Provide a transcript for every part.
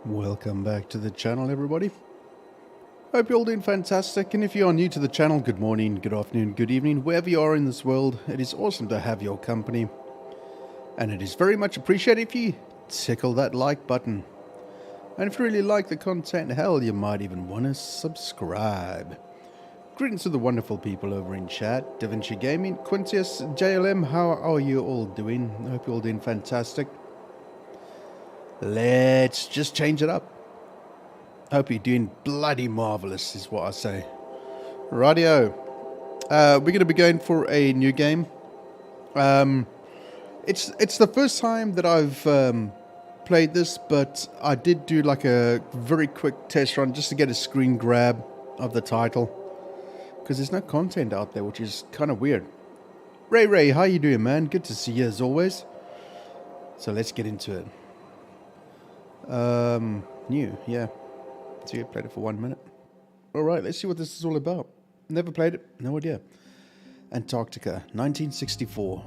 Welcome back to the channel, everybody. Hope you're all doing fantastic, and if you are new to the channel, good morning, good afternoon, good evening, wherever you are in this world. It is awesome to have your company, and it is very much appreciated if you tickle that like button. And if you really like the content, hell, you might even want to subscribe. Greetings to the wonderful people over in chat. DaVinci Gaming, Quintius, JLM, how are you all doing? I hope you're all doing fantastic. Let's just change it up. Hope you're doing bloody marvelous, is what I say. Rightio. We're going to be going for a new game. It's the first time that I've played this, but I did do like a very quick test run just to get a screen grab of the title, because there's no content out there, which is kind of weird. Ray, how you doing, man? Good to see you as always. So let's get into it. New, yeah. So you played it for 1 minute. Alright, let's see what this is all about. Never played it, no idea. Antarctica, 1964.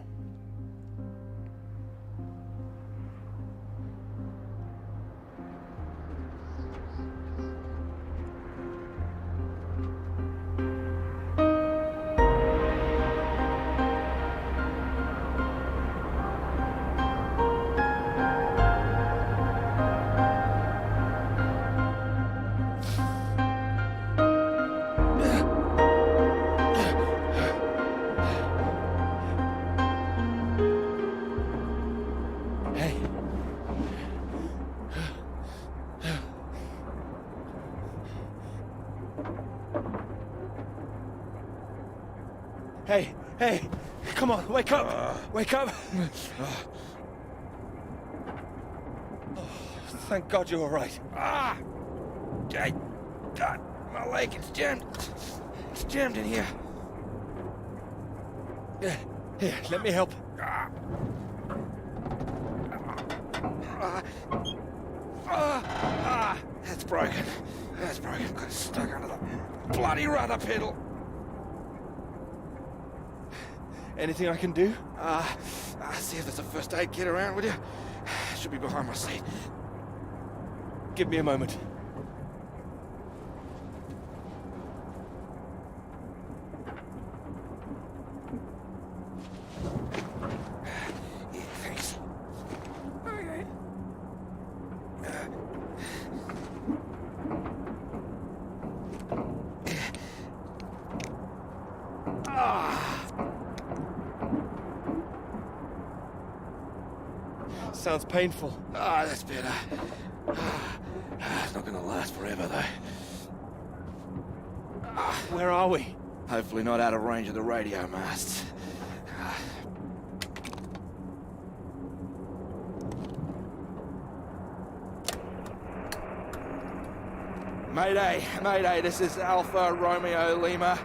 Hey, come on, wake up! Wake up! Oh, thank God you're all right. God, my leg, it's jammed. It's jammed in here. Here, let me help. That's broken. That's broken. Got stuck under the bloody rudder pedal. Anything I can do? See if there's a first aid kit around, will you? Should be behind my seat. Give me a moment. Yeah, thanks. Okay. Sounds painful. That's better. It's not gonna last forever, though. Where are we? Hopefully not out of range of the radio masts. Mayday, this is Alpha Romeo Lima.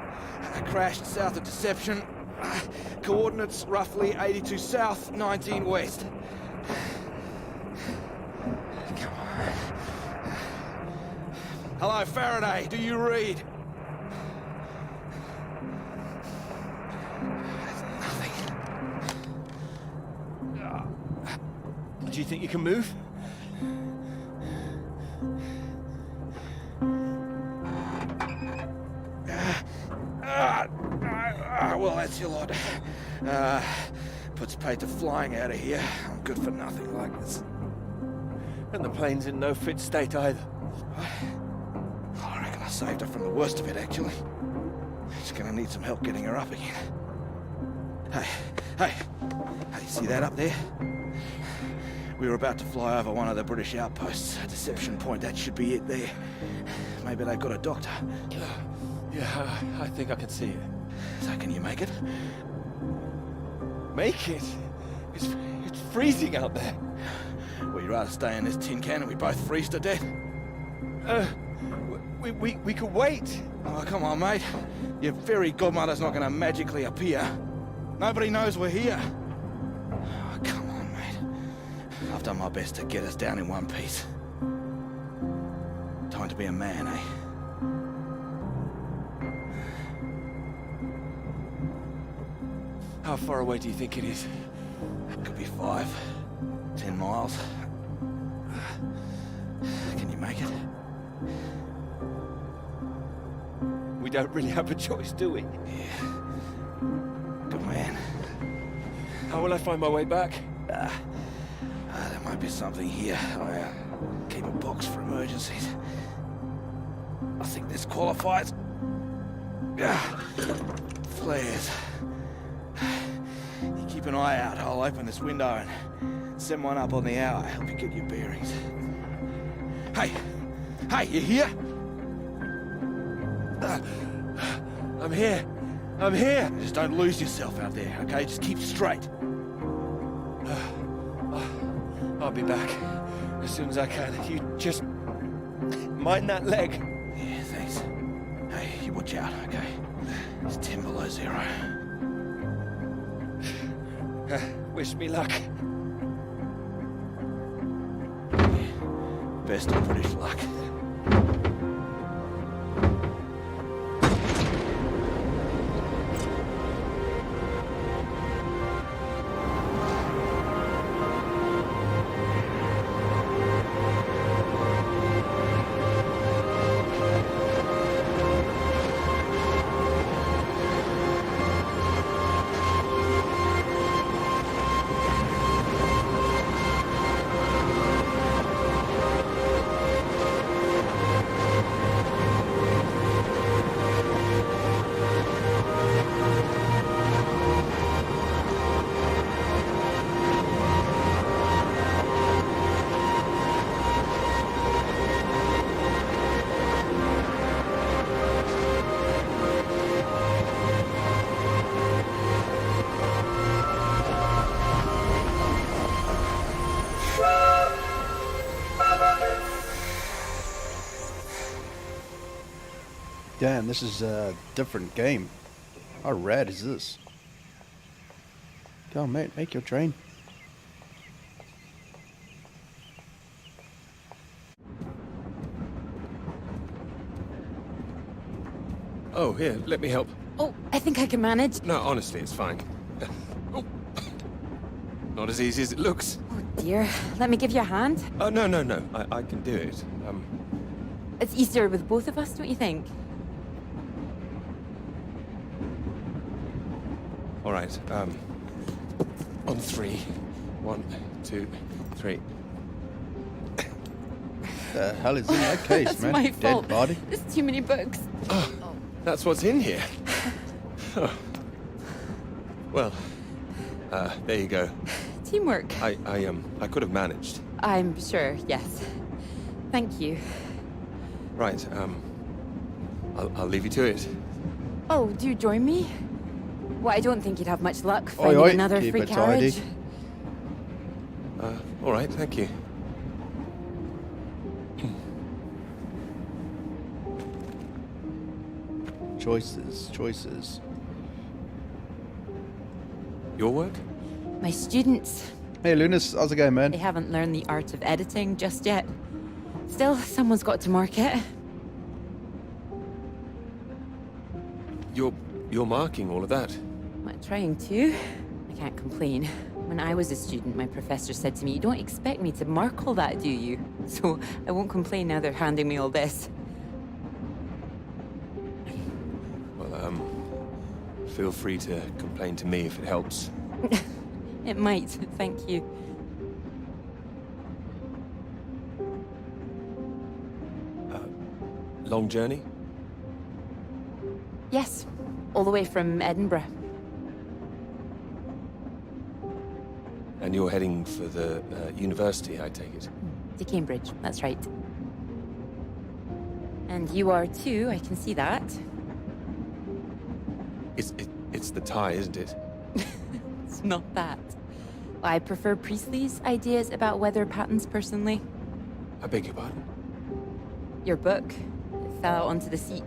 Crashed south of Deception. Coordinates roughly 82 south, 19 west. Come on. Hello, Faraday, do you read? Nothing. Do you think you can move? Well, that's your lot. Puts paid to flying out of here. I'm good for nothing like this. And the plane's in no fit state either. I reckon I saved her from the worst of it, actually. She's gonna need some help getting her up again. Hey, see that up there? We were about to fly over one of the British outposts. Deception Point, that should be it there. Maybe they've got a doctor. Yeah, I think I can see it. So can you make it? Make it? It's freezing out there. Well, you'd rather stay in this tin can and we both freeze to death? We could wait. Oh, come on, mate. Your fairy godmother's not gonna magically appear. Nobody knows we're here. Oh, come on, mate. I've done my best to get us down in one piece. Time to be a man, eh? How far away do you think it is? Could be 5, 10 miles. Can make it. We don't really have a choice, do we? Yeah. Good man. How will I find my way back? There might be something here. I keep a box for emergencies. I think this qualifies. Flares. You keep an eye out. I'll open this window and send one up on the hour. Help you get your bearings. Hey! Hey, you here? I'm here. I'm here. Just don't lose yourself out there, okay? Just keep straight. I'll be back as soon as I can. You just mind that leg. Yeah, thanks. Hey, you watch out, okay? It's 10 below zero. Wish me luck. Yeah, best of British luck. Damn, this is a different game. How rad is this? Go on, mate, make your train. Oh, here, let me help. Oh, I think I can manage. No, honestly, it's fine. Oh. Not as easy as it looks. Oh dear, let me give you a hand. Oh, no, no, no. I can do it. It's easier with both of us, don't you think? All right, on three. 1, 2, 3. The hell is in that case, That's man? my Dead fault. body? There's too many books. Oh, that's what's in here. Oh. Well, there you go. Teamwork. I could have managed. I'm sure, yes. Thank you. Right, I'll leave you to it. Oh, do you join me? Well, I don't think you'd have much luck Oi, finding oi, another keep free it tidy. carriage. All right, thank you. Choices, choices. Your work? My students, Hey, Lunas, how's it going, they man? haven't learned the art of editing just yet. Still, someone's got to mark it. You're marking all of that. I'm trying to. I can't complain. When I was a student, my professor said to me, "You don't expect me to mark all that, do you?" So I won't complain now they're handing me all this. Well, feel free to complain to me if it helps. It might, thank you. Long journey? Yes, all the way from Edinburgh. And you're heading for the university, I take it? To Cambridge, that's right. And you are too, I can see that. It's the tie, isn't it? It's not that. I prefer Priestley's ideas about weather patterns personally. I beg your pardon? Your book, it fell out onto the seat.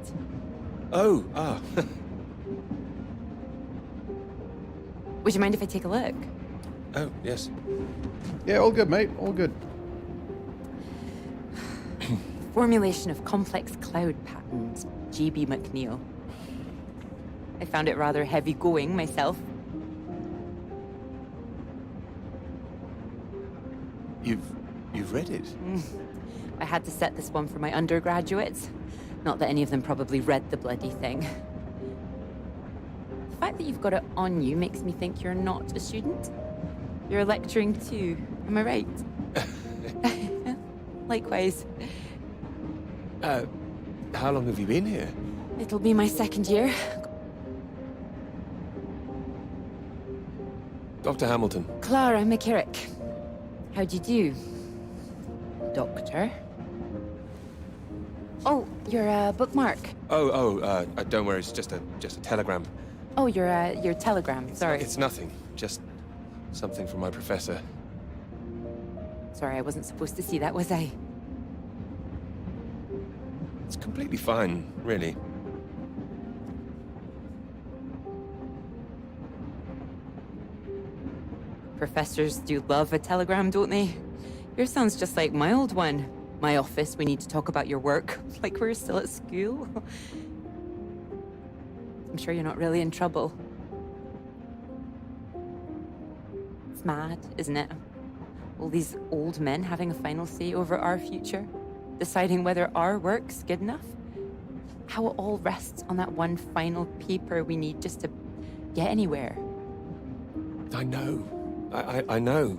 Oh, Would you mind if I take a look? Oh, yes. Yeah, all good, mate, all good. Formulation of complex cloud patterns, J.B. McNeill. I found it rather heavy going myself. You've read it? I had to set this one for my undergraduates. Not that any of them probably read the bloody thing. The fact that you've got it on you makes me think you're not a student. You're lecturing too, am I right? Likewise. How long have you been here? It'll be my second year. Dr. Hamilton. Clara McKirrick. How do you do? Doctor? Oh, you're a bookmark. Don't worry, it's just a telegram. Oh, your telegram, sorry. It's nothing, just something from my professor. Sorry, I wasn't supposed to see that, was I? It's completely fine, really. Professors do love a telegram, don't they? Yours sounds just like my old one. My office, we need to talk about your work. Like we're still at school. I'm sure you're not really in trouble. It's mad, isn't it? All these old men having a final say over our future. Deciding whether our work's good enough. How it all rests on that one final paper we need just to get anywhere. I know. I know.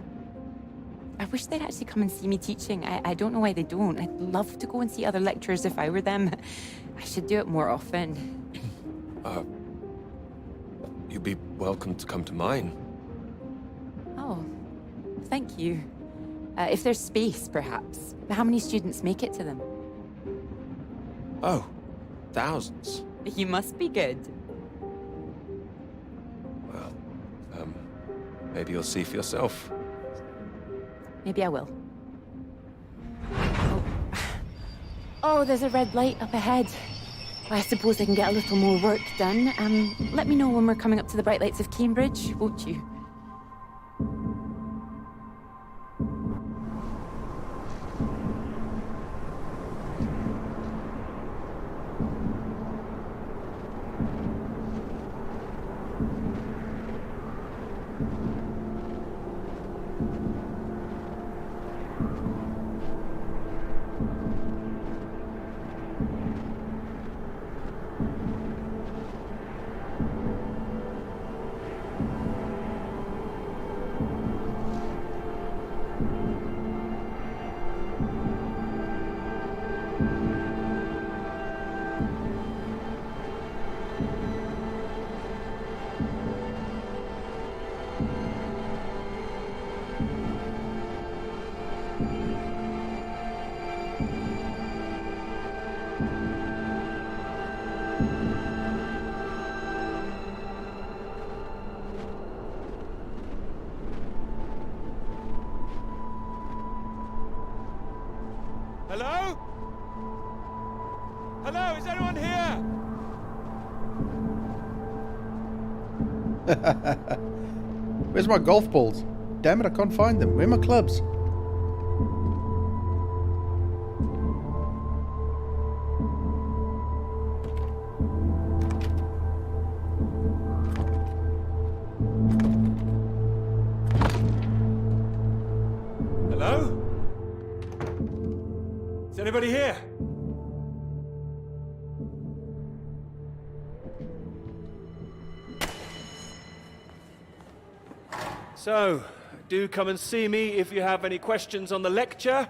I wish they'd actually come and see me teaching. I don't know why they don't. I'd love to go and see other lecturers if I were them. I should do it more often. You'd be welcome to come to mine. Oh, thank you. If there's space, perhaps. How many students make it to them? Oh, thousands. You must be good. Well, maybe you'll see for yourself. Maybe I will. Oh, there's a red light up ahead. I suppose I can get a little more work done. Let me know when we're coming up to the bright lights of Cambridge, won't you? Hello? Hello, is anyone here? Where's my golf balls? Damn it, I can't find them. Where are my clubs? Hello? Is anybody here? So, do come and see me if you have any questions on the lecture.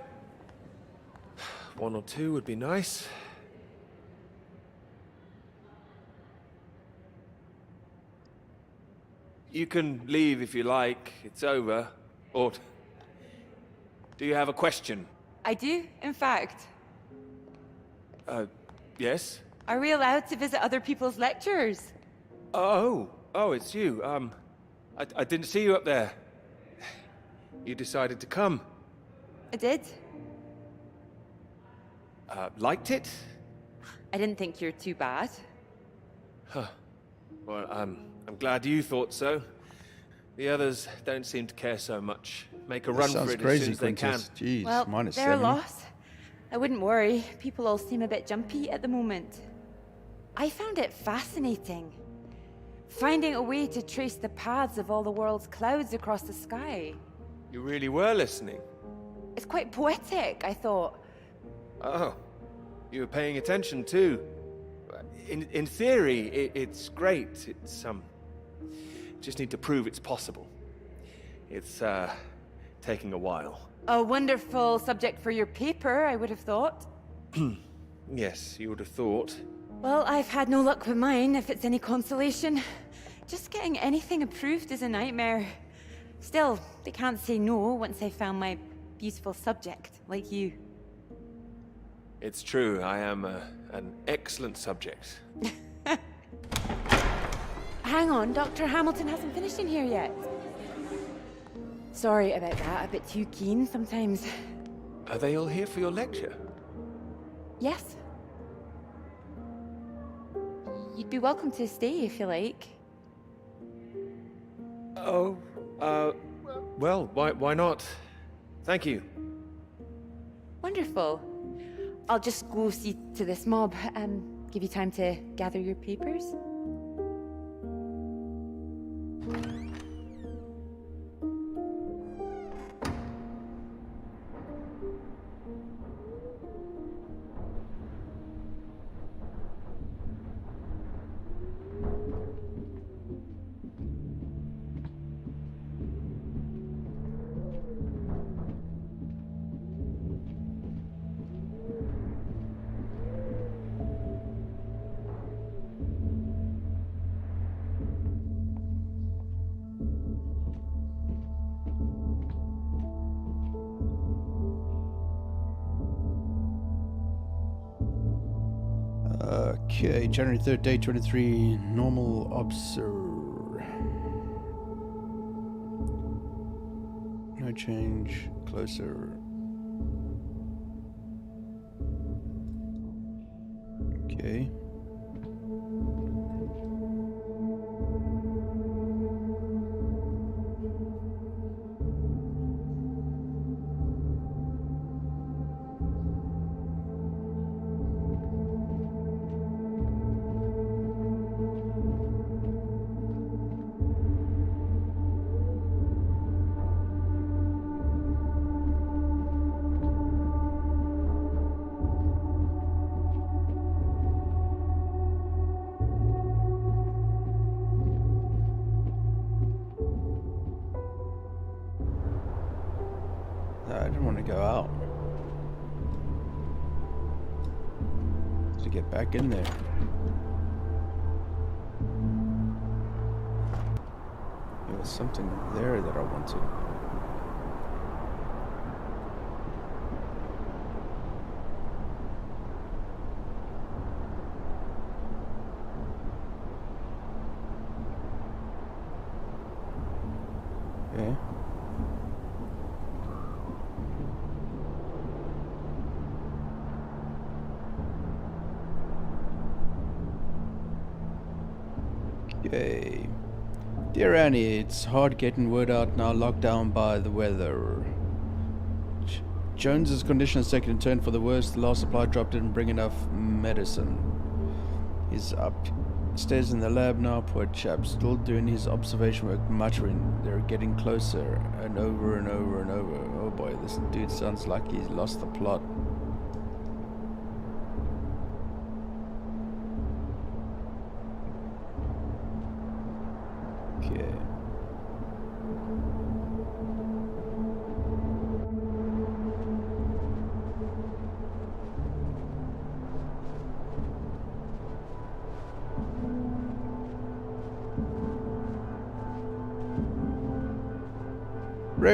One or two would be nice. You can leave if you like. It's over. Or do you have a question? I do, in fact. Yes? Are we allowed to visit other people's lectures? Oh, it's you. I didn't see you up there. You decided to come. I did. Liked it? I didn't think you're too bad. Well, I'm glad you thought so. The others don't seem to care so much. Make a run for it as soon as they can. Jeez, Well, minus they're 70. a loss. I wouldn't worry. People all seem a bit jumpy at the moment. I found it fascinating. Finding a way to trace the paths of all the world's clouds across the sky. You really were listening. It's quite poetic, I thought. Oh, you were paying attention too. In theory, it's great. It's just need to prove it's possible. It's taking a while. A wonderful subject for your paper, I would have thought. Yes, you would have thought. Well, I've had no luck with mine, if it's any consolation. Just getting anything approved is a nightmare. Still, they can't say no once they've found my beautiful subject, like you. It's true, I am an excellent subject. Hang on, Dr. Hamilton hasn't finished in here yet. Sorry about that, a bit too keen sometimes. Are they all here for your lecture? Yes. You'd be welcome to stay if you like. Oh, well, why not? Thank you. Wonderful. I'll just go see to this mob, give you time to gather your papers. Okay, January 3rd, day 23, normal observe. No change, closer. Okay. I didn't want to go out. To get back in there. There was something there that I wanted. Okay. Okay. Dear Annie, it's hard getting word out now, locked down by the weather. Jones's condition has taken a turn for the worse. The last supply drop didn't bring enough medicine. He's upstairs in the lab now, poor chap, still doing his observation work, muttering. They're getting closer, and over and over and over. Oh boy, this dude sounds like he's lost the plot. Okay.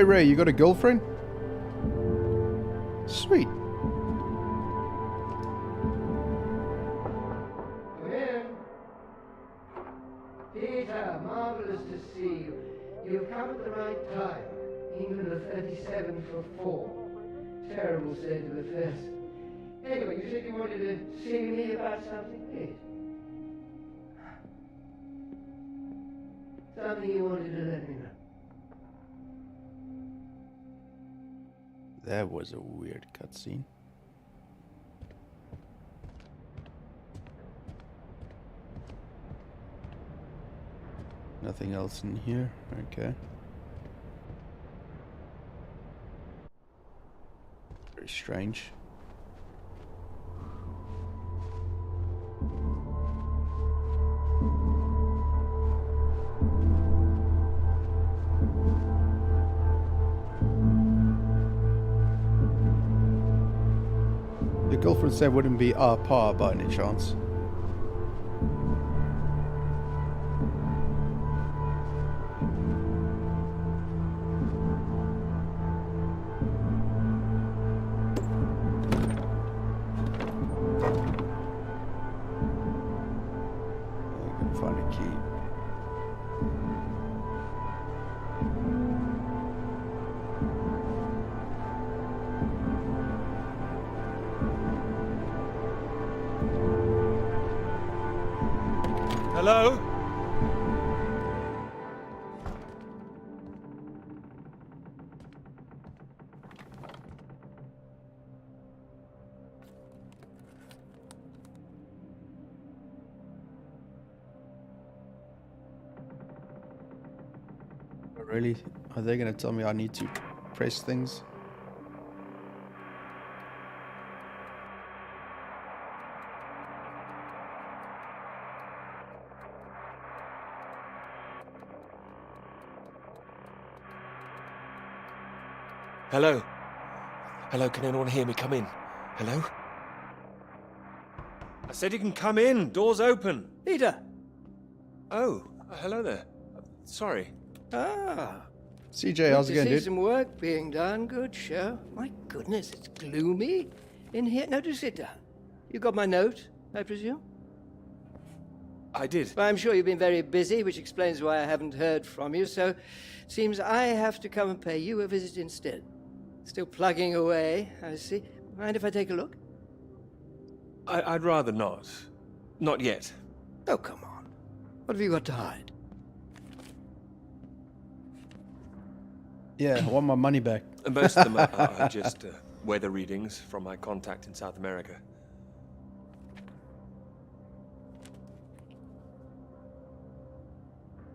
Ray, you got a girlfriend? Sweet. Come in. Peter, marvelous to see you. You've come at the right time. England are 37 for 4. Terrible state of affairs. Anyway, you said you wanted to see me about something, please. Something you wanted to let me know. That was a weird cutscene. Nothing else in here? Okay. Very strange. Your girlfriend said wouldn't be our par by any chance. Find a key. Hello? Really? Are they gonna tell me I need to press things? Hello? Hello, can anyone hear me? Come in. Hello? I said you can come in. Door's open. Peter! Oh, hello there. Sorry. Ah. CJ, how's it going, Good to see dude? some work being done. Good show. My goodness, it's gloomy in here. Now, do sit down. You got my note, I presume? I did. Well, I'm sure you've been very busy, which explains why I haven't heard from you, so seems I have to come and pay you a visit instead. Still plugging away, I see. Mind if I take a look? I'd rather not. Not yet. Oh, come on. What have you got to hide? Yeah, I want my money back. Most of them are just weather readings from my contact in South America.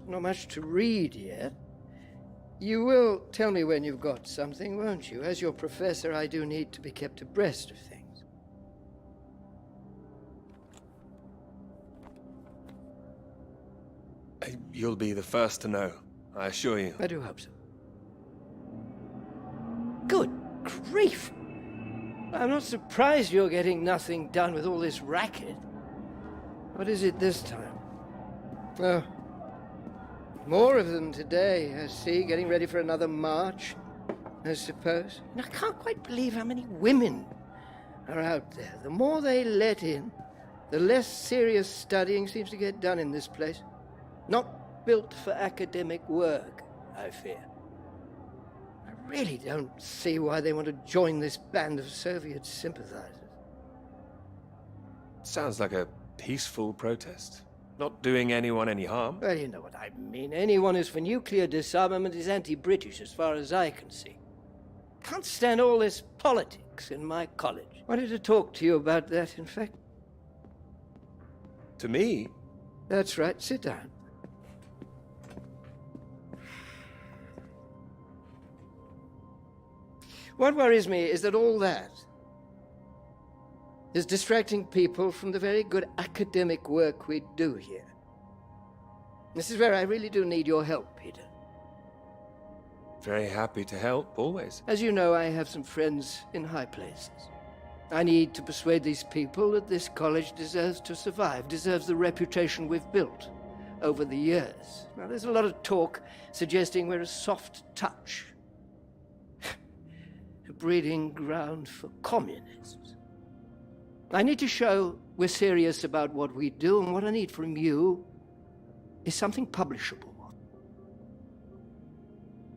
Not much to read yet. You will tell me when you've got something, won't you? As your professor, I do need to be kept abreast of things. You'll be the first to know, I assure you. I do hope so. Good grief! I'm not surprised you're getting nothing done with all this racket. What is it this time? Oh, more of them today, I see, getting ready for another march, I suppose. And I can't quite believe how many women are out there. The more they let in, the less serious studying seems to get done in this place. Not built for academic work, I fear. I really don't see why they want to join this band of Soviet sympathizers. Sounds like a peaceful protest. Not doing anyone any harm. Well, you know what I mean. Anyone who's for nuclear disarmament is anti-British, as far as I can see. Can't stand all this politics in my college. Wanted to talk to you about that, in fact. To me, That's right. Sit down. What worries me is that all that is distracting people from the very good academic work we do here. This is where I really do need your help, Peter. very happy to help, always. As you know, I have some friends in high places. I need to persuade these people that this college deserves to survive, deserves the reputation we've built over the years. Now, there's a lot of talk suggesting we're a soft touch, a breeding ground for communists. I need to show we're serious about what we do, and what I need from you is something publishable.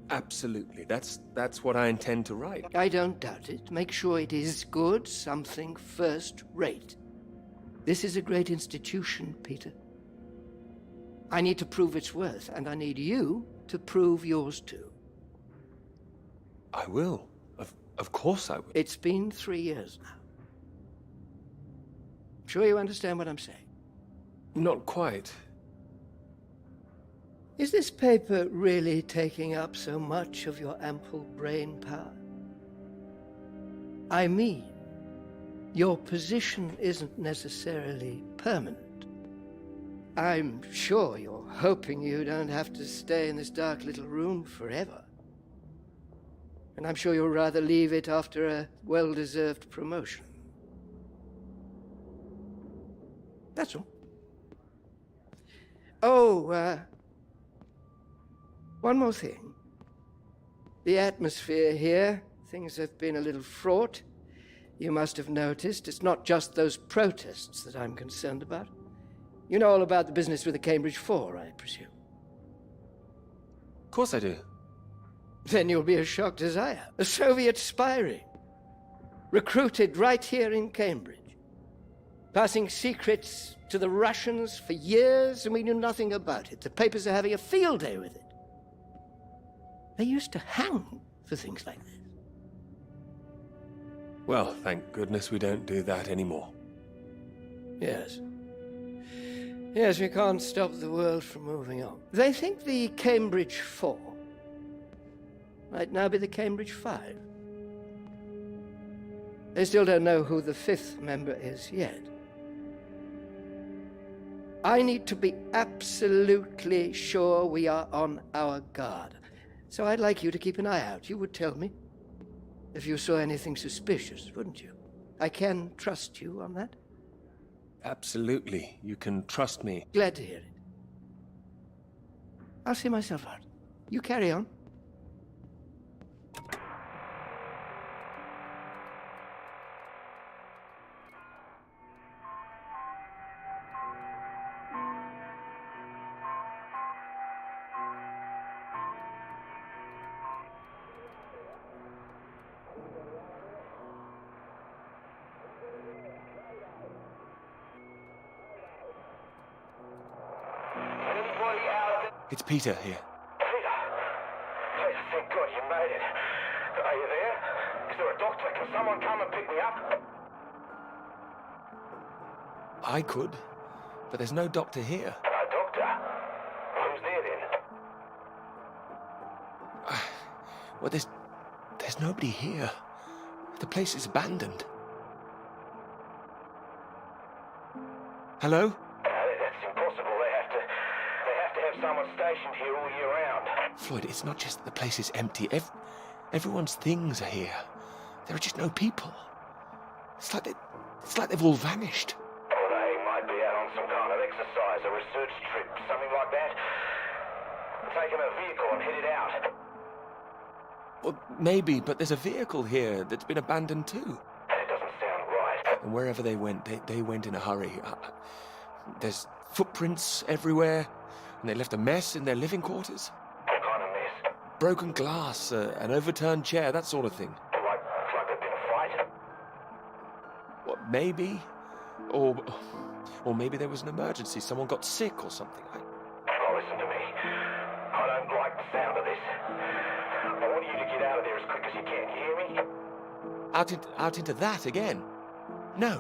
Absolutely. That's what I intend to write. I don't doubt it. Make sure it is good, something first rate. This is a great institution, Peter. I need to prove its worth, and I need you to prove yours too. I will. Of course I will. It's been 3 years now. Sure you understand what I'm saying? Not quite. Is this paper really taking up so much of your ample brain power? I mean, your position isn't necessarily permanent. I'm sure you're hoping you don't have to stay in this dark little room forever. And I'm sure you'll rather leave it after a well-deserved promotion. That's all. Oh, one more thing. The atmosphere here, things have been a little fraught. You must have noticed. It's not just those protests that I'm concerned about. You know all about the business with the Cambridge Four, I presume. Of course I do. Then you'll be as shocked as I am. A Soviet spy ring. Recruited right here in Cambridge. Passing secrets to the Russians for years, and we knew nothing about it. The papers are having a field day with it. They used to hang for things like this. Well, thank goodness we don't do that anymore. Yes. Yes, we can't stop the world from moving on. They think the Cambridge Four might now be the Cambridge Five. They still don't know who the fifth member is yet. I need to be absolutely sure we are on our guard. So I'd like you to keep an eye out. You would tell me if you saw anything suspicious, wouldn't you? I can trust you on that? Absolutely. You can trust me. Glad to hear it. I'll see myself out. You carry on. It's Peter here. Peter, thank God you made it. Are you there? Is there a doctor? Can someone come and pick me up? I could, but there's no doctor here. No doctor? Who's there then? Well, there's nobody here. The place is abandoned. Hello? That's impossible. They have to have someone stationed here all year round. Floyd, it's not just that the place is empty. Everyone's things are here. There are just no people. It's like they've all vanished. Or they might be out on some kind of exercise, a research trip, something like that. Taking a vehicle and headed out. Well, maybe, but there's a vehicle here that's been abandoned too. That doesn't sound right. And wherever they went, they went in a hurry. There's footprints everywhere, and they left a mess in their living quarters. What kind of mess? Broken glass, an overturned chair, that sort of thing. Like there'd been a fight? Well, maybe, or maybe there was an emergency. Someone got sick or something. Oh, listen to me. I don't like the sound of this. I want you to get out of there as quick as you can. You hear me? Out into that again? No.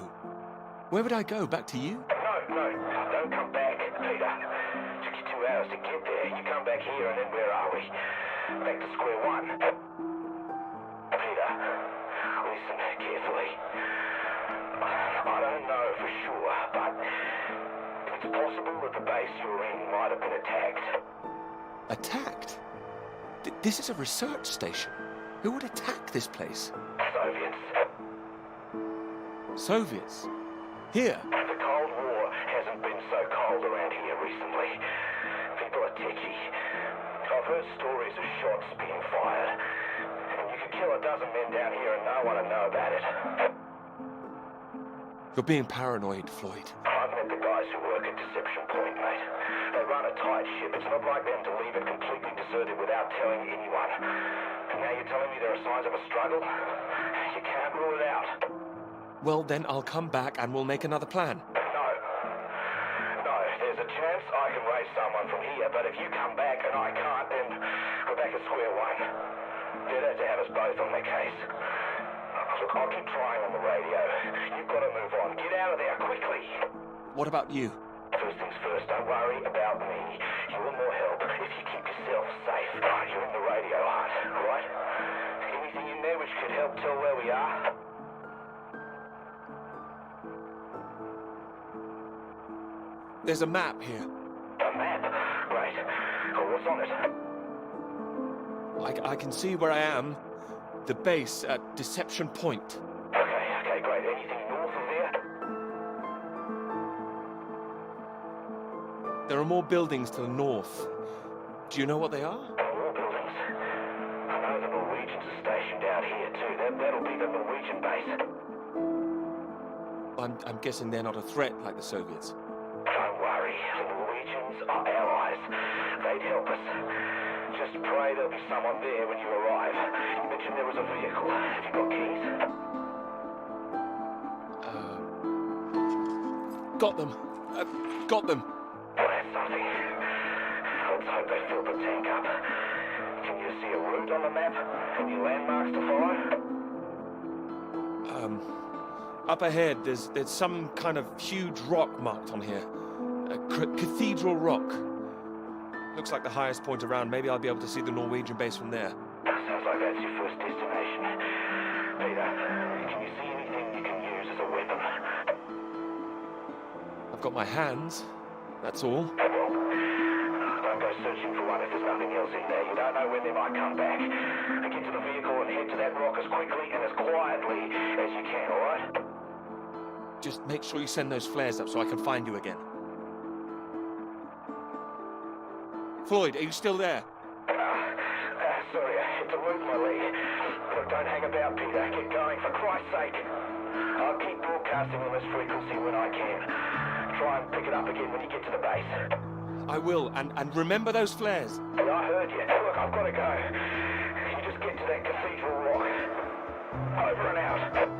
Where would I go? Back to you? No, don't come back, Peter. Took you 2 hours to get there. You come back here, and then where are we? Back to square one. Peter, listen carefully. I don't know for sure, but it's possible that the base you're in might have been attacked. Attacked? This is a research station. Who would attack this place? Soviets. Soviets? Here? The Cold War hasn't been so cold around here recently. People are techy. I've heard stories of shots being fired. And you could kill a dozen men down here and no one would know about it. You're being paranoid, Floyd. I've met the guys who work at Deception Point, mate. They run a tight ship. It's not like them to leave it completely deserted without telling anyone. And now you're telling me there are signs of a struggle? You can't rule it out. Well, then I'll come back and we'll make another plan. No, there's a chance I can raise someone from here, but if you come back and I can't, then we're back at square one. They'd have to have us both on their case. Look, I'll keep trying on the radio. You've got to move on. Get out of there, quickly. What about you? First things first, don't worry about me. You want more help if you keep yourself safe. You're in the radio hut, right? Anything in there which could help tell where we are? There's a map here. A map? Great. Oh, what's on it? I can see where I am. The base at Deception Point. Okay, great. Anything north of there? There are more buildings to the north. Do you know what they are? More buildings. I know the Norwegians are stationed out here too. That'll be the Norwegian base. I'm guessing they're not a threat like the Soviets. Don't worry. The Norwegians are allies. They'd help us. Just pray there'll be someone there when you arrive. You mentioned there was a vehicle. Have you got keys? Got them. Got them. Well, that's something. Let's hope they fill the tank up. Can you see a route on the map? Any landmarks to follow? Up ahead, there's some kind of huge rock marked on here. A cathedral rock. Looks like the highest point around. Maybe I'll be able to see the Norwegian base from there. Sounds like that's your first destination. Peter, can you see anything you can use as a weapon? I've got my hands. That's all. Well, don't go searching for one if there's nothing else in there. You don't know when they might come back. Get to the vehicle and head to that rock as quickly and as quietly as you can, alright? Just make sure you send those flares up so I can find you again. Floyd, are you still there? Sorry, I had to move my leg. Look, don't hang about, Peter. Get going, for Christ's sake. I'll keep broadcasting on this frequency when I can. Try and pick it up again when you get to the base. I will, and remember those flares. Hey, I heard you. Look, I've got to go. You just get to that cathedral rock. Over and out.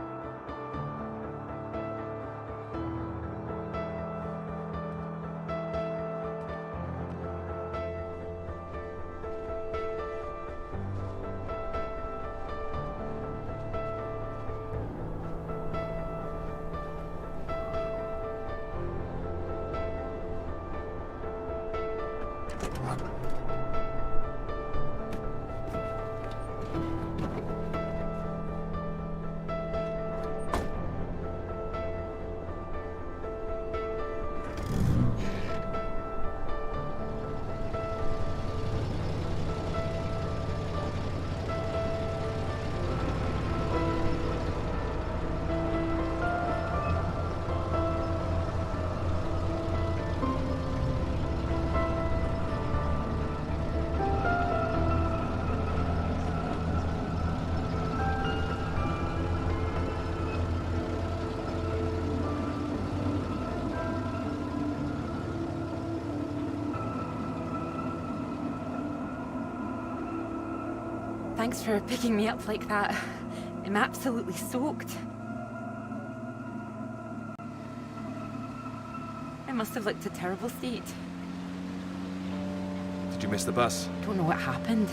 Thanks for picking me up like that. I'm absolutely soaked. I must have looked a terrible state. Did you miss the bus? Don't know what happened.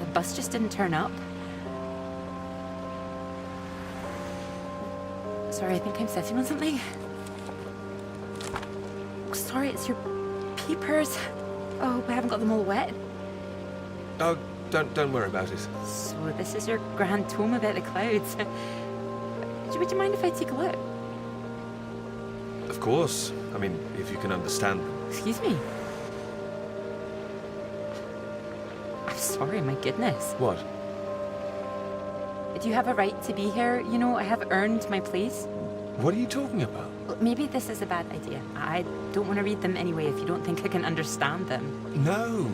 The bus just didn't turn up. Sorry, I think I'm sitting on something. Sorry, it's your peepers. Oh, I haven't got them all wet. Oh, don't worry about it. So this is your grand tome about the clouds. Would you mind if I take a look? Of course. I mean, if you can understand them. Excuse me? I'm sorry, my goodness. What? Do you have a right to be here? You know, I have earned my place. What are you talking about? Maybe this is a bad idea. I don't want to read them anyway if you don't think I can understand them. No.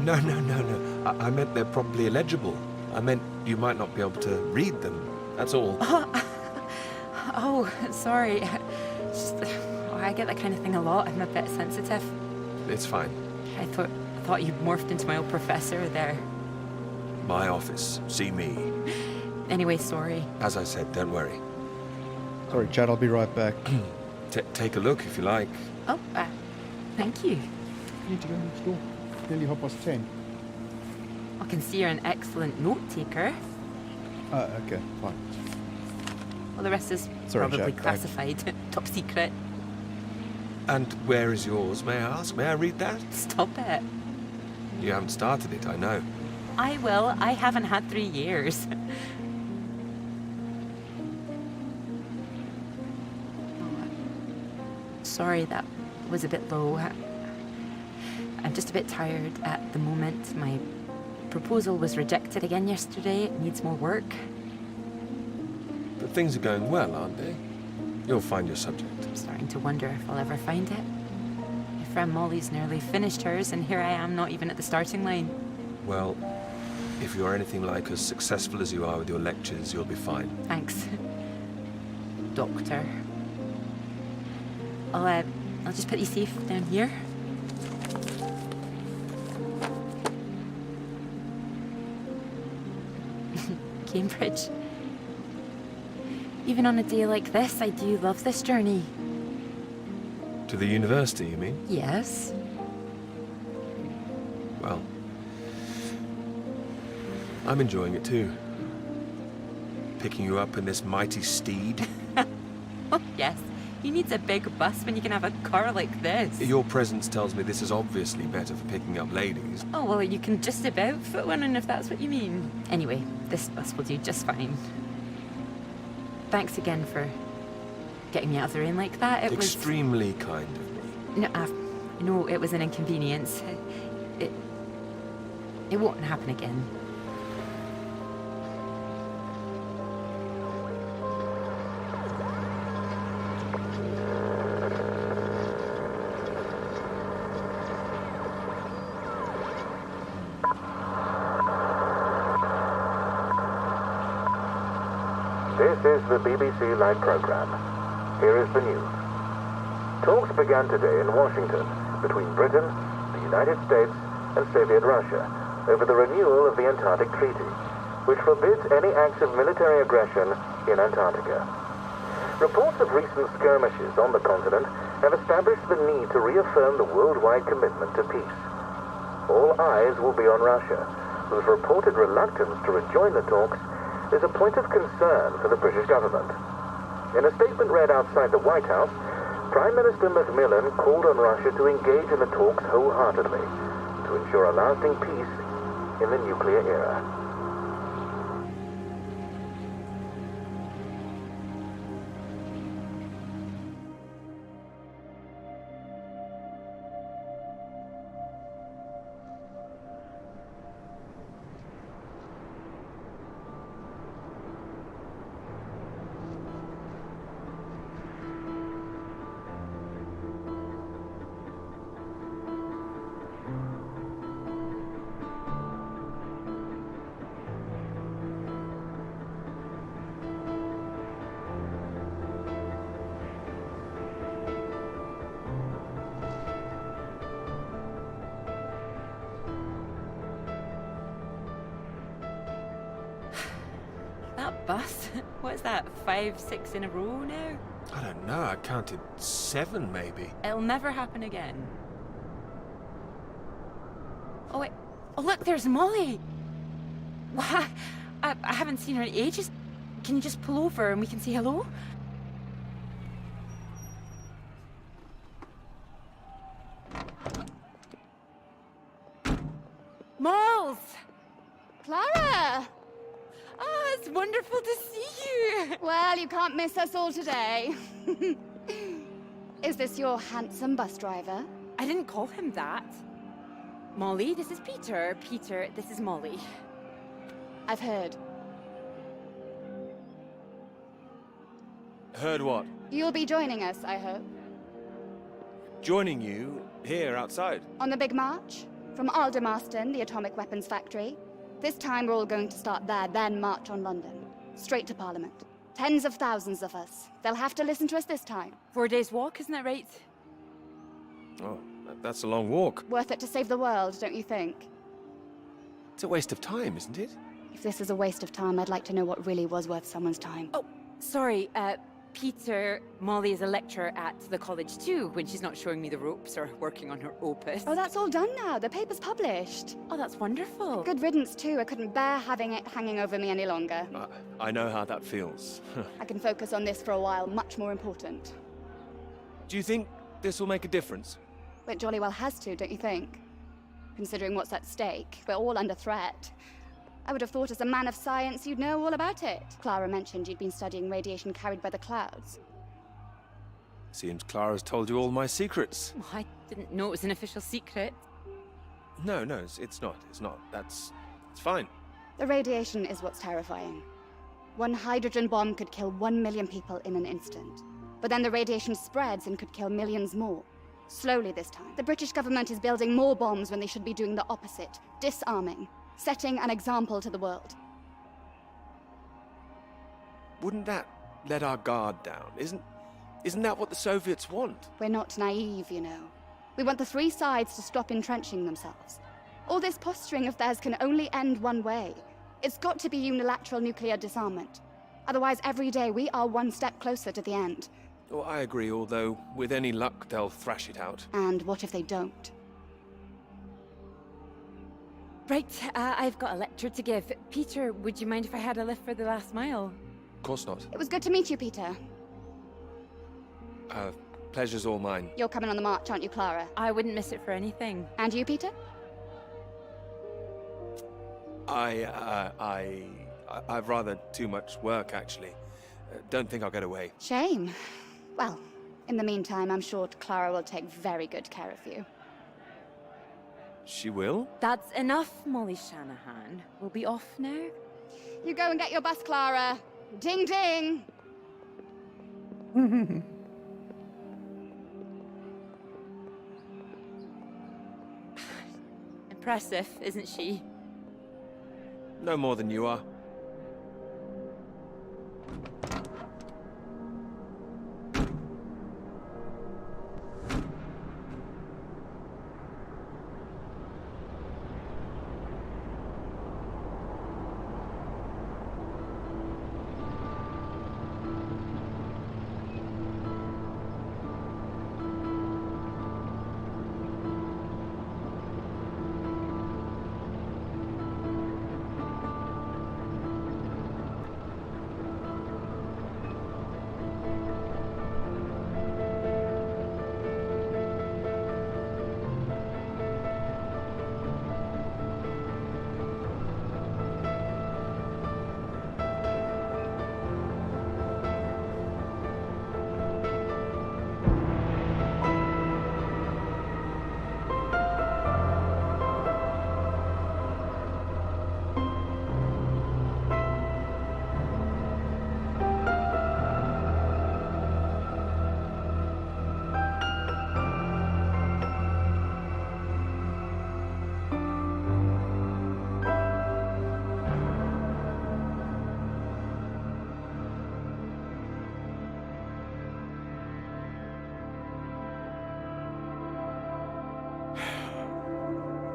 I meant they're probably illegible. I meant you might not be able to read them. That's all. Oh, sorry. I get that kind of thing a lot. I'm a bit sensitive. It's fine. I thought you morphed into my old professor there. My office. See me. Anyway, sorry. As I said, don't worry. Sorry, Chad, I'll be right back. Take a look if you like. Oh, thank you. You need to go next door. Nearly 10:30. I can see you're an excellent note taker. Okay, fine. Well, the rest is Sorry, probably Jack, classified. Top secret. And where is yours, may I ask? May I read that? Stop it. You haven't started it, I know. I will. I haven't had 3 years. Sorry, that was a bit low. I'm just a bit tired at the moment. My proposal was rejected again yesterday. It needs more work. But things are going well, aren't they? You'll find your subject. I'm starting to wonder if I'll ever find it. My friend Molly's nearly finished hers, and here I am, not even at the starting line. Well, if you're anything like as successful as you are with your lectures, you'll be fine. Thanks, Doctor. I'll just put you safe down here. Cambridge. Even on a day like this, I do love this journey. To the university, you mean? Yes. Well, I'm enjoying it too. Picking you up in this mighty steed. Oh, yes. Who needs a big bus when you can have a car like this? Your presence tells me this is obviously better for picking up ladies. Oh, well, you can just about fit one in if that's what you mean. Anyway, this bus will do just fine. Thanks again for getting me out of the rain like that. It was extremely kind of me. No, it was an inconvenience. It won't happen again. This is the BBC Live program. Here is the news. Talks began today in Washington between Britain, the United States, and Soviet Russia over the renewal of the Antarctic Treaty, which forbids any acts of military aggression in Antarctica. Reports of recent skirmishes on the continent have established the need to reaffirm the worldwide commitment to peace. All eyes will be on Russia, whose reported reluctance to rejoin the talks is a point of concern for the British government. In a statement read outside the White House, Prime Minister Macmillan called on Russia to engage in the talks wholeheartedly to ensure a lasting peace in the nuclear era. That bus? What is that, 5, 6 in a row now? I don't know, I counted 7 maybe. It'll never happen again. Oh, wait. Oh, look, there's Molly. Why? I haven't seen her in ages. Can you just pull over and we can say hello? Malls! Clara! Oh, it's wonderful to see you. Well, you can't miss us all today. Is this your handsome bus driver? I didn't call him that. Molly, this is Peter. Peter, this is Molly. I've heard. Heard what? You'll be joining us, I hope. Joining you here outside. On the big march? From Aldermaston, the atomic weapons factory. This time we're all going to start there, then march on London. Straight to Parliament. Tens of thousands of us. They'll have to listen to us this time. 4 days walk, isn't that right? Oh, that's a long walk. Worth it to save the world, don't you think? It's a waste of time, isn't it? If this is a waste of time, I'd like to know what really was worth someone's time. Oh, sorry, Peter, Molly is a lecturer at the college too, when she's not showing me the ropes or working on her opus. Oh, that's all done now. The paper's published. Oh, that's wonderful. Good riddance, too. I couldn't bear having it hanging over me any longer. I know how that feels. I can focus on this for a while, much more important. Do you think this will make a difference? It jolly well has to, don't you think? Considering what's at stake, we're all under threat. I would have thought as a man of science you'd know all about it. Clara mentioned you'd been studying radiation carried by the clouds. Seems Clara's told you all my secrets. Oh, I didn't know it was an official secret. No, it's not. It's fine. The radiation is what's terrifying. One hydrogen bomb could kill 1 million people in an instant. But then the radiation spreads and could kill millions more. Slowly this time. The British government is building more bombs when they should be doing the opposite. Disarming. Setting an example to the world. Wouldn't that let our guard down? Isn't that what the Soviets want? We're not naive, you know. We want the three sides to stop entrenching themselves. All this posturing of theirs can only end one way. It's got to be unilateral nuclear disarmament. Otherwise, every day we are one step closer to the end. Oh, I agree, although with any luck they'll thrash it out. And what if they don't? Right, I've got a lecture to give. Peter, would you mind if I had a lift for the last mile? Of course not. It was good to meet you, Peter. Pleasure's all mine. You're coming on the march, aren't you, Clara? I wouldn't miss it for anything. And you, Peter? I've rather too much work, actually. Don't think I'll get away. Shame. Well, in the meantime, I'm sure Clara will take very good care of you. She will? That's enough, Molly Shanahan. We'll be off now. You go and get your bus, Clara. Ding ding! Impressive, isn't she? No more than you are.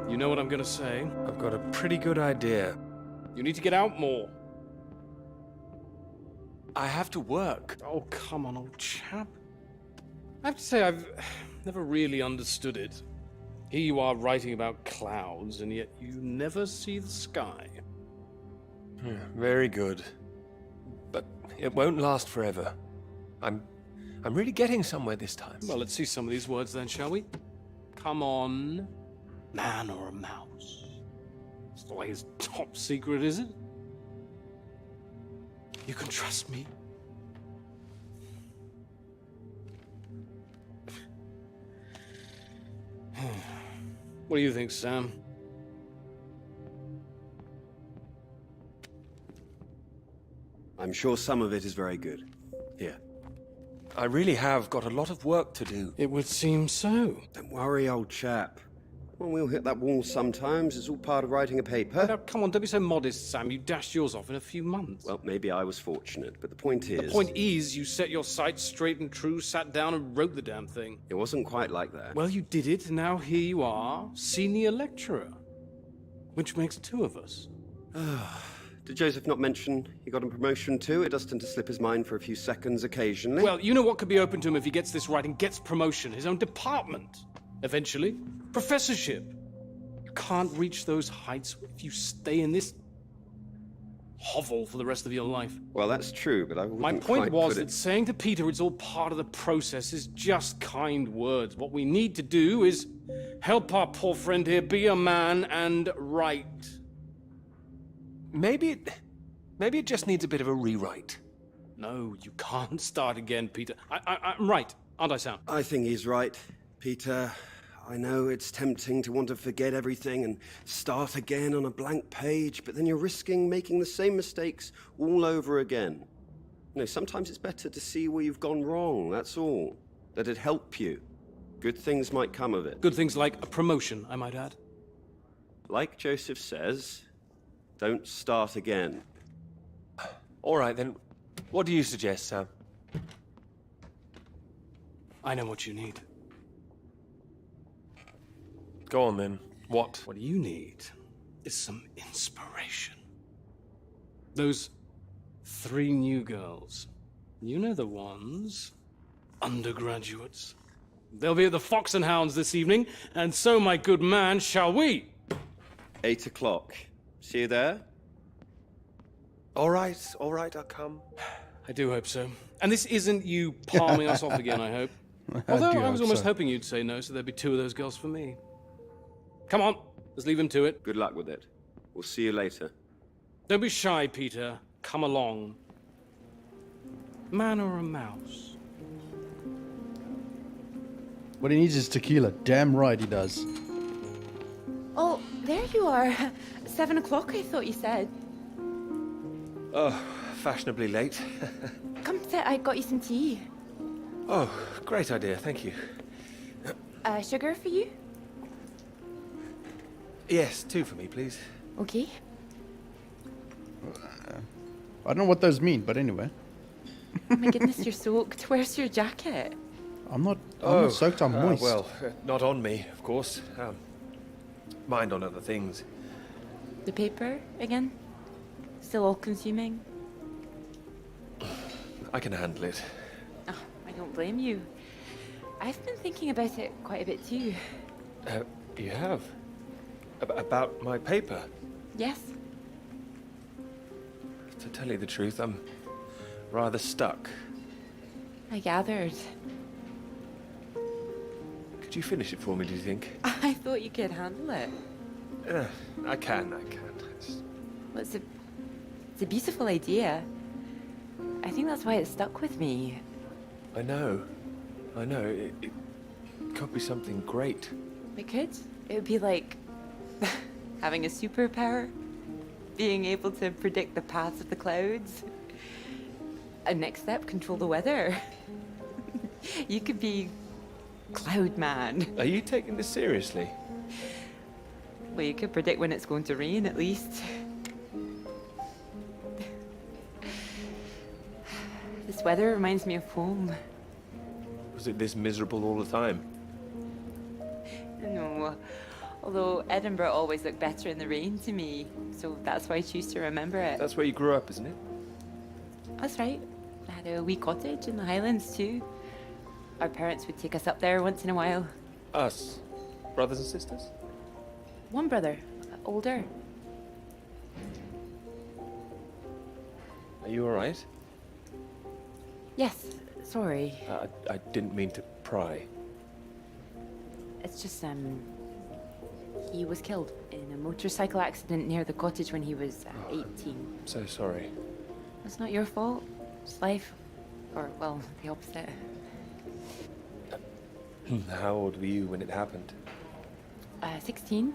You know what I'm gonna say? I've got a pretty good idea. You need to get out more. I have to work. Oh, come on, old chap. I have to say, I've never really understood it. Here you are writing about clouds, and yet you never see the sky. Very good. But it won't last forever. I'm really getting somewhere this time. Well, let's see some of these words then, shall we? Come on. Man or a mouse? It's the way it's top secret, is it? You can trust me. What do you think, Sam? I'm sure some of it is very good. Here. I really have got a lot of work to do. It would seem so. Don't worry, old chap. Well, we'll hit that wall sometimes. It's all part of writing a paper. Now, come on, don't be so modest, Sam. You dashed yours off in a few months. Well, maybe I was fortunate, but the point is... The point is, you set your sights straight and true, sat down and wrote the damn thing. It wasn't quite like that. Well, you did it, and now here you are, senior lecturer. Which makes two of us. Did Joseph not mention he got a promotion too? It does tend to slip his mind for a few seconds occasionally. Well, you know what could be open to him if he gets this right and gets promotion? His own department. Eventually. Professorship. You can't reach those heights if you stay in this hovel for the rest of your life. Well, that's true, but I wouldn't My point quite was put it... that saying to Peter it's all part of the process is just kind words. What we need to do is help our poor friend here be a man and write. Maybe it just needs a bit of a rewrite. No, you can't start again, Peter. I'm right. Aren't I, Sam? I think he's right, Peter. I know it's tempting to want to forget everything and start again on a blank page, but then you're risking making the same mistakes all over again. You know, sometimes it's better to see where you've gone wrong, that's all. That'd help you. Good things might come of it. Good things like a promotion, I might add. Like Joseph says, don't start again. All right, then. What do you suggest, Sam? I know what you need. Go on, then. What? What you need is some inspiration. Those 3 new girls. You know the ones. Undergraduates. They'll be at the Fox and Hounds this evening, and so, my good man, shall we? 8 o'clock. See you there? All right, I'll come. I do hope so. And this isn't you palming us off again, I hope. Although I was almost hoping you'd say no, so there'd be 2 of those girls for me. Come on, let's leave him to it. Good luck with it. We'll see you later. Don't be shy, Peter. Come along. Man or a mouse? What he needs is tequila. Damn right he does. Oh, there you are. 7 o'clock, I thought you said. Oh, fashionably late. Come sit, I got you some tea. Oh, great idea, thank you. Sugar for you? Yes, 2 for me, please. Okay. I don't know what those mean, but anyway. Oh my goodness, you're soaked. Where's your jacket? I'm not soaked, I'm moist. Well, not on me, of course. Mind on other things. The paper, again? Still all-consuming? I can handle it. Oh, I don't blame you. I've been thinking about it quite a bit too. You have? About my paper? Yes? To tell you the truth, I'm rather stuck. I gathered. Could you finish it for me, do you think? I thought you could handle it. I can. Well, it's a beautiful idea. I think that's why it stuck with me. I know. It could be something great. It could. It would be like having a superpower. Being able to predict the paths of the clouds. And next step, control the weather. You could be Cloud Man. Are you taking this seriously? Well, you could predict when it's going to rain, at least. This weather reminds me of home. Was it this miserable all the time? No. Although Edinburgh always looked better in the rain to me, so that's why I choose to remember it. That's where you grew up, isn't it? That's right. I had a wee cottage in the Highlands too. Our parents would take us up there once in a while. Us? Brothers and sisters? One brother, older. Are you alright? Yes, sorry. I didn't mean to pry. It's just, he was killed in a motorcycle accident near the cottage when he was 18. So sorry. It's not your fault. It's life. Or, well, the opposite. How old were you when it happened? 16.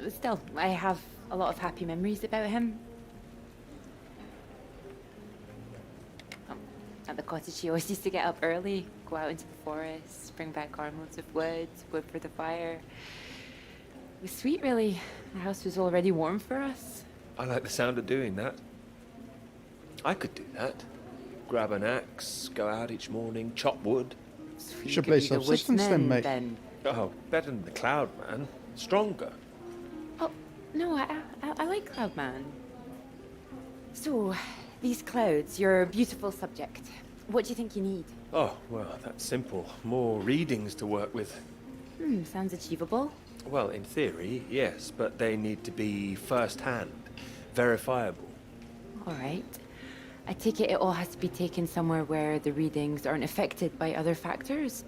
Still, I have a lot of happy memories about him. At the cottage, he always used to get up early, go out into the forest, bring back armloads of wood for the fire. It was sweet, really. The house was already warm for us. I like the sound of doing that. I could do that. Grab an axe, go out each morning, chop wood. So You should could play be the subsistence then, woodsman, mate. Oh, better than the Cloud Man. Stronger. Oh, no, I like Cloudman. So, these clouds, your beautiful subject. What do you think you need? Oh, well, that's simple. More readings to work with. Sounds achievable. Well, in theory, yes, but they need to be first-hand, verifiable. All right. I take it all has to be taken somewhere where the readings aren't affected by other factors.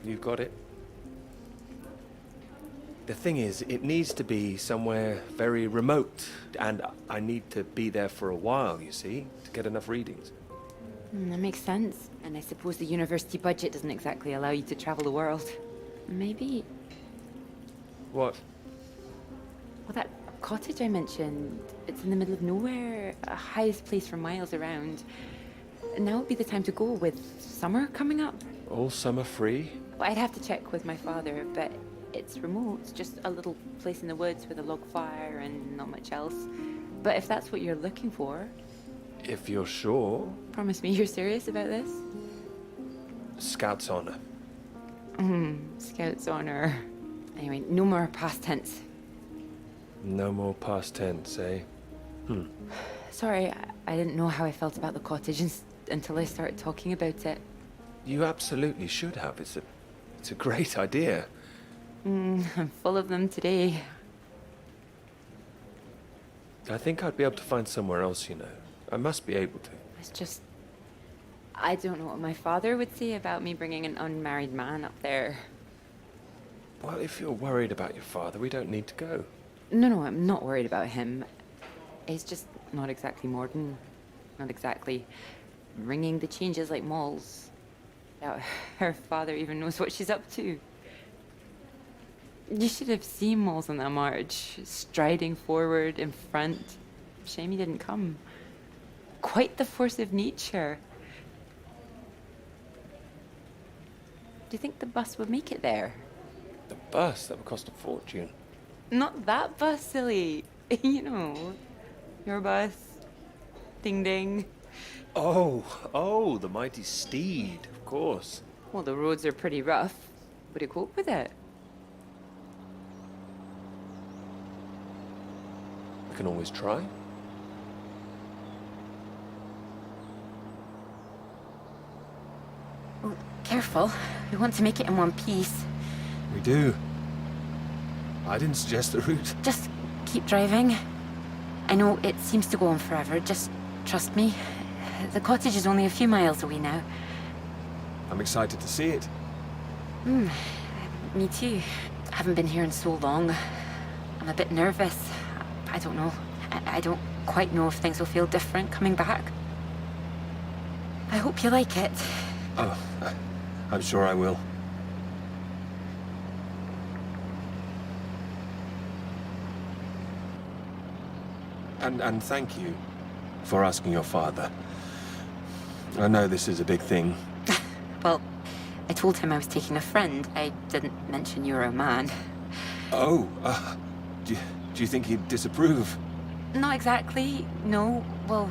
You've got it. The thing is, it needs to be somewhere very remote, and I need to be there for a while, you see, to get enough readings. That makes sense. And I suppose the university budget doesn't exactly allow you to travel the world. Maybe... What? Well, that cottage I mentioned, it's in the middle of nowhere, a highest place for miles around. Now would be the time to go with summer coming up. All summer free? Well, I'd have to check with my father, but it's remote. It's just a little place in the woods with a log fire and not much else. But if that's what you're looking for... If you're sure. Promise me you're serious about this? Scout's honor. Scout's honor. Anyway, no more past tense. No more past tense, eh? Sorry, I didn't know how I felt about the cottage until I started talking about it. You absolutely should have. It's a great idea. I'm full of them today. I think I'd be able to find somewhere else, you know. I must be able to. It's just... I don't know what my father would say about me bringing an unmarried man up there. Well, if you're worried about your father, we don't need to go. No, I'm not worried about him. He's just not exactly modern. Not exactly ringing the changes like Moll's. Doubt her father even knows what she's up to. You should have seen Moll's on that march, striding forward in front. Shame he didn't come. Quite the force of nature. Do you think the bus would make it there? The bus? That would cost a fortune. Not that bus, silly. You know, your bus. Ding ding. Oh, the mighty steed, of course. Well, the roads are pretty rough. Would it cope with it? We can always try. Oh, careful. We want to make it in one piece. We do. I didn't suggest the route. Just keep driving. I know it seems to go on forever. Just trust me. The cottage is only a few miles away now. I'm excited to see it. Me too. I haven't been here in so long. I'm a bit nervous. I don't know. I don't quite know if things will feel different coming back. I hope you like it. Oh, I'm sure I will. And thank you for asking your father. I know this is a big thing. Well, I told him I was taking a friend. I didn't mention you were a man. Oh, do you think he'd disapprove? Not exactly, no. Well,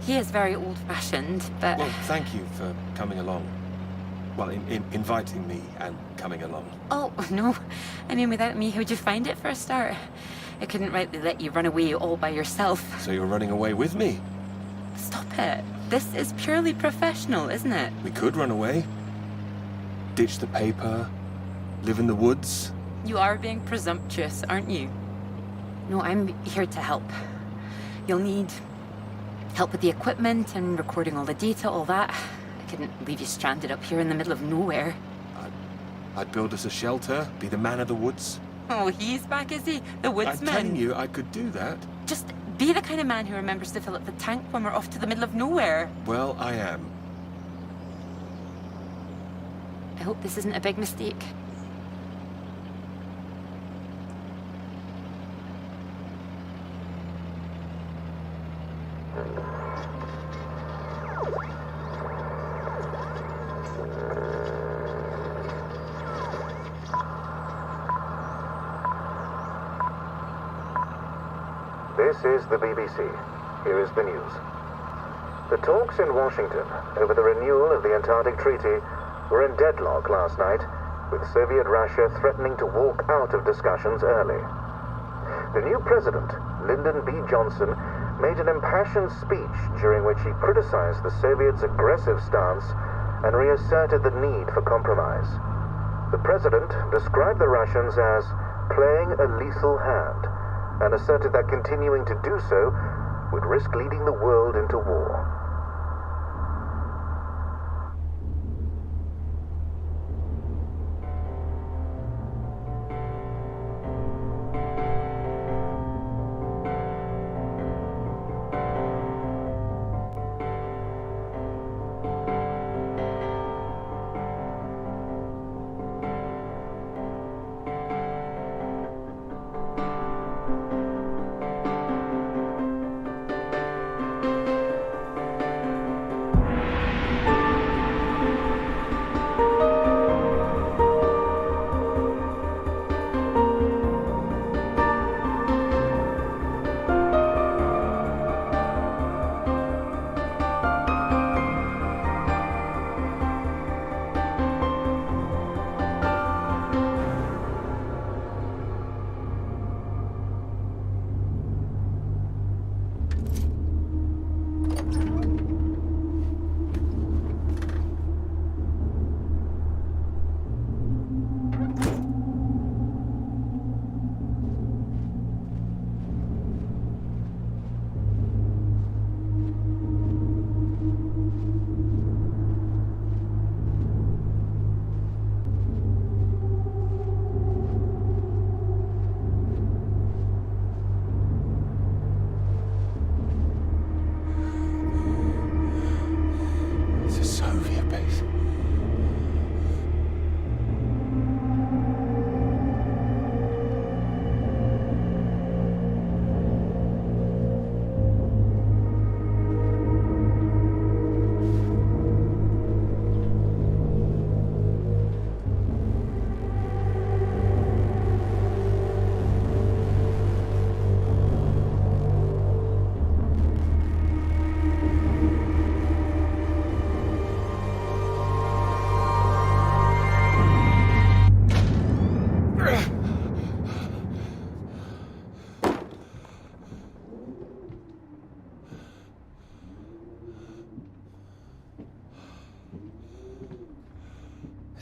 he is very old-fashioned, but... Well, thank you for coming along. Well, inviting me and coming along. Oh, no. I mean, without me, how would you find it for a start? I couldn't rightly let you run away all by yourself. So you're running away with me? Stop it. This is purely professional, isn't it? We could run away. Ditch the paper. Live in the woods. You are being presumptuous, aren't you? No, I'm here to help. You'll need help with the equipment and recording all the data, all that. I couldn't leave you stranded up here in the middle of nowhere. I'd build us a shelter, be the man of the woods. Oh, he's back, is he? The woodsman? I'm telling you, I could do that. Just be the kind of man who remembers to fill up the tank when we're off to the middle of nowhere. Well, I am. I hope this isn't a big mistake. This is the BBC. Here is the news. The talks in Washington over the renewal of the Antarctic Treaty were in deadlock last night, with Soviet Russia threatening to walk out of discussions early. The new president, Lyndon B. Johnson, made an impassioned speech during which he criticized the Soviets' aggressive stance and reasserted the need for compromise. The president described the Russians as playing a lethal hand and asserted that continuing to do so would risk leading the world into war.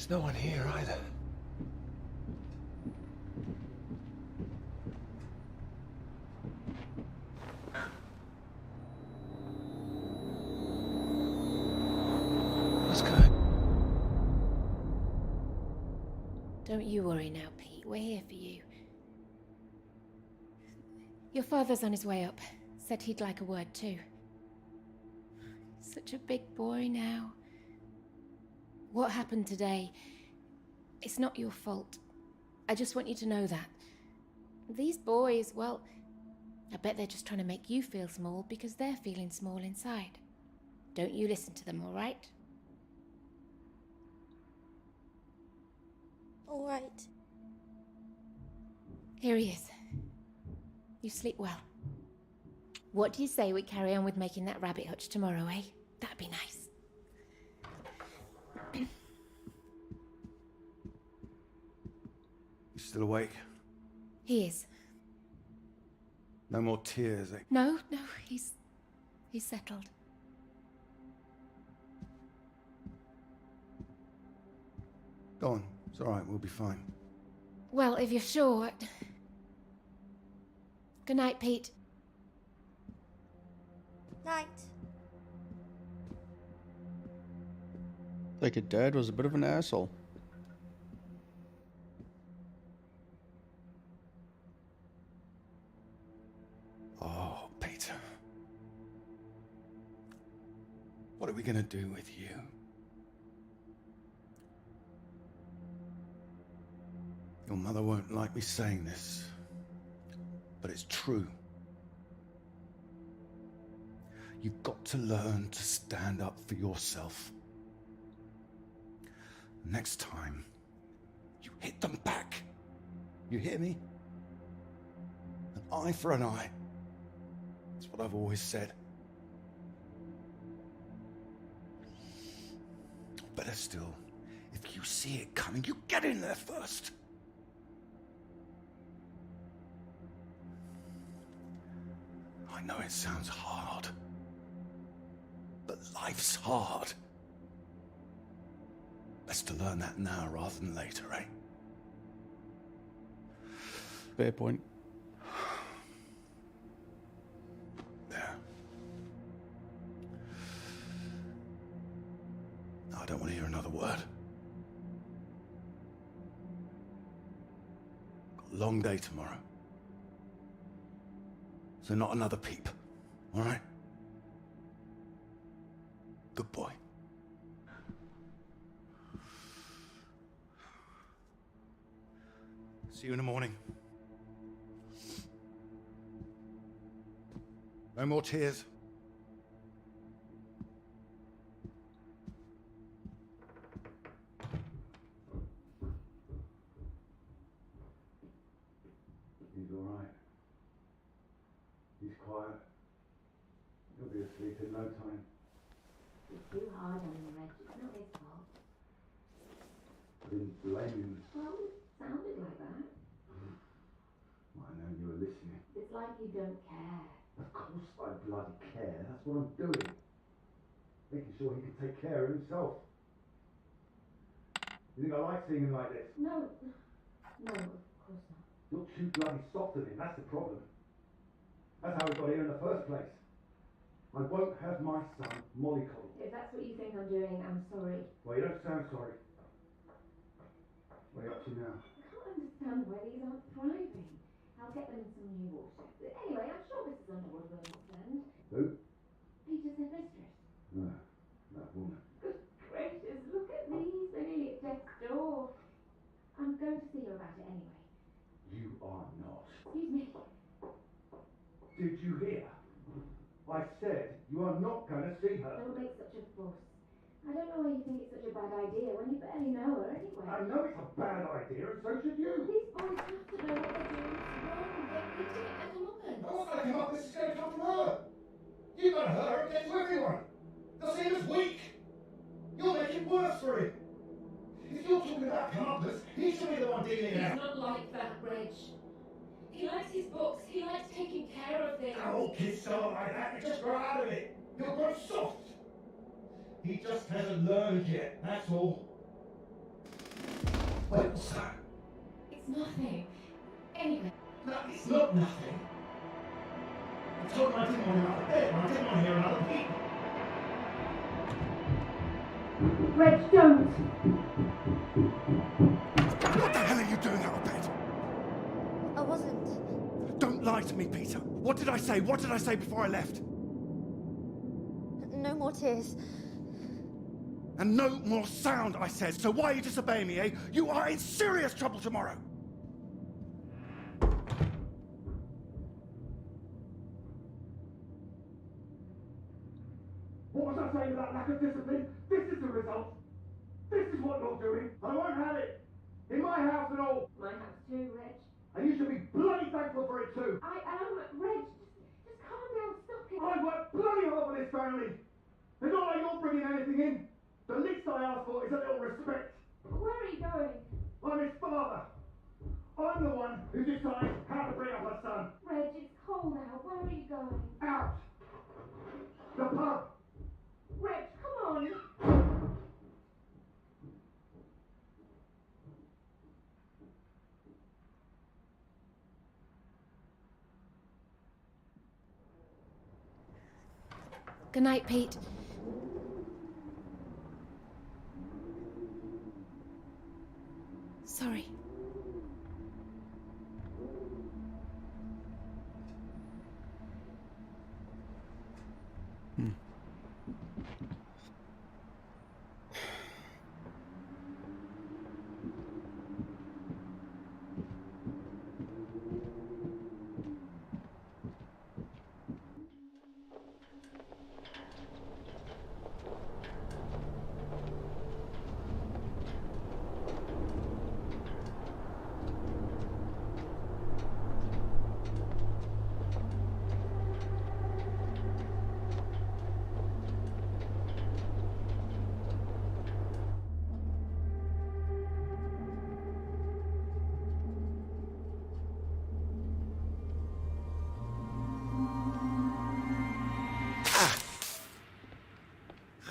There's no one here either. What's going? Don't you worry now, Pete. We're here for you. Your father's on his way up. Said he'd like a word too. Such a big boy now. What happened today, it's not your fault. I just want you to know that. These boys, well, I bet they're just trying to make you feel small because they're feeling small inside. Don't you listen to them, all right? All right. Here he is. You sleep well. What do you say we carry on with making that rabbit hutch tomorrow, eh? That'd be nice. You still awake? He is. No more tears, eh? No, he's settled. Go on. It's all right. We'll be fine. Well, if you're sure. Good night, Pete. Night. Like your dad was a bit of an asshole. Oh, Peter. What are we gonna do with you? Your mother won't like me saying this, but it's true. You've got to learn to stand up for yourself. Next time, you hit them back. You hear me? An eye for an eye. That's what I've always said. Better still, if you see it coming, you get in there first. I know it sounds hard, but life's hard. Best to learn that now rather than later, eh? Fair point. There. I don't want to hear another word. Got a long day tomorrow. So not another peep, all right? Good boy. See you in the morning. No more tears. He's all right. He's quiet. He'll be asleep in no time. You're too hard on him, Reg. It's not his fault. I didn't blame him. Well, it sounded like that. I know you were listening. It's like you don't care. Of course I bloody care. That's what I'm doing. Making sure he can take care of himself. You think I like seeing him like this? No, of course not. You're too bloody soft on him. That's the problem. That's how we got here in the first place. I won't have my son mollycoddled. If that's what you think I'm doing, I'm sorry. Well, you don't sound sorry. What are you up to now? I can't understand why these aren't thriving. I'll get them in some new water. Anyway, I'm sure Mrs. Underwood will understand. Who? Peter's headmistress. No, that woman. Good gracious, look at these. They're nearly at death's door. I'm going to see her about it anyway. You are not. Excuse me. Did you hear? I said you are not going to see her. Don't make such a fuss. I don't know why you think it's such a bad idea when you barely know her anyway. I know it's a bad idea, and so should you. These boys have to know what they're doing. It's wrong. They're hitting at the woman. I'm not going to come up with this. It's going to come from her. You got to her, it gets to everyone. They'll see him as weak. You'll make it worse for him. If you're talking about comeuppance, he should be the one dealing it out. He's not like that, Reg. He likes his books. He likes taking care of things. All kids start like that. They just grow out of it. He'll grow soft. He just hasn't learned yet, that's all. Wait, what's that? It's nothing. Anyway, No, it's not nothing. I told him I didn't want another bed, and I didn't want to hear another beat. Reg, don't! What the hell are you doing out of bed? I wasn't. Don't lie to me, Peter. What did I say? What did I say before I left? No more tears. And no more sound, I said. So why are you disobeying me, eh? You are in serious trouble tomorrow. What was I saying about lack of discipline? This is the result. This is what you're doing. I won't have it. In my house and all. My house too, Reg. And you should be bloody thankful for it too. I am, Reg. Just calm down, stop it. I work bloody hard for this family. It's not like you're bringing anything in. The least I ask for is a little respect. Where are you going? I'm his father. I'm the one who decides how to bring up a son. Reg, it's cold out. Where are you going? Out. The pub. Reg, come on. Good night, Pete. Sorry.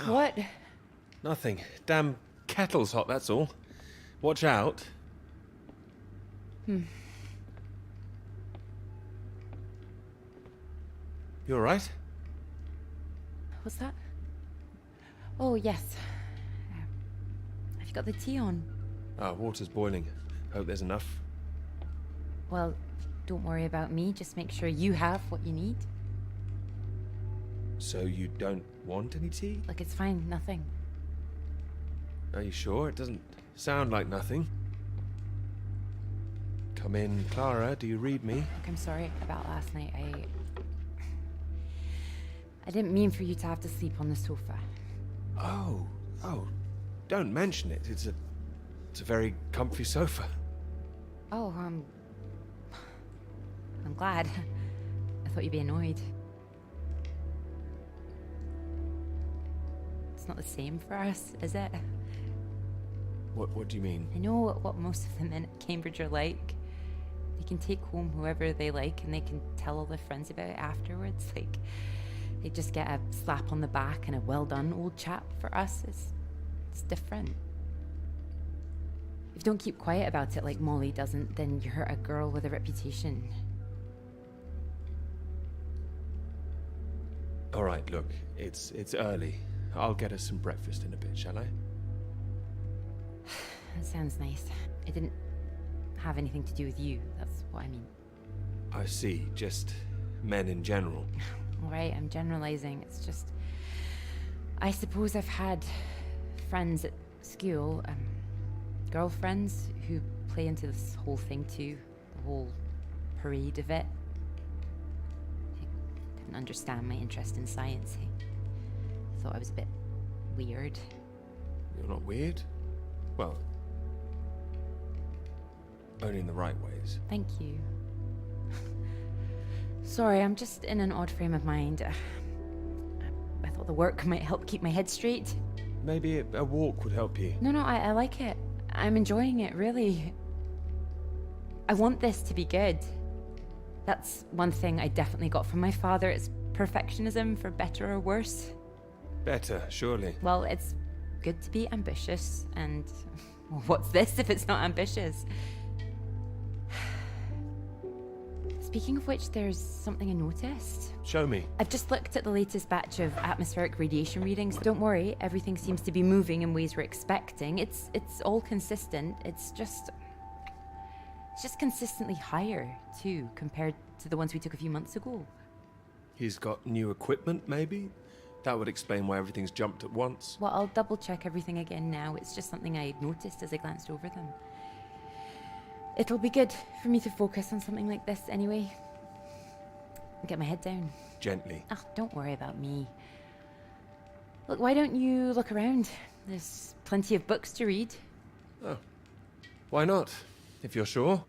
What? Nothing. Damn kettle's hot, that's all. Watch out. You alright? What's that? Oh, yes. Have you got the tea on? Water's boiling. Hope there's enough. Well, don't worry about me. Just make sure you have what you need. So you don't want any tea? Look, it's fine. Nothing. Are you sure? It doesn't sound like nothing. Come in, Clara. Do you read me? Look, I'm sorry about last night. I didn't mean for you to have to sleep on the sofa. Oh, don't mention it. It's a very comfy sofa. Oh, I'm glad. I thought you'd be annoyed. It's not the same for us, is it? What do you mean? I know what most of the men at Cambridge are like. They can take home whoever they like and they can tell all their friends about it afterwards. Like, they just get a slap on the back and a well done, old chap. For us, it's different. If you don't keep quiet about it like Molly doesn't, then you're a girl with a reputation. All right, look, it's early. I'll get us some breakfast in a bit, shall I? That sounds nice. It didn't have anything to do with you. That's what I mean. I see. Just men in general. All right, I'm generalizing. It's just, I suppose I've had friends at school, girlfriends who play into this whole thing too, the whole parade of it. They didn't understand my interest in science. I thought I was a bit weird. You're not weird? Well, only in the right ways. Thank you. Sorry, I'm just in an odd frame of mind. I thought the work might help keep my head straight. Maybe a walk would help you. No, I like it. I'm enjoying it, really. I want this to be good. That's one thing I definitely got from my father. It's perfectionism, for better or worse. Better, surely. Well, it's good to be ambitious, and Well, what's this if it's not ambitious? Speaking of which, there's something I noticed. Show me. I've just looked at the latest batch of atmospheric radiation readings. Don't worry, everything seems to be moving in ways we're expecting. It's all consistent. It's just consistently higher, too, compared to the ones we took a few months ago. He's got new equipment, maybe? That would explain why everything's jumped at once. Well, I'll double check everything again now. It's just something I noticed as I glanced over them. It'll be good for me to focus on something like this anyway. Get my head down. Gently. Oh, don't worry about me. Look, why don't you look around? There's plenty of books to read. Oh. Why not? If you're sure.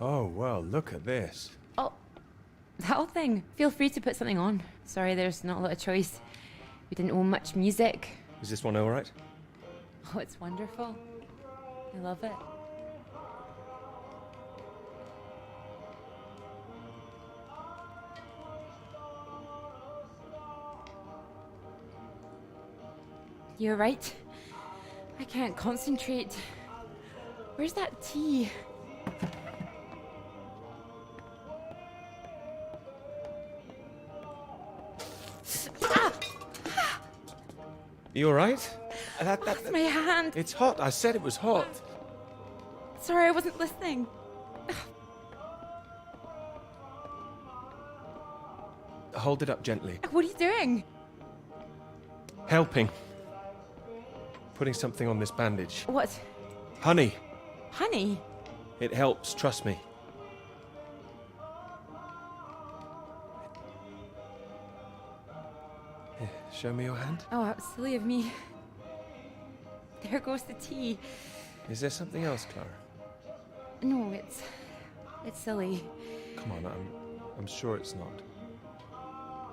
Oh, well, look at this. Oh, that whole thing. Feel free to put something on. Sorry, there's not a lot of choice. We didn't own much music. Is this one all right? Oh, it's wonderful. I love it. You're right. I can't concentrate. Where's that tea? You all right? That's my hand. It's hot. I said it was hot. Sorry, I wasn't listening. Hold it up gently. What are you doing? Helping. Putting something on this bandage. What? Honey. Honey? It helps, trust me. Here, show me your hand. Oh, how silly of me. There goes the tea. Is there something else, Clara? No, it's silly. Come on, I'm sure it's not.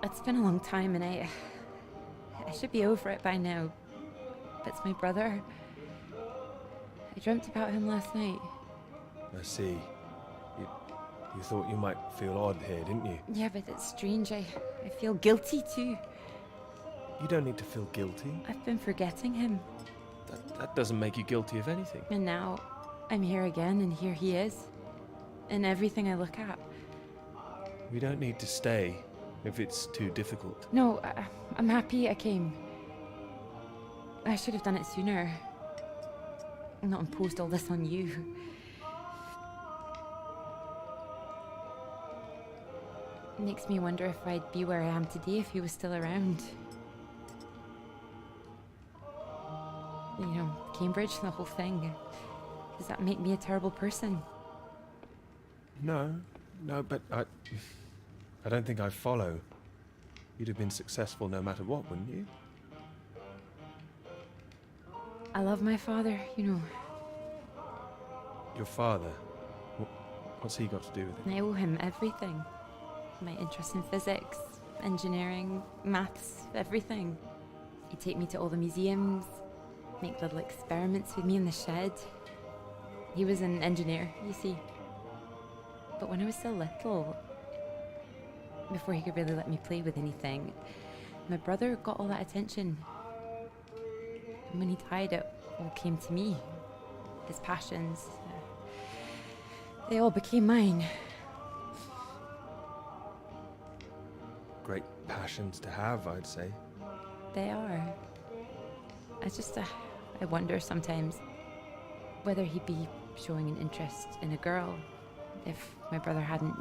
It's been a long time and I should be over it by now. But it's my brother. I dreamt about him last night. I see. You thought you might feel odd here, didn't you? Yeah, but it's strange. I feel guilty too. You don't need to feel guilty. I've been forgetting him. That doesn't make you guilty of anything. And now I'm here again and here he is. In everything I look at. We don't need to stay if it's too difficult. No, I'm happy I came. I should have done it sooner. Not imposed all this on you. It makes me wonder if I'd be where I am today if he was still around. You know, Cambridge, the whole thing. Does that make me a terrible person? No, but I don't think I follow. You'd have been successful no matter what, wouldn't you? I love my father, you know. Your father? What's he got to do with it? I owe him everything. My interest in physics, engineering, maths, everything. He'd take me to all the museums, make little experiments with me in the shed. He was an engineer, you see. But when I was still little, before he could really let me play with anything, my brother got all that attention. And when he died, it all came to me. His passions, they all became mine. Great passions to have, I'd say. They are. I wonder sometimes, whether he'd be showing an interest in a girl if my brother hadn't,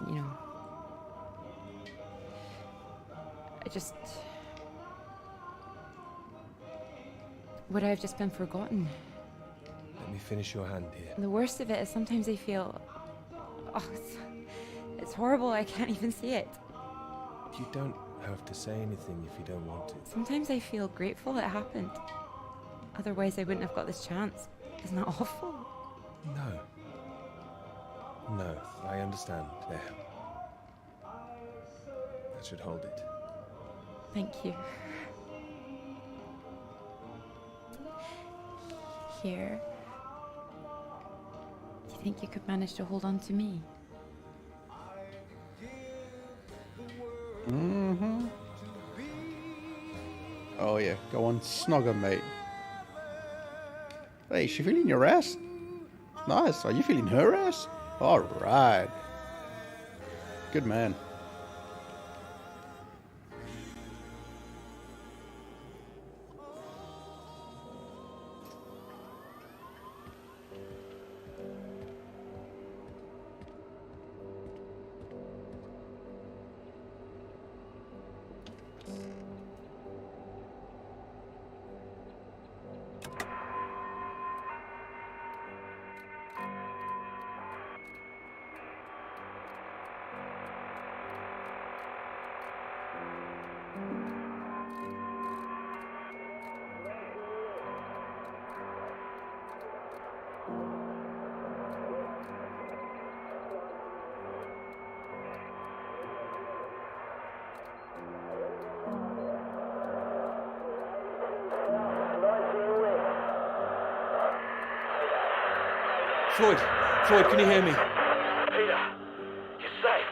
would I have just been forgotten? Let me finish your hand here. And the worst of it is sometimes I feel, it's horrible, I can't even see it. You don't have to say anything if you don't want to. Sometimes I feel grateful it happened. Otherwise I wouldn't have got this chance. Isn't that awful? No, I understand. There. That should hold it. Thank you. Here. Do you think you could manage to hold on to me? Mm-hmm. Oh yeah, go on, snog her, mate. Hey, she feeling your ass? Nice, are you feeling her ass? Alright. Good man. Floyd, can you hear me? Peter, you're safe.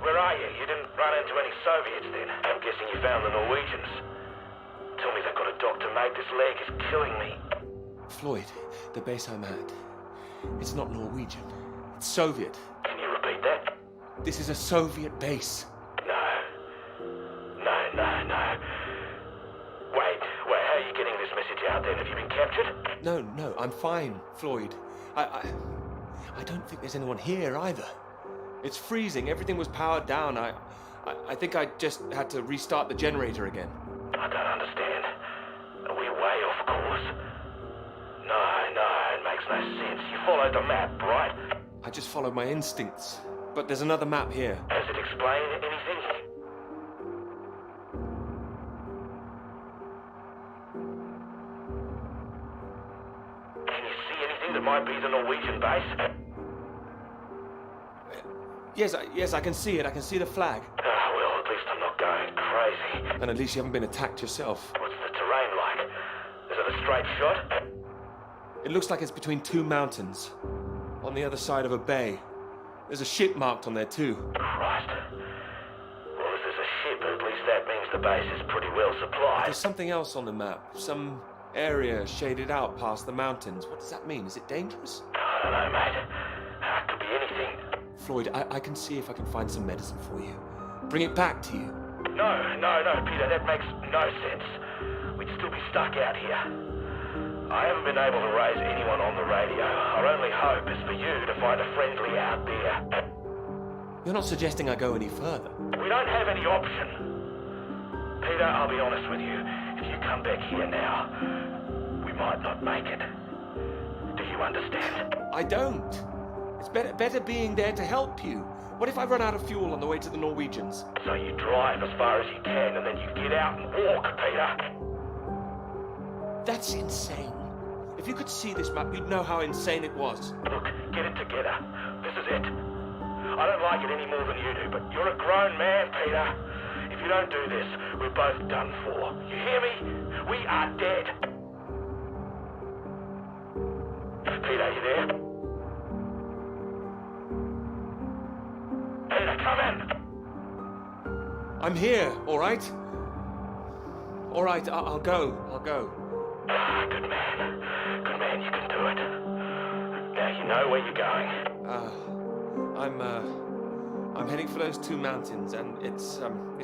Where are you? You didn't run into any Soviets then? I'm guessing you found the Norwegians. Tell me they've got a doctor, mate. This leg is killing me. Floyd, the base I'm at, it's not Norwegian. It's Soviet. Can you repeat that? This is a Soviet base. No. Wait, how are you getting this message out then? Have you been captured? No, I'm fine, Floyd. I don't think there's anyone here either. It's freezing. Everything was powered down. I think I just had to restart the generator again. I don't understand. Are we way off course? No, it makes no sense. You followed the map, right? I just followed my instincts. But there's another map here. Does it explain anything? Can you see anything that might be the Norwegian base? Yes, I can see it. I can see the flag. Well, at least I'm not going crazy. And at least you haven't been attacked yourself. What's the terrain like? Is it a straight shot? It looks like it's between two mountains, on the other side of a bay. There's a ship marked on there too. Christ. Well, if there's a ship, at least that means the base is pretty well supplied. There's something else on the map. Some area shaded out past the mountains. What does that mean? Is it dangerous? I don't know, mate. It could be anything. Floyd, I can see if I can find some medicine for you. Bring it back to you. No, Peter, that makes no sense. We'd still be stuck out here. I haven't been able to raise anyone on the radio. Our only hope is for you to find a friendly out there. You're not suggesting I go any further. We don't have any option. Peter, I'll be honest with you. If you come back here now, we might not make it. Do you understand? I don't. It's better being there to help you. What if I run out of fuel on the way to the Norwegians? So you drive as far as you can and then you get out and walk, Peter. That's insane. If you could see this map, you'd know how insane it was. Look, get it together. This is it. I don't like it any more than you do, but you're a grown man, Peter. If you don't do this, we're both done for. You hear me? We are dead. Peter, you there? Peter, come in. I'm here, all right? All right, I'll go. Good man, you can do it. Now you know where you're going. I'm heading for those two mountains, and it's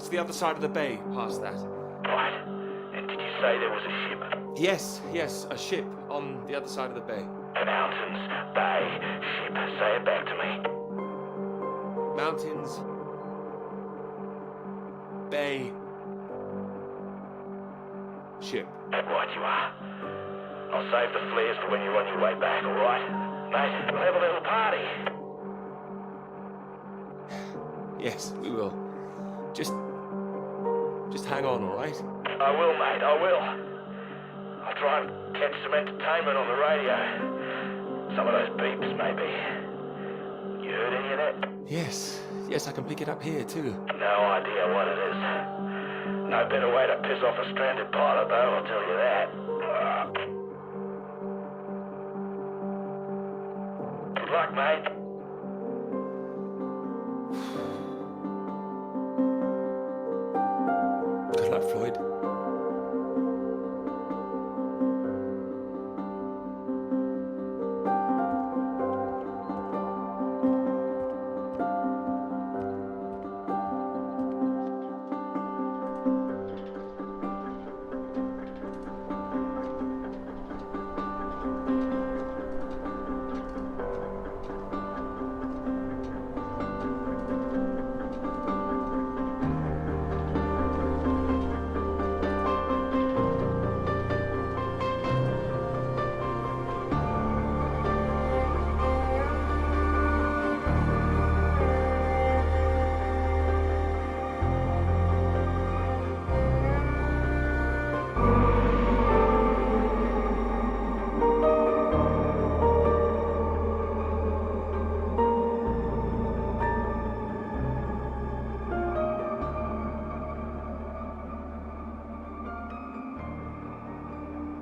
the other side of the bay, past that. Right. And did you say there was a ship? Yes, a ship on the other side of the bay. Mountains, bay, ship. Say it back to me. Mountains. Bay. Ship. Right you are. I'll save the flares for when you're on your way back, alright? Mate, we'll have a little party. Yes, we will. Just hang on, all right? I will, mate, I will. I'll try and catch some entertainment on the radio. Some of those beeps, maybe. You heard any of that? Yes, I can pick it up here too. No idea what it is. No better way to piss off a stranded pilot, though, I'll tell you that. Good luck, mate. Good luck, Floyd.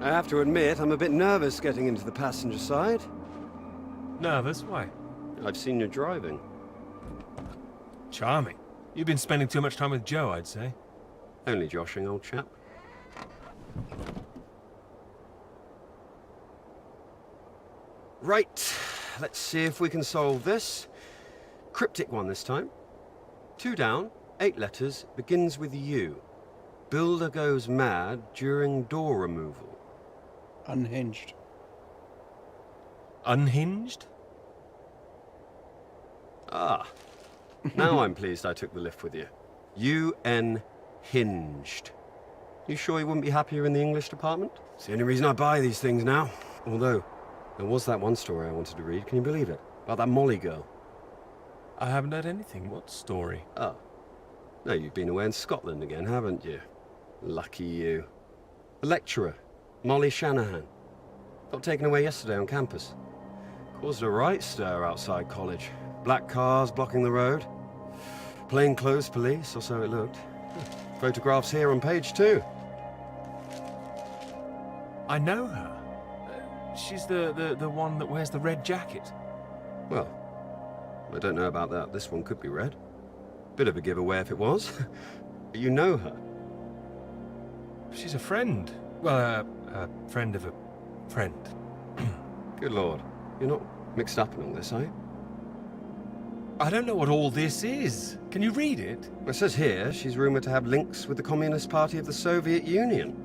I have to admit, I'm a bit nervous getting into the passenger side. Nervous? Why? I've seen you driving. Charming. You've been spending too much time with Joe, I'd say. Only joshing, old chap. Right, let's see if we can solve this. Cryptic one this time. 2 down, 8 letters, begins with U. Builder goes mad during door removal. Unhinged. Unhinged? Ah, now I'm pleased I took the lift with you. UN hinged. You sure you wouldn't be happier in the English department? It's the only reason I buy these things now. Although, there was that one story I wanted to read, can you believe it? About that Molly girl. I haven't heard anything. What story? Oh. No, you've been away in Scotland again, haven't you? Lucky you. The lecturer, Molly Shanahan. Got taken away yesterday on campus. Caused a right stir outside college. Black cars blocking the road. Plainclothes police, or so it looked. Photographs here on page 2. I know her. She's the one that wears the red jacket. Well, I don't know about that. This one could be red. Bit of a giveaway if it was. But you know her. She's a friend. Well, a friend of a friend. Good lord. You're not mixed up in all this, are you? I don't know what all this is. Can you read it? It says here she's rumoured to have links with the Communist Party of the Soviet Union.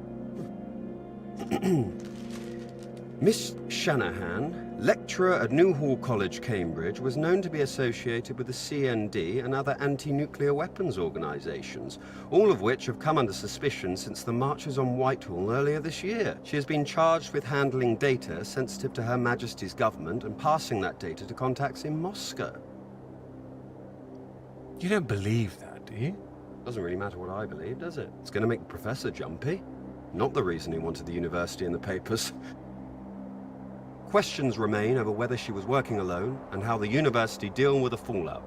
Miss Shanahan, lecturer at Newhall College, Cambridge, was known to be associated with the CND and other anti-nuclear weapons organisations, all of which have come under suspicion since the marches on Whitehall earlier this year. She has been charged with handling data sensitive to Her Majesty's government and passing that data to contacts in Moscow. You don't believe that, do you? Doesn't really matter what I believe, does it? It's going to make the professor jumpy. Not the reason he wanted the university in the papers. Questions remain over whether she was working alone and how the university deal with the fallout.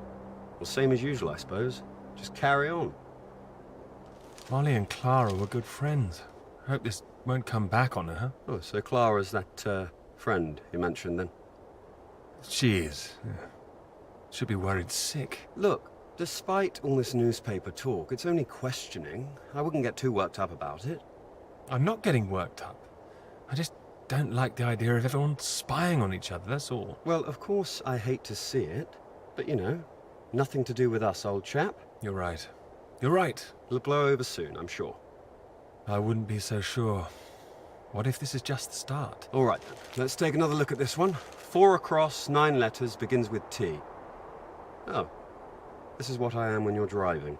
Well, same as usual, I suppose. Just carry on. Molly and Clara were good friends. I hope this won't come back on her. Oh, so Clara's that, friend you mentioned then? She is. Yeah. Should be worried sick. Look, despite all this newspaper talk, it's only questioning. I wouldn't get too worked up about it. I'm not getting worked up. I just don't like the idea of everyone spying on each other, that's all. Well, of course I hate to see it, but you know, nothing to do with us, old chap. You're right. You're right. It'll blow over soon, I'm sure. I wouldn't be so sure. What if this is just the start? All right, let's take another look at this one. 4 across, 9 letters, begins with T. Oh, this is what I am when you're driving.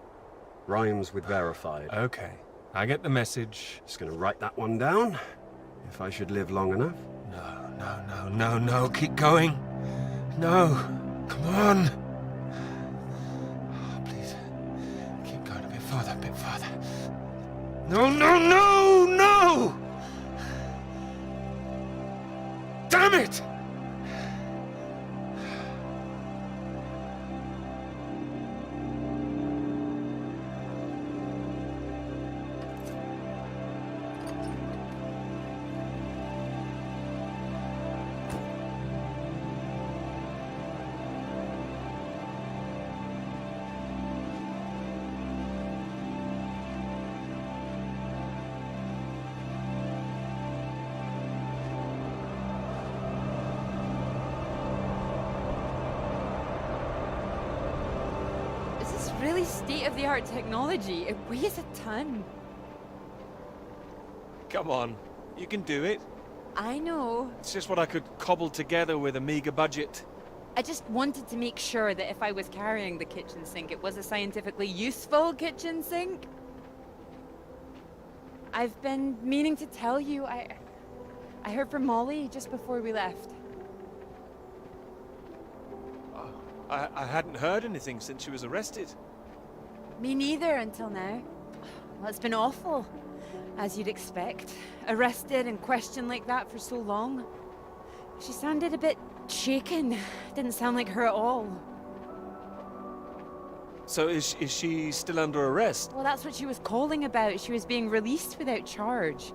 Rhymes with verified. Okay, I get the message. Just gonna write that one down, if I should live long enough. No, keep going. No, come on. Oh, please, keep going a bit further, No! Damn it! Really state-of-the-art technology. It weighs a ton. Come on, you can do it. I know. It's just what I could cobble together with a meager budget. I just wanted to make sure that if I was carrying the kitchen sink, it was a scientifically useful kitchen sink. I've been meaning to tell you, I heard from Molly just before we left. I hadn't heard anything since she was arrested. Me neither until now. Well, it's been awful, as you'd expect. Arrested and questioned like that for so long. She sounded a bit shaken. Didn't sound like her at all. So is she still under arrest? Well, that's what she was calling about. She was being released without charge.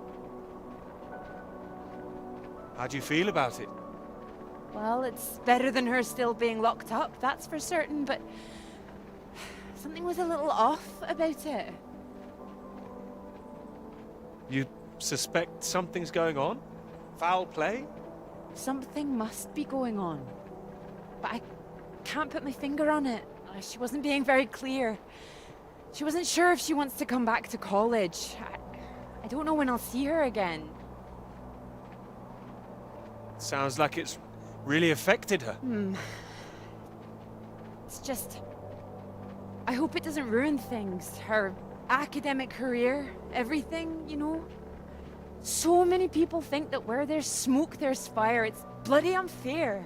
How do you feel about it? Well, it's better than her still being locked up, that's for certain, but something was a little off about it. You suspect something's going on? Foul play? Something must be going on. But I can't put my finger on it. She wasn't being very clear. She wasn't sure if she wants to come back to college. I don't know when I'll see her again. Sounds like it's really affected her. It's just... I hope it doesn't ruin things. Her academic career, everything, you know? So many people think that where there's smoke, there's fire. It's bloody unfair.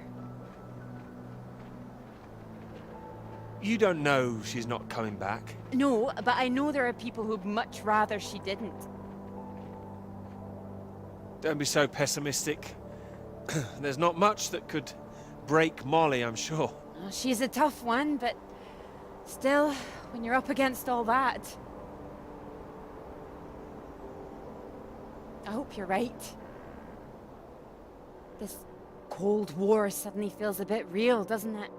You don't know she's not coming back. No, but I know there are people who'd much rather she didn't. Don't be so pessimistic. There's not much that could break Molly, I'm sure. Well, she's a tough one, but still, when you're up against all that... I hope you're right. This Cold War suddenly feels a bit real, doesn't it?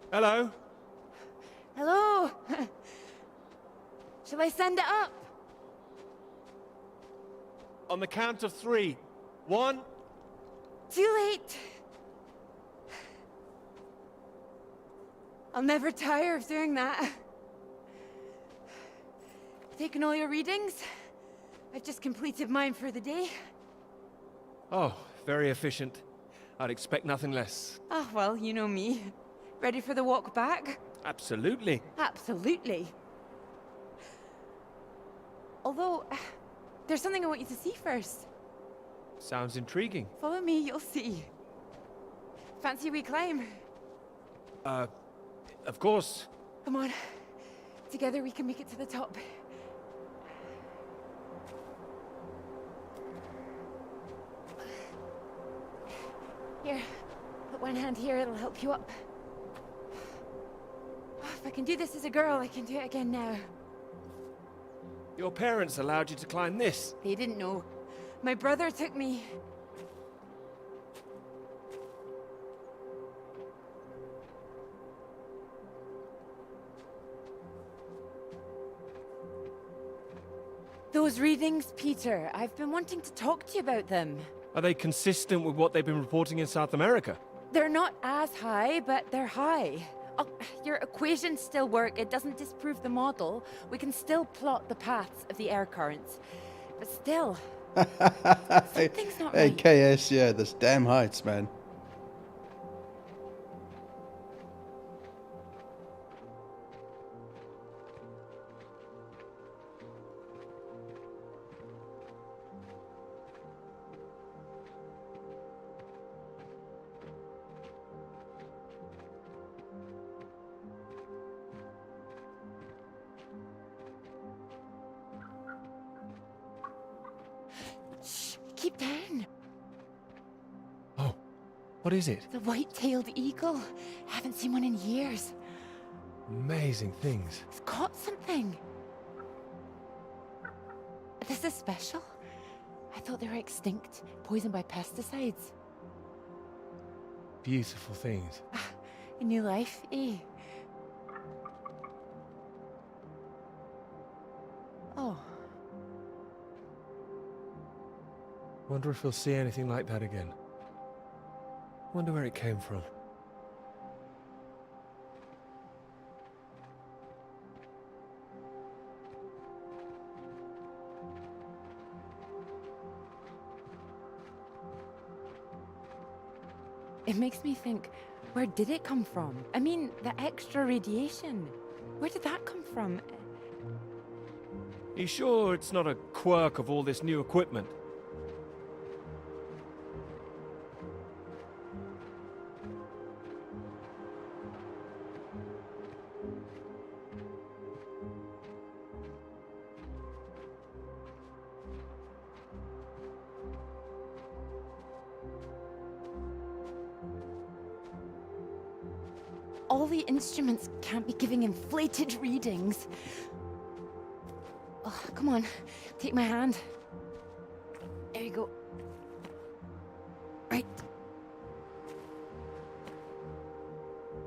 Hello? Hello? Shall I send it up? On the count of 3. 1... Too late. I'll never tire of doing that. Taken all your readings? I've just completed mine for the day. Oh, very efficient. I'd expect nothing less. Ah, well, you know me. Ready for the walk back? Absolutely. Absolutely. Although, there's something I want you to see first. Sounds intriguing. Follow me, you'll see. Fancy we climb? Of course. Come on. Together we can make it to the top. Here, put one hand here, it'll help you up. If I can do this as a girl, I can do it again now. Your parents allowed you to climb this? They didn't know. My brother took me. Those readings, Peter, I've been wanting to talk to you about them. Are they consistent with what they've been reporting in South America? They're not as high, but they're high. Oh, your equations still work. It doesn't disprove the model. We can still plot the paths of the air currents. But still, something's not Hey, right. KS, yeah, this damn heights, man. Shh, keep down. Oh, what is it? The white-tailed eagle. Haven't seen one in years. Amazing things. It's caught something. This is special. I thought they were extinct, poisoned by pesticides. Beautiful things. A new life, eh? Oh. Wonder if we'll see anything like that again. Wonder where it came from. It makes me think, where did it come from? I mean, the extra radiation. Where did that come from? You sure it's not a quirk of all this new equipment? All the instruments can't be giving inflated readings. Oh, come on, take my hand. There you go. Right.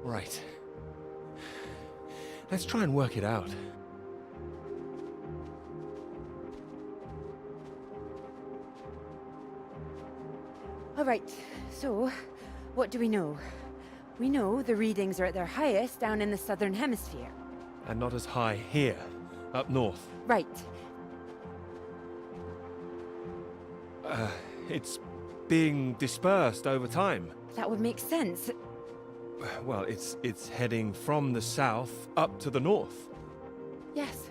Right. Let's try and work it out. All right, so what do we know? We know the readings are at their highest down in the southern hemisphere. And not as high here, up north. Right. It's being dispersed over time. That would make sense. Well, it's heading from the south up to the north. Yes.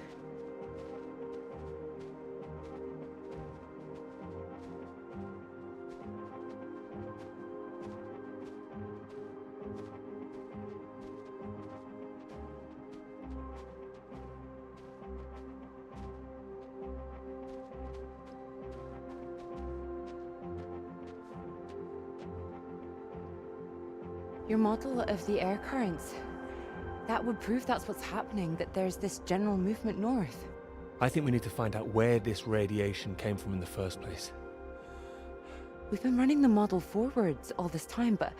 Your model of the air currents. That would prove that's what's happening, that there's this general movement north. I think we need to find out where this radiation came from in the first place. We've been running the model forwards all this time, but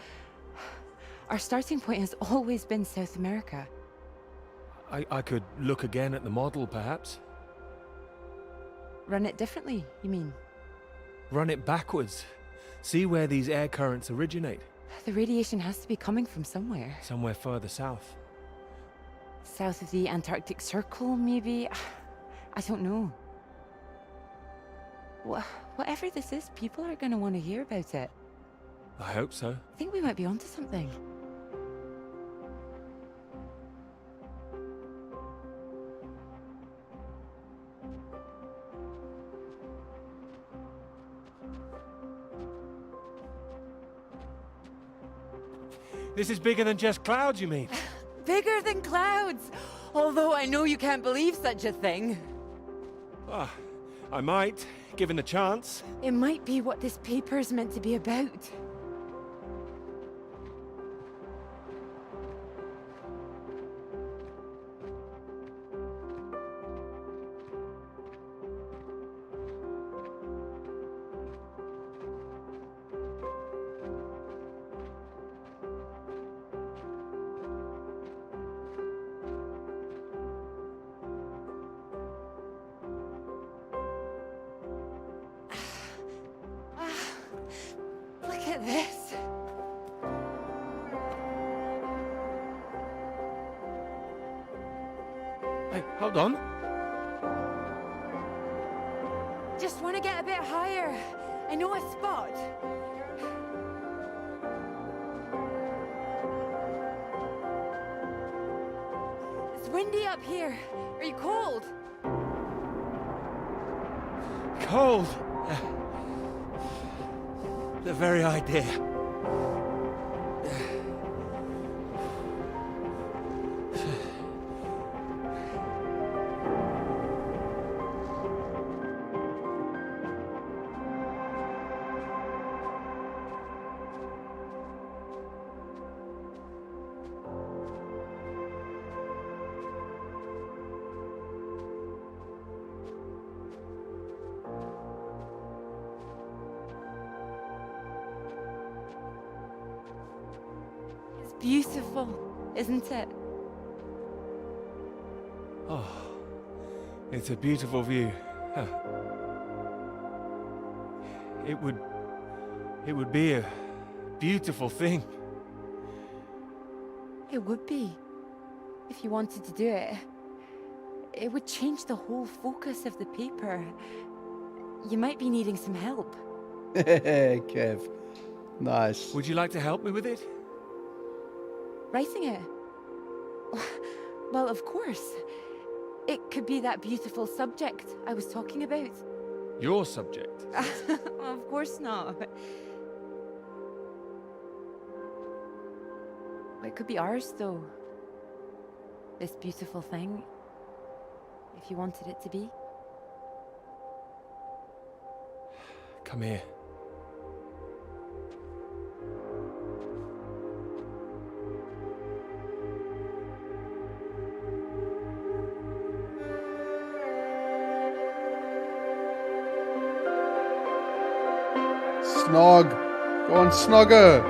our starting point has always been South America. I could look again at the model, perhaps. Run it differently, you mean? Run it backwards. See where these air currents originate. The radiation has to be coming from somewhere. Somewhere further south. South of the Antarctic Circle, maybe? I don't know. Whatever this is, people are going to want to hear about it. I hope so. I think we might be onto something. This is bigger than just clouds, you mean? Bigger than clouds! Although I know you can't believe such a thing. Ah, I might, given the chance. It might be what this paper's meant to be about. at this. Hey, hold on. Just want to get a bit higher. I know a spot. It's windy up here. Are you cold? Cold. The very idea. It's beautiful, isn't it? Oh, it's a beautiful view. Huh. It would be a beautiful thing. It would be. If you wanted to do it. It would change the whole focus of the paper. You might be needing some help. Kev. Nice. Would you like to help me with it? Writing it? Well, of course. It could be that beautiful subject I was talking about. Your subject? Of course not. It could be ours, though. This beautiful thing. If you wanted it to be. Come here. Snog. Go on, snogger.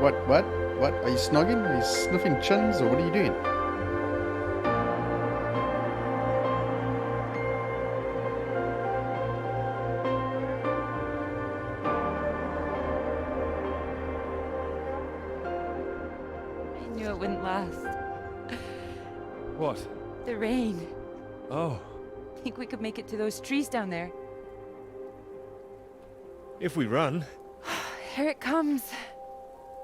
What? Are you snogging? Are you sniffing chins, or what are you doing? I knew it wouldn't last. What? The rain. Oh. Think we could make it to those trees down there? If we run. Here it comes.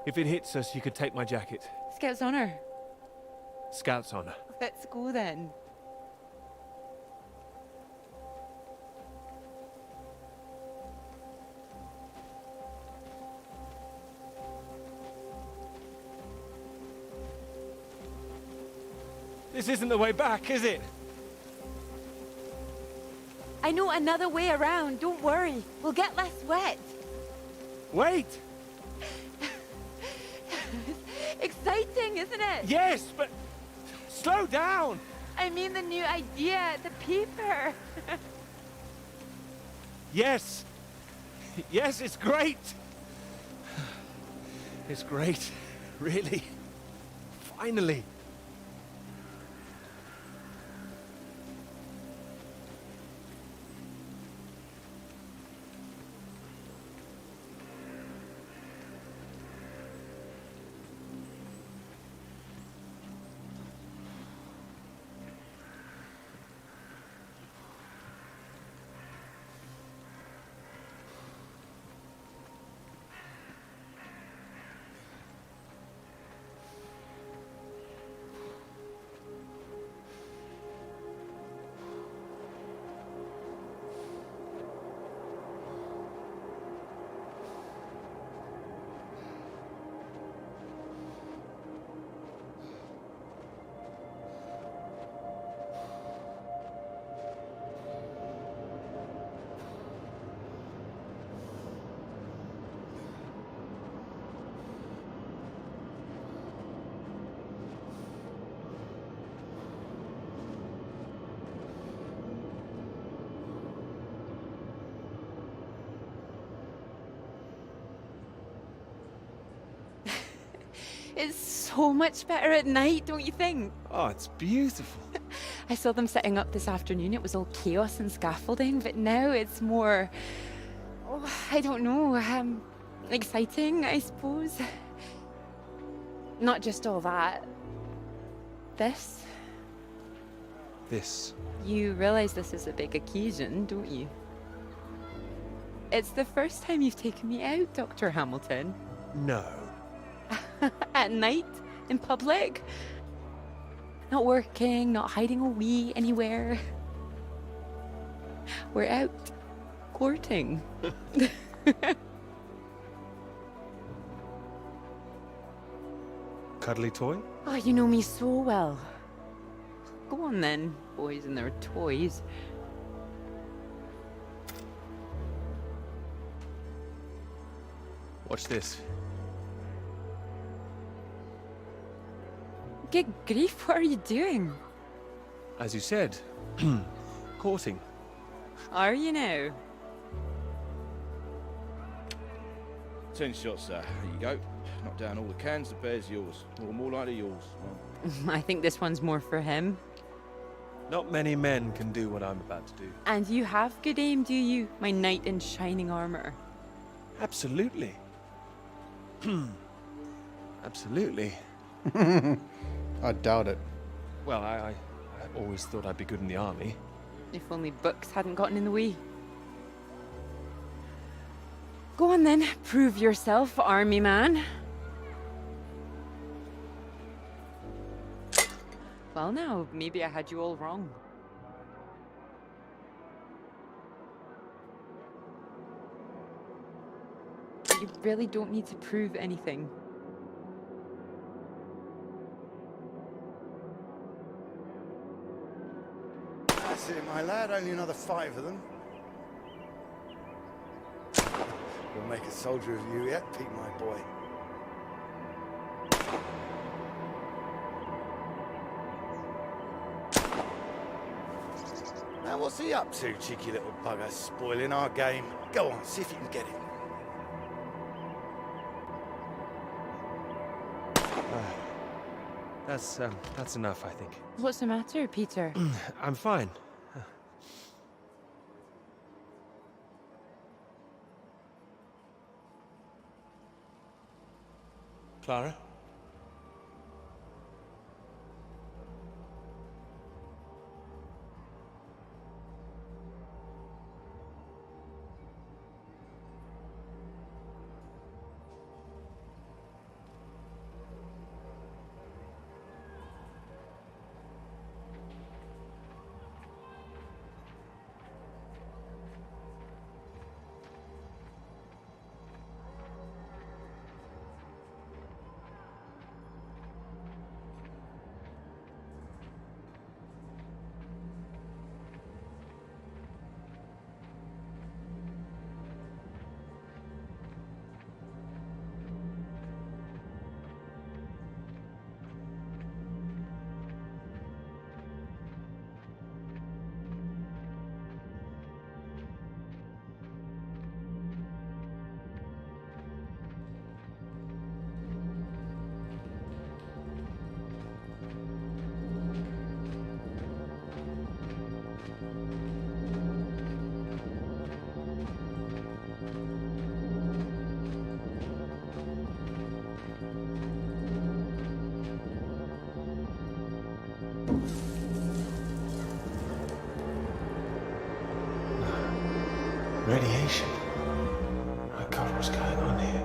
If it hits us, you could take my jacket. Scout's honor. Scout's honor. Let's go then. This isn't the way back, is it? I know another way around. Don't worry. We'll get less wet. Wait! Exciting, isn't it? Yes, but slow down! I mean the new idea, the paper. Yes! Yes, it's great! It's great, really. Finally. It's so much better at night, don't you think? Oh, it's beautiful. I saw them setting up this afternoon. It was all chaos and scaffolding, but now it's more... Oh, I don't know. Exciting, I suppose. Not just all that. This. This. You realize this is a big occasion, don't you? It's the first time you've taken me out, Dr. Hamilton. No. At night? In public? Not working, not hiding a wee anywhere. We're out courting. Cuddly toy? Oh, you know me so well. Go on then, boys and their toys. Watch this. Good grief, what are you doing? As you said, courting. Are you now? 10 shots, sir. There you go. Knock down all the cans, the bear's yours. Or more likely yours. Well, I think this one's more for him. Not many men can do what I'm about to do. And you have good aim, do you, my knight in shining armor? Absolutely. Absolutely. I doubt it. Well, I always thought I'd be good in the army. If only books hadn't gotten in the way. Go on then, prove yourself, army man. Well now, maybe I had you all wrong. You really don't need to prove anything. That's it, my lad. Only another 5 of them. We'll make a soldier of you yet, Pete, my boy. Now, what's he up to, cheeky little bugger? Spoiling our game. Go on, see if you can get him. That's enough, I think. What's the matter, Peter? I'm fine. Clara? Radiation. My God, what's going on here?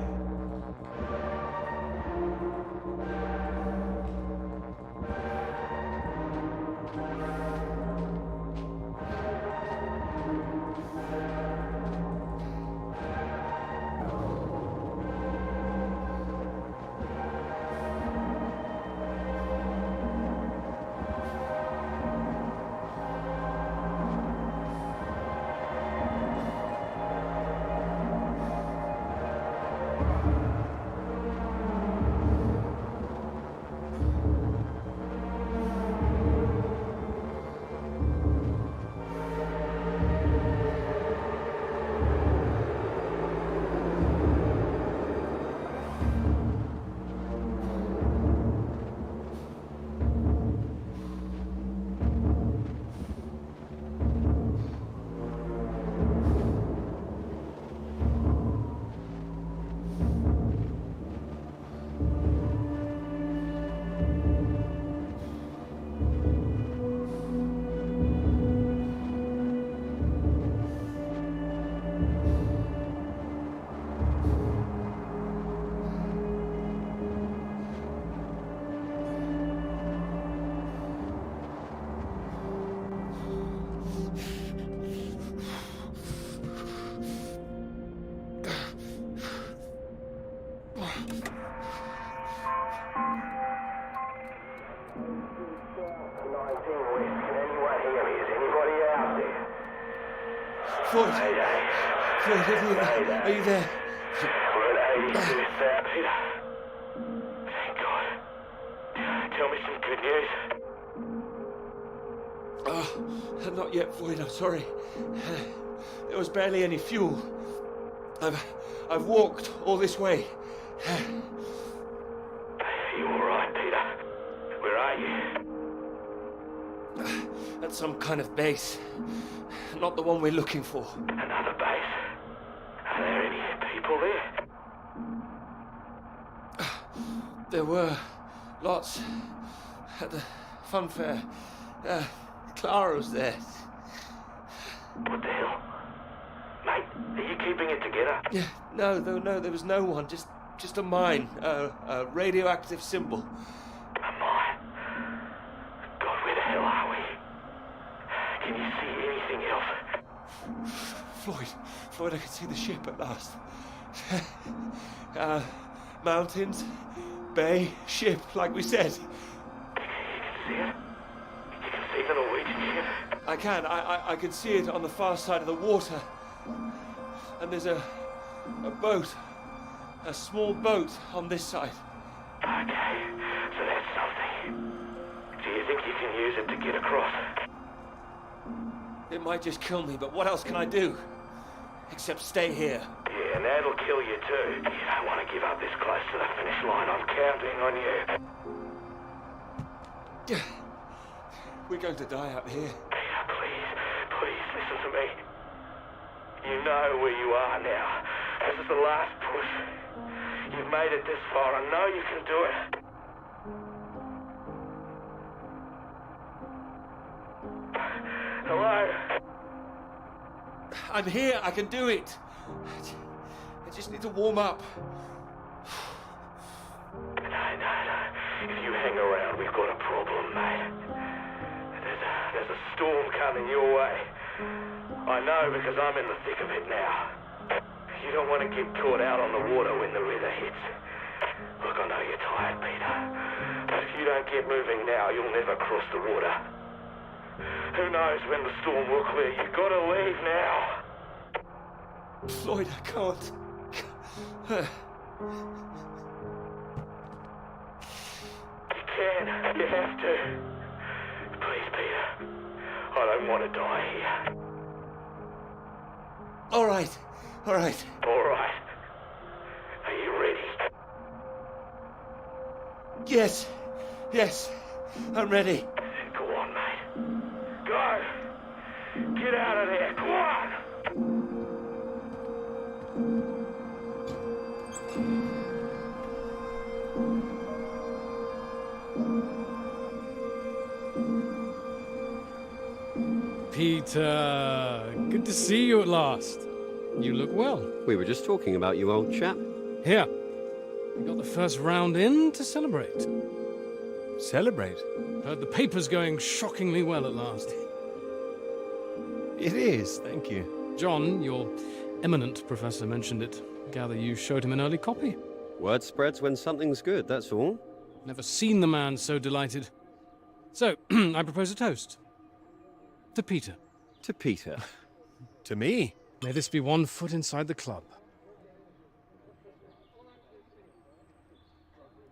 Floyd, are you there? We're at 82 now, Peter. Thank God. Tell me some good news. Oh, not yet, Floyd, I'm sorry. There was barely any fuel. I've walked all this way. Are you alright, Peter? Where are you? At some kind of base. Not the one we're looking for. Another base? Are there any people there? There were lots at the fun fair. Clara was there. What the hell? Mate, are you keeping it together? Yeah, no, there was no one. Just a mine. A radioactive symbol. A mine? God, where the hell are we? Can you see anything else? Floyd, I can see the ship at last. Mountains, bay, ship, like we said. You can see it? You can see the Norwegian ship? I can. I can see it on the far side of the water. And there's a boat. A small boat on this side. Okay, so that's something. Do you think you can use it to get across? It might just kill me, but what else can I do? Except stay here. Yeah, and that'll kill you too. You don't want to give up this close to the finish line. I'm counting on you. We're going to die out here. Peter, please listen to me. You know where you are now. This is the last push. You've made it this far. I know you can do it. Hello? I'm here. I can do it. I just need to warm up. No. If you hang around, we've got a problem, mate. There's a storm coming your way. I know because I'm in the thick of it now. You don't want to get caught out on the water when the river hits. Look, I know you're tired, Peter. But if you don't get moving now, you'll never cross the water. Who knows when the storm will clear? You've got to leave now. Floyd, I can't. You can. You have to. Please, Peter. I don't want to die here. All right. All right. Are you ready? Yes. I'm ready. Go on, mate. Go. Get out of there. Go on. Peter, good to see you at last. You look well. We were just talking about you, old chap. Here, we got the first round in to celebrate. Celebrate? Heard the paper's going shockingly well at last. It is, thank you. John, your eminent professor, mentioned it. Gather you showed him an early copy. Word spreads when something's good, that's all. Never seen the man so delighted. So, I propose a toast. To Peter. To Peter. To me? May this be one foot inside the club.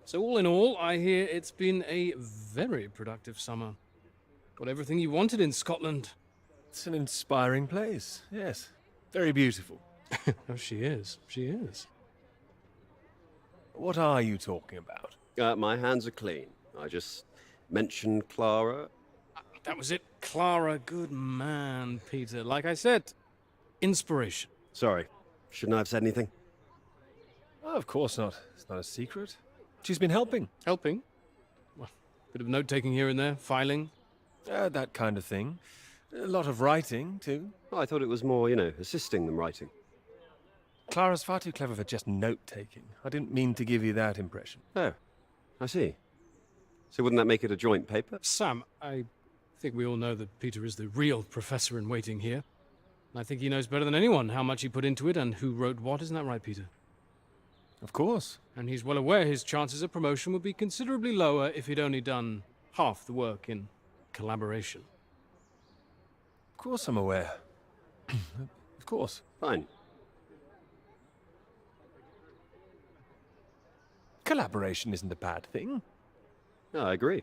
So all in all, I hear it's been a very productive summer. Got everything you wanted in Scotland. It's an inspiring place, yes. Very beautiful. Oh, she is. What are you talking about? My hands are clean. I just mentioned Clara. That was it. Clara, good man, Peter. Like I said, inspiration. Sorry, shouldn't I have said anything? Oh, of course not. It's not a secret. She's been helping. Helping? Well, bit of note-taking here and there, filing. That kind of thing. A lot of writing, too. Oh, I thought it was more, assisting than writing. Clara's far too clever for just note-taking. I didn't mean to give you that impression. Oh, I see. So wouldn't that make it a joint paper? Sam, I think we all know that Peter is the real professor in waiting here. And I think he knows better than anyone how much he put into it and who wrote what. Isn't that right, Peter? Of course. And he's well aware his chances of promotion would be considerably lower if he'd only done half the work in collaboration. Of course I'm aware. course. Fine. Collaboration isn't a bad thing. No, I agree.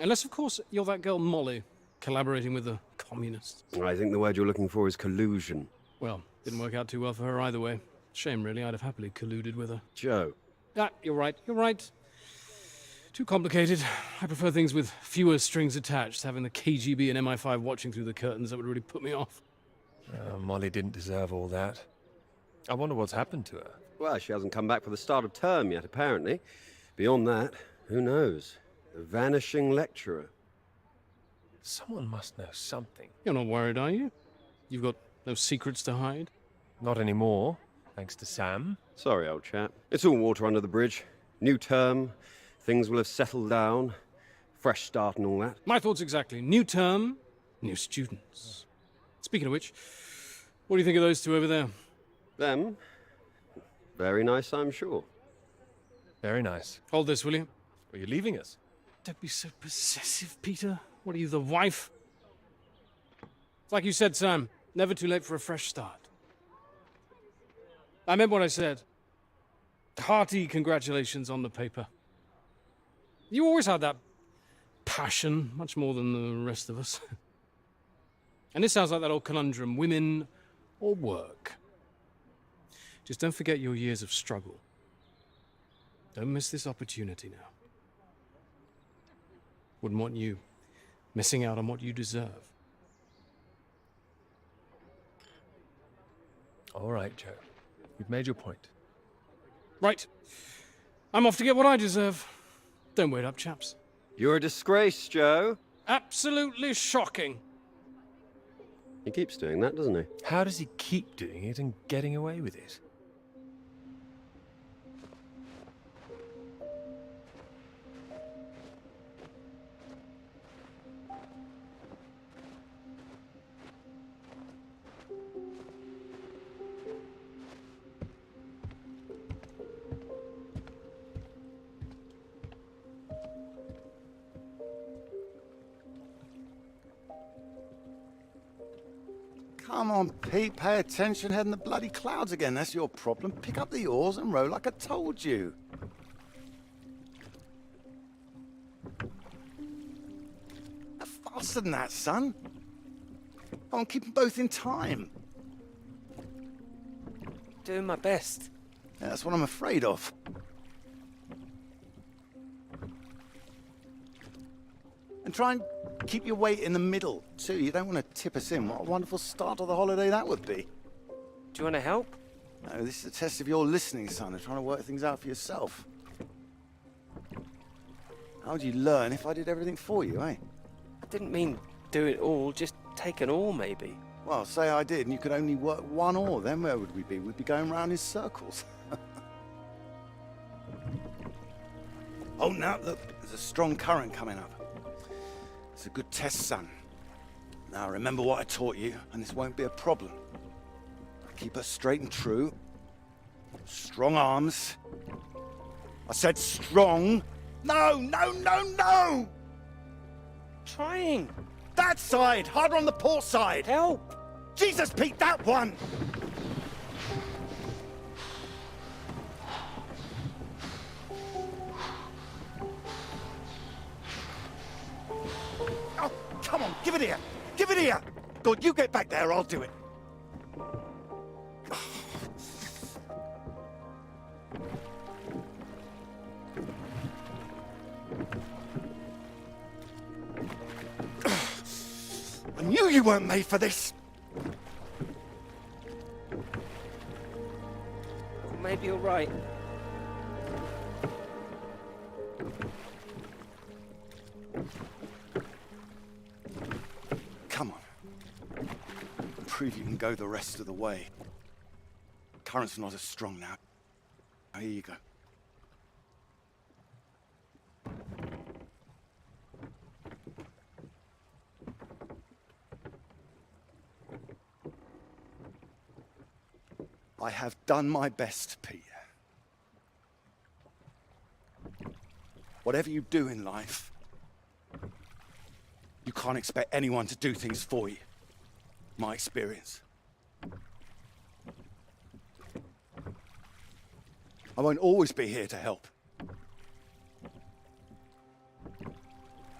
Unless, of course, you're that girl Molly, collaborating with the communists. I think the word you're looking for is collusion. Well, didn't work out too well for her either way. Shame, really. I'd have happily colluded with her. Joe. Ah, you're right. You're right. Too complicated. I prefer things with fewer strings attached. Having the KGB and MI5 watching through the curtains, that would really put me off. Molly didn't deserve all that. I wonder what's happened to her. Well, she hasn't come back for the start of term yet, apparently. Beyond that, who knows? A vanishing lecturer. Someone must know something. You're not worried, are you? You've got no secrets to hide? Not anymore, thanks to Sam. Sorry, old chap. It's all water under the bridge. New term, things will have settled down. Fresh start and all that. My thoughts exactly. New term, new students. Speaking of which, what do you think of those two over there? Them? Very nice, I'm sure. Very nice. Hold this, will you? Are you leaving us? Don't be so possessive, Peter. What are you, the wife? It's like you said, Sam. Never too late for a fresh start. I meant what I said. Hearty congratulations on the paper. You always had that passion, much more than the rest of us. And this sounds like that old conundrum, women or work. Just don't forget your years of struggle. Don't miss this opportunity now. Wouldn't want you missing out on what you deserve. All right, Joe. You've made your point. Right. I'm off to get what I deserve. Don't wait up, chaps. You're a disgrace, Joe. Absolutely shocking. He keeps doing that, doesn't he? How does he keep doing it and getting away with it? Come on, Pete, pay attention, head in the bloody clouds again. That's your problem. Pick up the oars and row like I told you. Faster than that, son. Come on, keep them both in time. Doing my best. Yeah, that's what I'm afraid of. And try and keep your weight in the middle, too. You don't want to tip us in. What a wonderful start to the holiday that would be. Do you want to help? No, this is a test of your listening, son, and trying to work things out for yourself. How'd you learn if I did everything for you, eh? I didn't mean do it all, just take an oar, maybe. Well, say I did, and you could only work one oar. Then where would we be? We'd be going round in circles. Oh, now, look, there's a strong current coming up. It's a good test, son. Now, remember what I taught you, and this won't be a problem. Keep her straight and true. Strong arms. I said strong. No, no, no, no! Trying. That side! Harder on the port side! Help! Jesus, Pete, that one! Oh, come on, give it here! Give it here! Good, you get back there, I'll do it. I knew you weren't made for this! Maybe you're right. Come on. Prove you can go the rest of the way. Current's not as strong now. Here you go. I have done my best, Peter. Whatever you do in life, you can't expect anyone to do things for you. My experience. I won't always be here to help.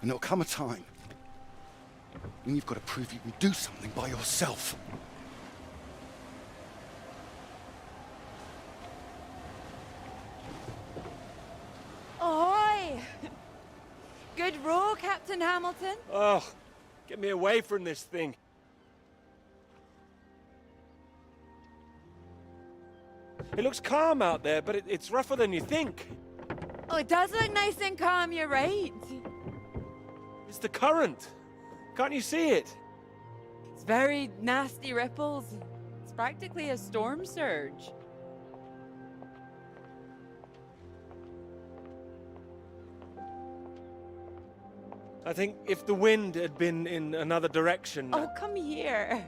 And there'll come a time when you've got to prove you can do something by yourself. Ahoy! Good row, Captain Hamilton. Oh, get me away from this thing. It looks calm out there, but it's rougher than you think. Oh, it does look nice and calm, you're right. It's the current. Can't you see it? It's very nasty ripples. It's practically a storm surge. I think if the wind had been in another direction... Oh, come here.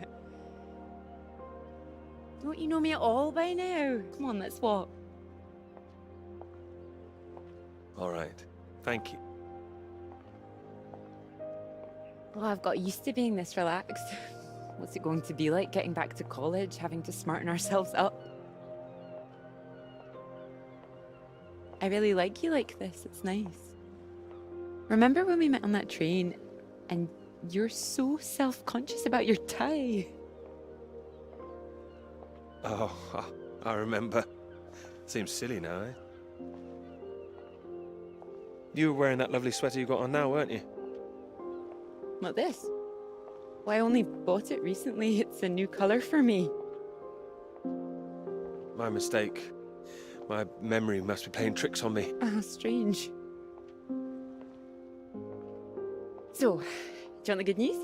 Don't you know me at all by now? Come on, let's walk. All right. Thank you. Well, I've got used to being this relaxed. What's it going to be like getting back to college, having to smarten ourselves up? I really like you like this. It's nice. Remember when we met on that train and you're so self-conscious about your tie? Oh, I remember. Seems silly now, eh? You were wearing that lovely sweater you got on now, weren't you? What, this? Well, I only bought it recently. It's a new color for me. My mistake. My memory must be playing tricks on me. Ah, strange. So, do you want the good news?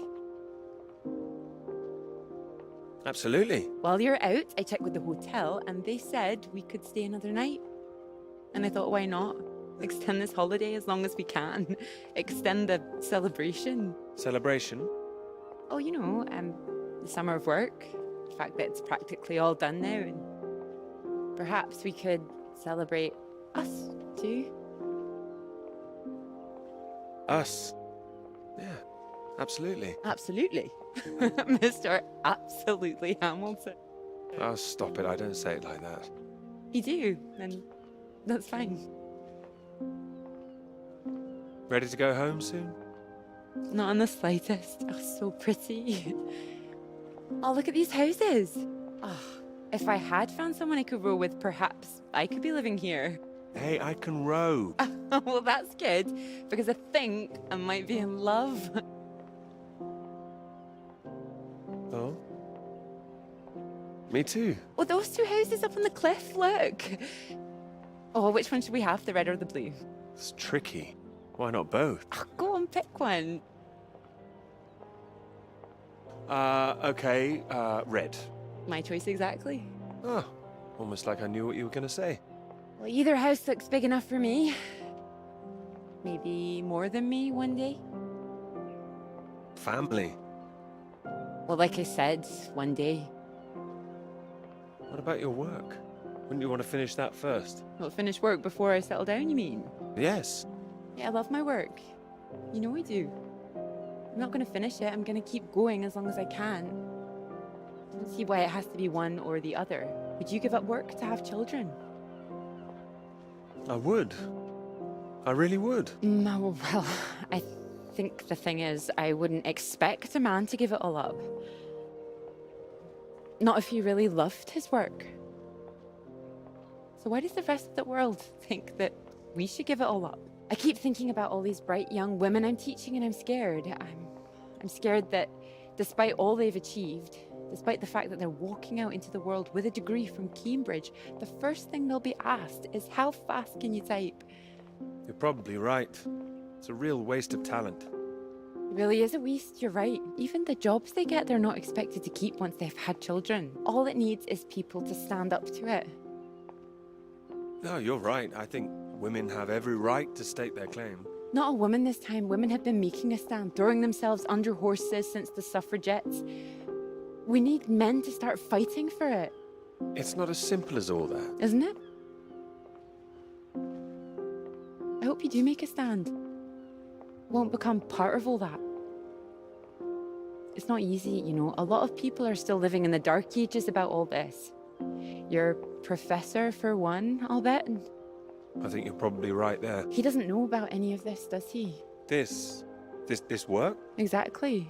Absolutely. While you're out, I checked with the hotel and they said we could stay another night. And I thought, why not? Extend this holiday as long as we can. Extend the celebration. Celebration? Oh, you know, the summer of work. The fact that it's practically all done now. And perhaps we could celebrate us, too. Us? Yeah, absolutely. Absolutely. Mr. Absolutely Hamilton. Oh, stop it. I don't say it like that. You do, and that's fine. Ready to go home soon? Not in the slightest. Oh, so pretty. Oh, look at these houses. Oh, if I had found someone I could row with, perhaps I could be living here. Hey, I can row. Well, that's good, because I think I might be in love. Oh? Me too. Oh, those two houses up on the cliff, look. Oh, which one should we have, the red or the blue? It's tricky. Why not both? Oh, go on, pick one. Okay, red. My choice exactly. Oh, almost like I knew what you were going to say. Well, either house looks big enough for me. Maybe more than me one day. Family. Well, like I said, one day. What about your work? Wouldn't you want to finish that first? Well, finish work before I settle down, you mean? Yes. Yeah, I love my work. You know I do. I'm not going to finish it. I'm going to keep going as long as I can. I don't see why it has to be one or the other. Would you give up work to have children? I would. I really would. No, well, I think the thing is, I wouldn't expect a man to give it all up. Not if he really loved his work. So why does the rest of the world think that we should give it all up? I keep thinking about all these bright young women I'm teaching and I'm scared. I'm scared that despite all they've achieved, despite the fact that they're walking out into the world with a degree from Cambridge, the first thing they'll be asked is, how fast can you type? You're probably right. It's a real waste of talent. It really is a waste, you're right. Even the jobs they get, they're not expected to keep once they've had children. All it needs is people to stand up to it. No, you're right. I think women have every right to stake their claim. Not a woman this time. Women have been making a stand, throwing themselves under horses since the suffragettes. We need men to start fighting for it. It's not as simple as all that. Isn't it? I hope you do make a stand. Won't become part of all that. It's not easy, you know. A lot of people are still living in the dark ages about all this. Your professor, for one, I'll bet. I think you're probably right there. He doesn't know about any of this, does he? This work? Exactly.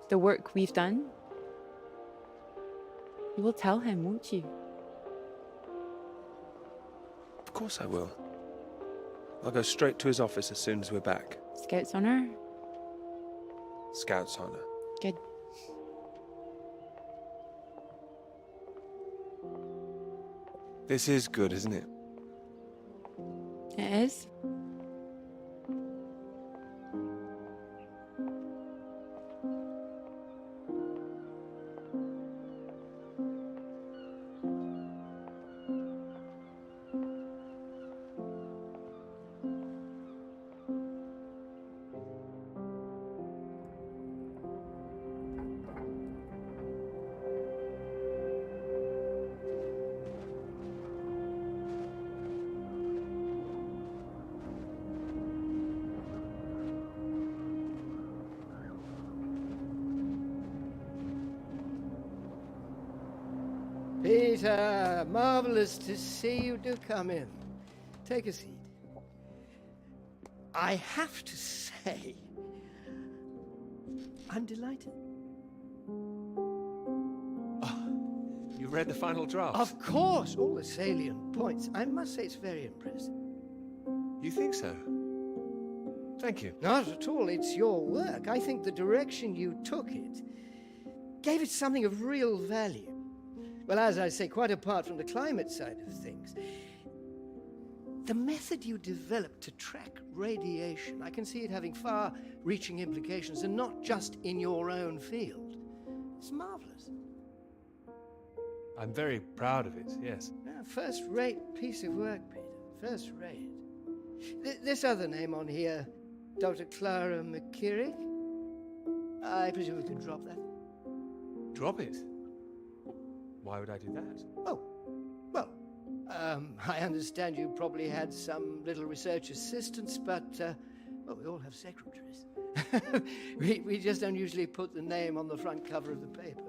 The work we've done. You will tell him, won't you? Of course I will. I'll go straight to his office as soon as we're back. Scouts honor? Scout's honor. Good. This is good, isn't it? It is. Peter, marvelous to see you. Do come in. Take a seat. I have to say, I'm delighted. You read the final draft? Of course, all the salient points. I must say it's very impressive. You think so? Thank you. Not at all. It's your work. I think the direction you took it gave it something of real value. Well, as I say, quite apart from the climate side of things, the method you developed to track radiation, I can see it having far-reaching implications, and not just in your own field. It's marvelous. I'm very proud of it, yes. Yeah, first-rate piece of work, Peter. First-rate. This other name on here, Dr. Clara McKirrick, I presume we could drop that. Drop it? Why would I do that? Oh, well, I understand you probably had some little research assistants, but, well, we all have secretaries. we just don't usually put the name on the front cover of the paper.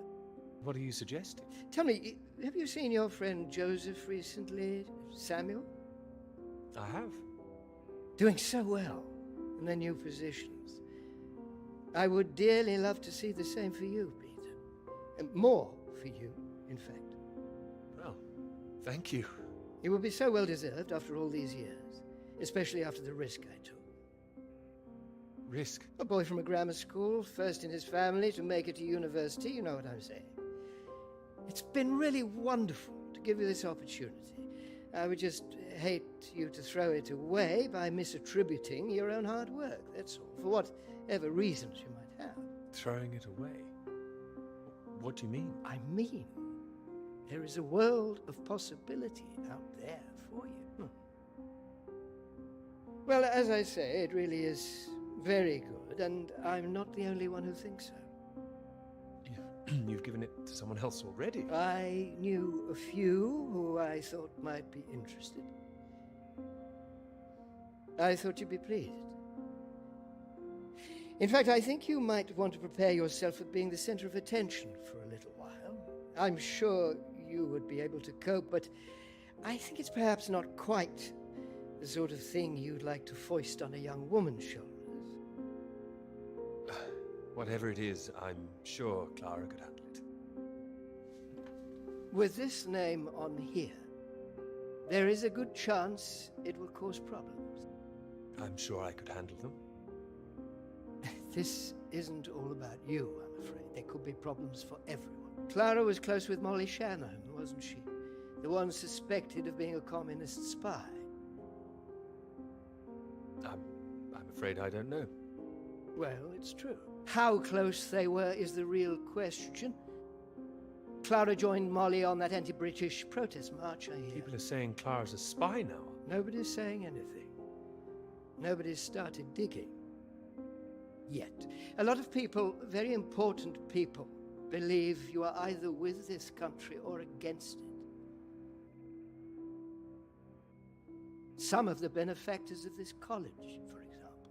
What are you suggesting? Tell me, have you seen your friend Joseph recently, Samuel? I have. Doing so well in their new positions. I would dearly love to see the same for you, Peter. And more for you, in fact. Well, thank you. It would be so well deserved after all these years, especially after the risk I took. Risk? A boy from a grammar school, first in his family to make it to university, you know what I'm saying. It's been really wonderful to give you this opportunity. I would just hate you to throw it away by misattributing your own hard work, that's all, for whatever reasons you might have. Throwing it away? What do you mean? I mean, there is a world of possibility out there for you. Well, as I say, it really is very good, and I'm not the only one who thinks so. You've given it to someone else already? I knew a few who I thought might be interested. I thought you'd be pleased. In fact, I think you might want to prepare yourself for being the center of attention for a little while. I'm sure you would be able to cope, but I think it's perhaps not quite the sort of thing you'd like to foist on a young woman's shoulders. Whatever it is, I'm sure Clara could handle it. With this name on here, there is a good chance it will cause problems. I'm sure I could handle them. This isn't all about you, I'm afraid. There could be problems for everyone. Clara was close with Molly Shanahan, wasn't she? The one suspected of being a communist spy. I'm afraid I don't know. Well, it's true. How close they were is the real question. Clara joined Molly on that anti-British protest march, I hear. People are saying Clara's a spy now. Nobody's saying anything. Nobody's started digging. Yet. A lot of people, very important people, believe you are either with this country or against it. Some of the benefactors of this college, for example.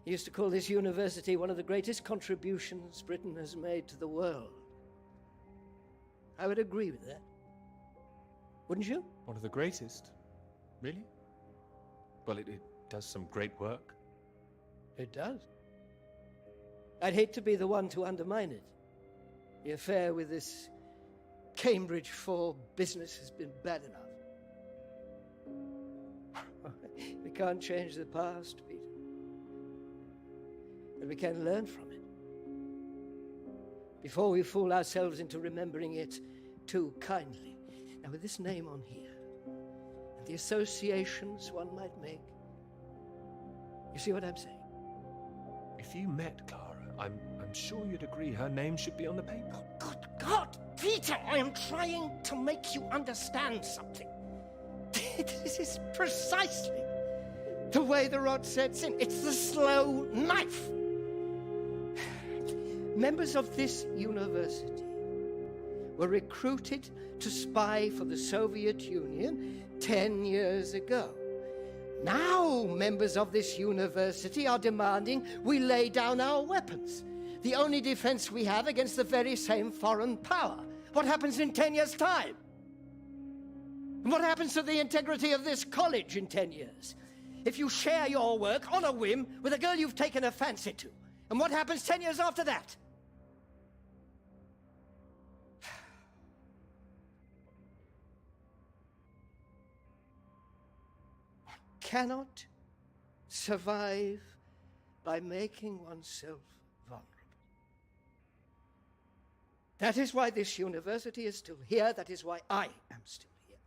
He used to call this university one of the greatest contributions Britain has made to the world. I would agree with that. Wouldn't you? One of the greatest? Really? Well, it does some great work. It does. I'd hate to be the one to undermine it. The affair with this Cambridge 4 business has been bad enough. We can't change the past, Peter. But we can learn from it. Before we fool ourselves into remembering it too kindly. Now, with this name on here, and the associations one might make, you see what I'm saying? If you met Clara, I'm sure you'd agree her name should be on the paper. Good God, Peter, I am trying to make you understand something. This is precisely the way the rot sets in. It's the slow knife. Members of this university were recruited to spy for the Soviet Union 10 years ago. Now, members of this university are demanding we lay down our weapons, the only defense we have against the very same foreign power. What happens in 10 years' time? And what happens to the integrity of this college in 10 years? If you share your work on a whim with a girl you've taken a fancy to, and what happens 10 years after that? Cannot survive by making oneself vulnerable. That is why this university is still here. That is why I am still here.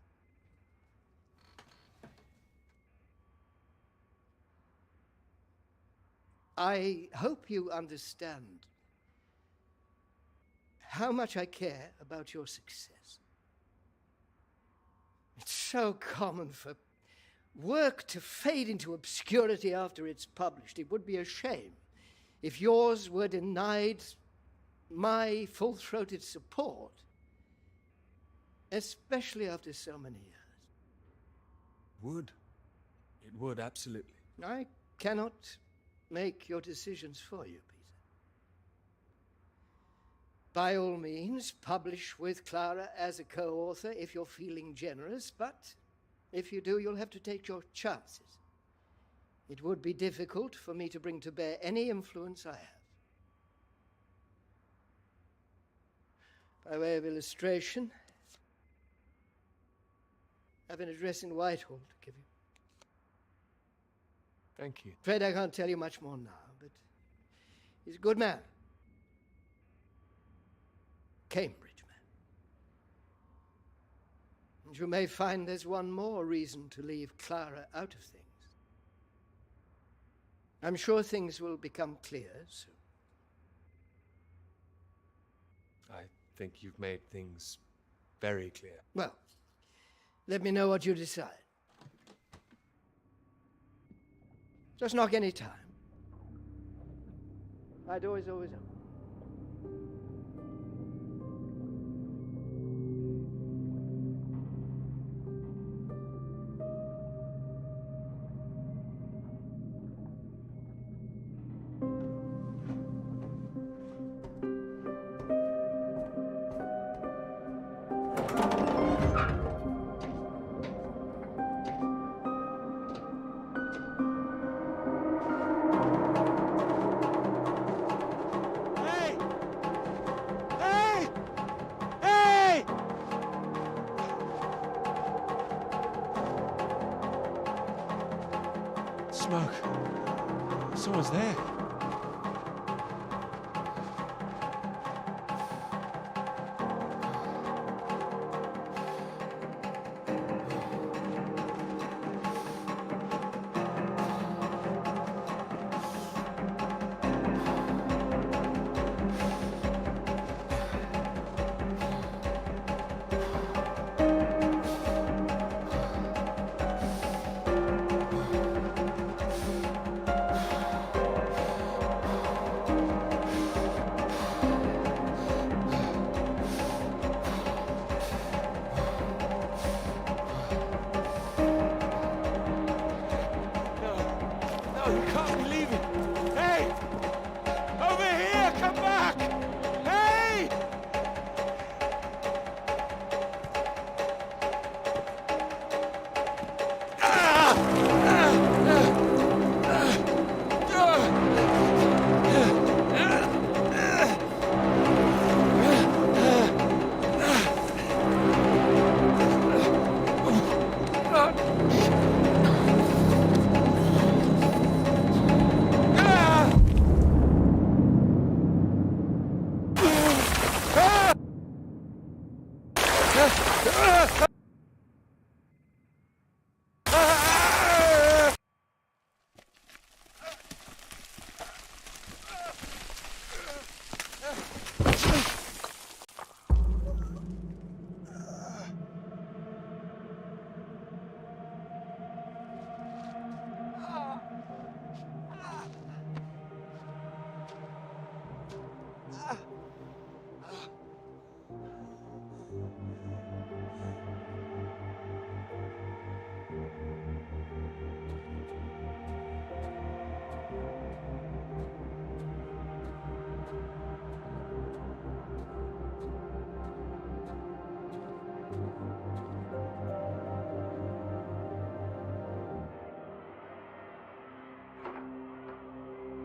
I hope you understand how much I care about your success. It's so common for work to fade into obscurity after it's published. It would be a shame if yours were denied my full-throated support, especially after so many years. Would. It would, absolutely. I cannot make your decisions for you, Peter. By all means, publish with Clara as a co-author if you're feeling generous, but if you do, you'll have to take your chances. It would be difficult for me to bring to bear any influence I have. By way of illustration, I have an address in Whitehall to give you. Thank you. Afraid I can't tell you much more now, but he's a good man. Cambridge man. And you may find there's one more reason to leave Clara out of things. I'm sure things will become clear soon. I think you've made things very clear. Well, let me know what you decide. Just knock any time. My door is always open. Smoke. Someone's there.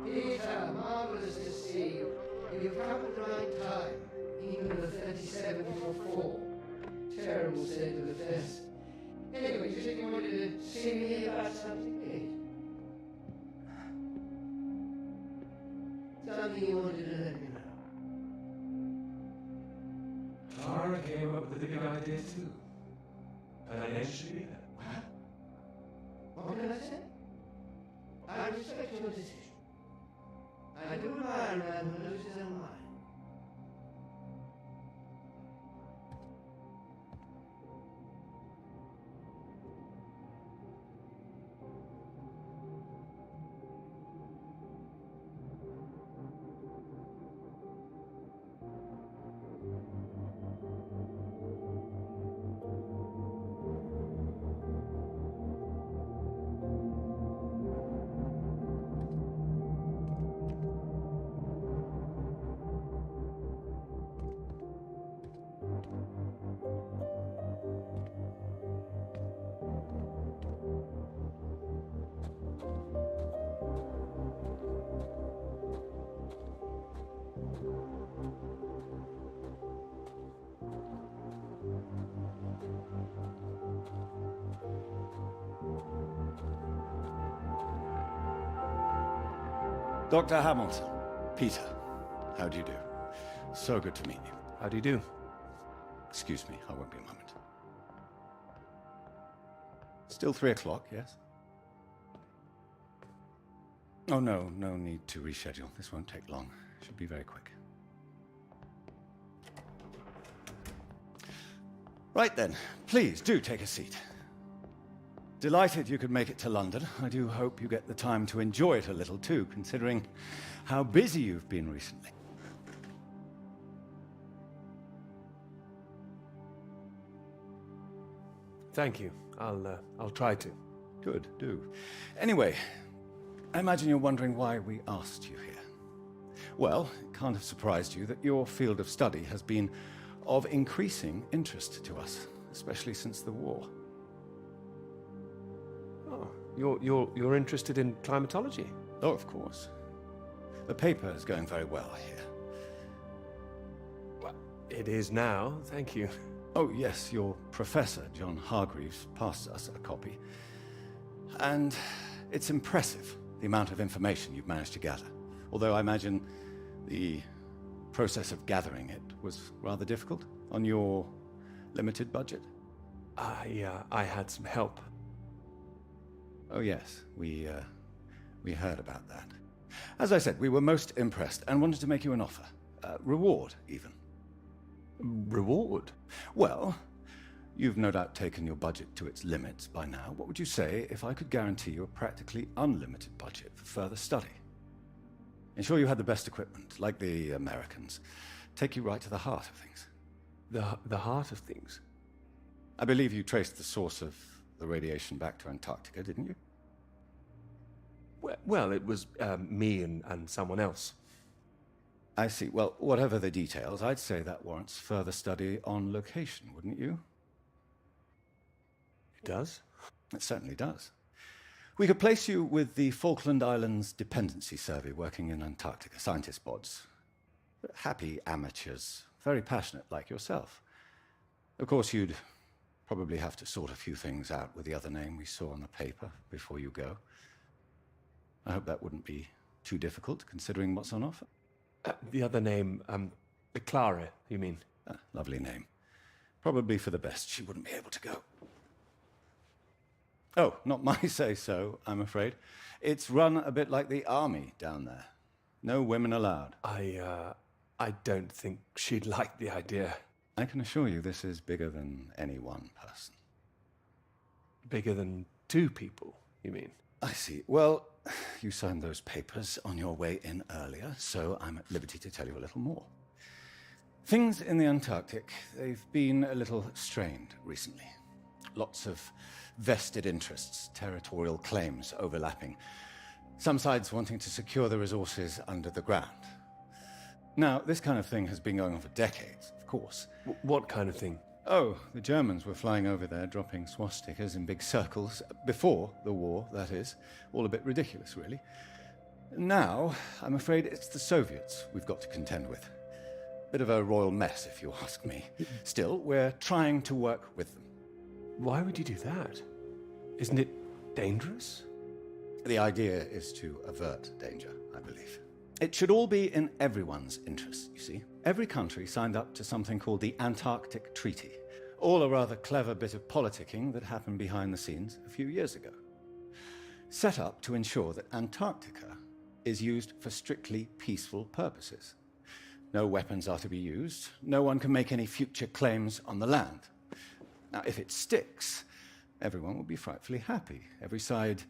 Peter, marvelous to see you. You've come at the right time. Even the 37 for 4. Terrible state of affairs. Anyway, you said you wanted to see me about something, eh? Something you wanted to let me know. Clara came up with the big idea too. Financially, What can I say? I respect your decision. I do admire a man who knows his own mind. Dr. Hamilton. Peter. How do you do? So good to meet you. how do you do? Excuse me, I won't be a moment. Still 3 o'clock, yes? Oh, no need to reschedule. This won't take long. Should be very quick. Right then, please do take a seat. Delighted you could make it to London. I do hope you get the time to enjoy it a little too, considering how busy you've been recently. Thank you. I'll try to. Good, do. Anyway, I imagine you're wondering why we asked you here. Well, it can't have surprised you that your field of study has been of increasing interest to us, especially since the war. Oh, you're interested in climatology? Oh, of course. The paper is going very well, I hear. Well, it is now, thank you. Oh, yes, your professor, John Hargreaves, passed us a copy. And it's impressive, the amount of information you've managed to gather. Although I imagine the process of gathering it was rather difficult on your limited budget. I had some help. Oh, yes, we heard about that. As I said, we were most impressed and wanted to make you an offer. Reward, even. Reward? Well, you've no doubt taken your budget to its limits by now. What would you say if I could guarantee you a practically unlimited budget for further study? Ensure you had the best equipment, like the Americans. Take you right to the heart of things. The heart of things? I believe you traced the source of the radiation back to Antarctica, didn't you? Well, it was me and someone else. I see. Well, whatever the details, I'd say that warrants further study on location, wouldn't you? It does? It certainly does. We could place you with the Falkland Islands Dependency Survey working in Antarctica, scientist bods. Happy amateurs, very passionate like yourself. Of course, you'd probably have to sort a few things out with the other name we saw on the paper before you go. I hope that wouldn't be too difficult, considering what's on offer. The other name, Clara, you mean? Lovely name. Probably for the best. She wouldn't be able to go. Oh, not my say-so, I'm afraid. It's run a bit like the army down there. No women allowed. I don't think she'd like the idea. I can assure you this is bigger than any one person. Bigger than 2 people, you mean? I see. Well, you signed those papers on your way in earlier, so I'm at liberty to tell you a little more. Things in the Antarctic, they've been a little strained recently. Lots of vested interests, territorial claims overlapping. Some sides wanting to secure the resources under the ground. Now, this kind of thing has been going on for decades, of course. What kind of thing? Oh, the Germans were flying over there, dropping swastikas in big circles. Before the war, that is. All a bit ridiculous, really. Now, I'm afraid it's the Soviets we've got to contend with. Bit of a royal mess, if you ask me. Still, we're trying to work with them. Why would you do that? Isn't it dangerous? The idea is to avert danger, I believe. It should all be in everyone's interest, you see. Every country signed up to something called the Antarctic Treaty. All a rather clever bit of politicking that happened behind the scenes a few years ago. Set up to ensure that Antarctica is used for strictly peaceful purposes. No weapons are to be used. No one can make any future claims on the land. Now, if it sticks, everyone will be frightfully happy. Every side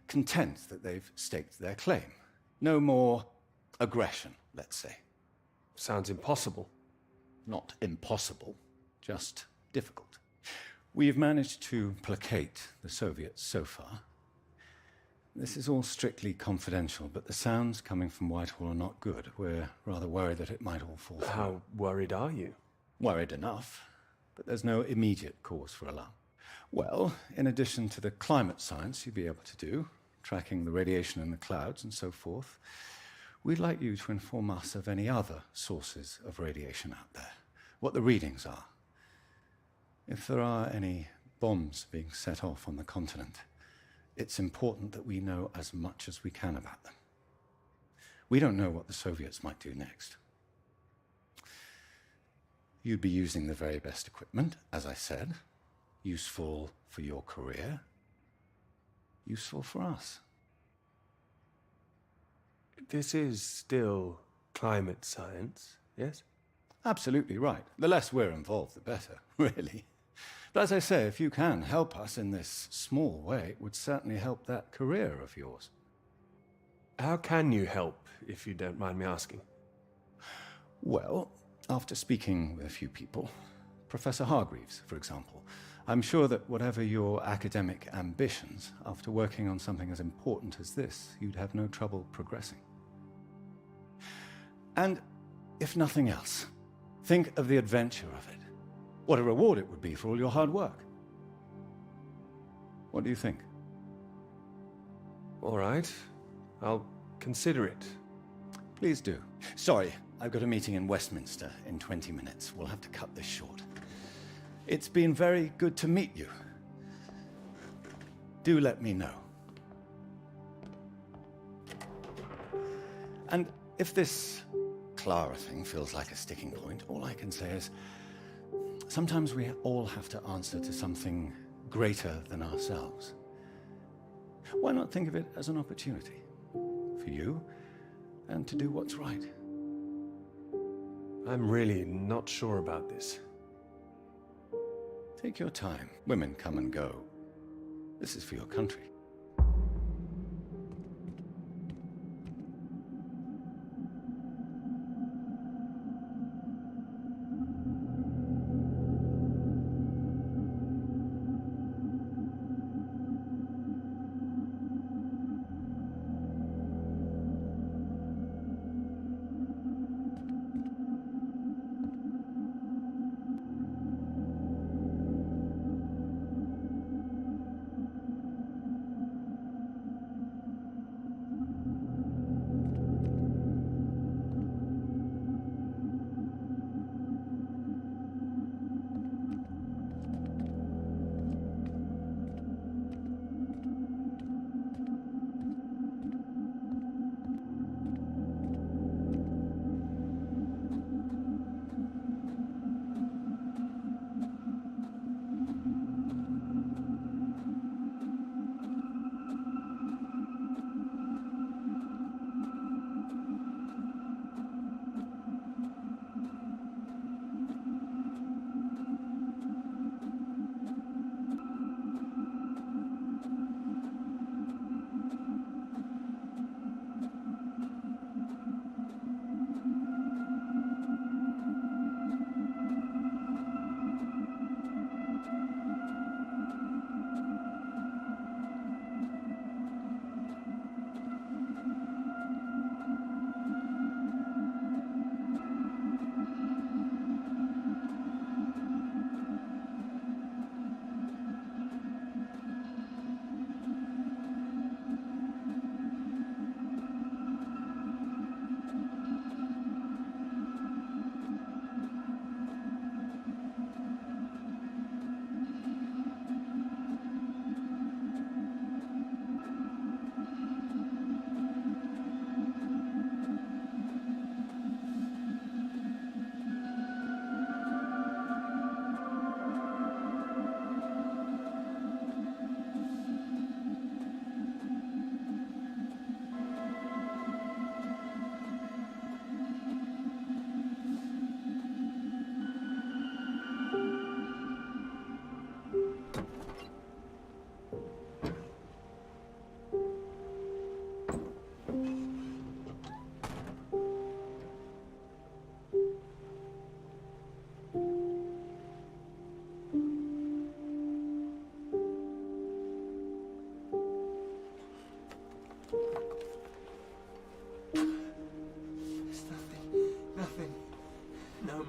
content that they've staked their claim. No more aggression, let's say. Sounds impossible. Not impossible, just difficult. We've managed to placate the Soviets so far. This is all strictly confidential, but the sounds coming from Whitehall are not good. We're rather worried that it might all fall through. How worried are you? Worried enough, but there's no immediate cause for alarm. Well, in addition to the climate science you'd be able to do, tracking the radiation in the clouds and so forth, we'd like you to inform us of any other sources of radiation out there, what the readings are. If there are any bombs being set off on the continent, it's important that we know as much as we can about them. We don't know what the Soviets might do next. You'd be using the very best equipment, as I said. Useful for your career. Useful for us. This is still climate science, yes? Absolutely right. The less we're involved, the better, really. But as I say, if you can help us in this small way, it would certainly help that career of yours. How can you help, if you don't mind me asking? Well, after speaking with a few people, Professor Hargreaves, for example, I'm sure that whatever your academic ambitions, after working on something as important as this, you'd have no trouble progressing. And if nothing else, think of the adventure of it. What a reward it would be for all your hard work. What do you think? All right. I'll consider it. Please do. Sorry, I've got a meeting in Westminster in 20 minutes. We'll have to cut this short. It's been very good to meet you. Do let me know. And if this Clara thing feels like a sticking point, all I can say is sometimes we all have to answer to something greater than ourselves. Why not think of it as an opportunity for you and to do what's right? I'm really not sure about this. Take your time. Women come and go. This is for your country.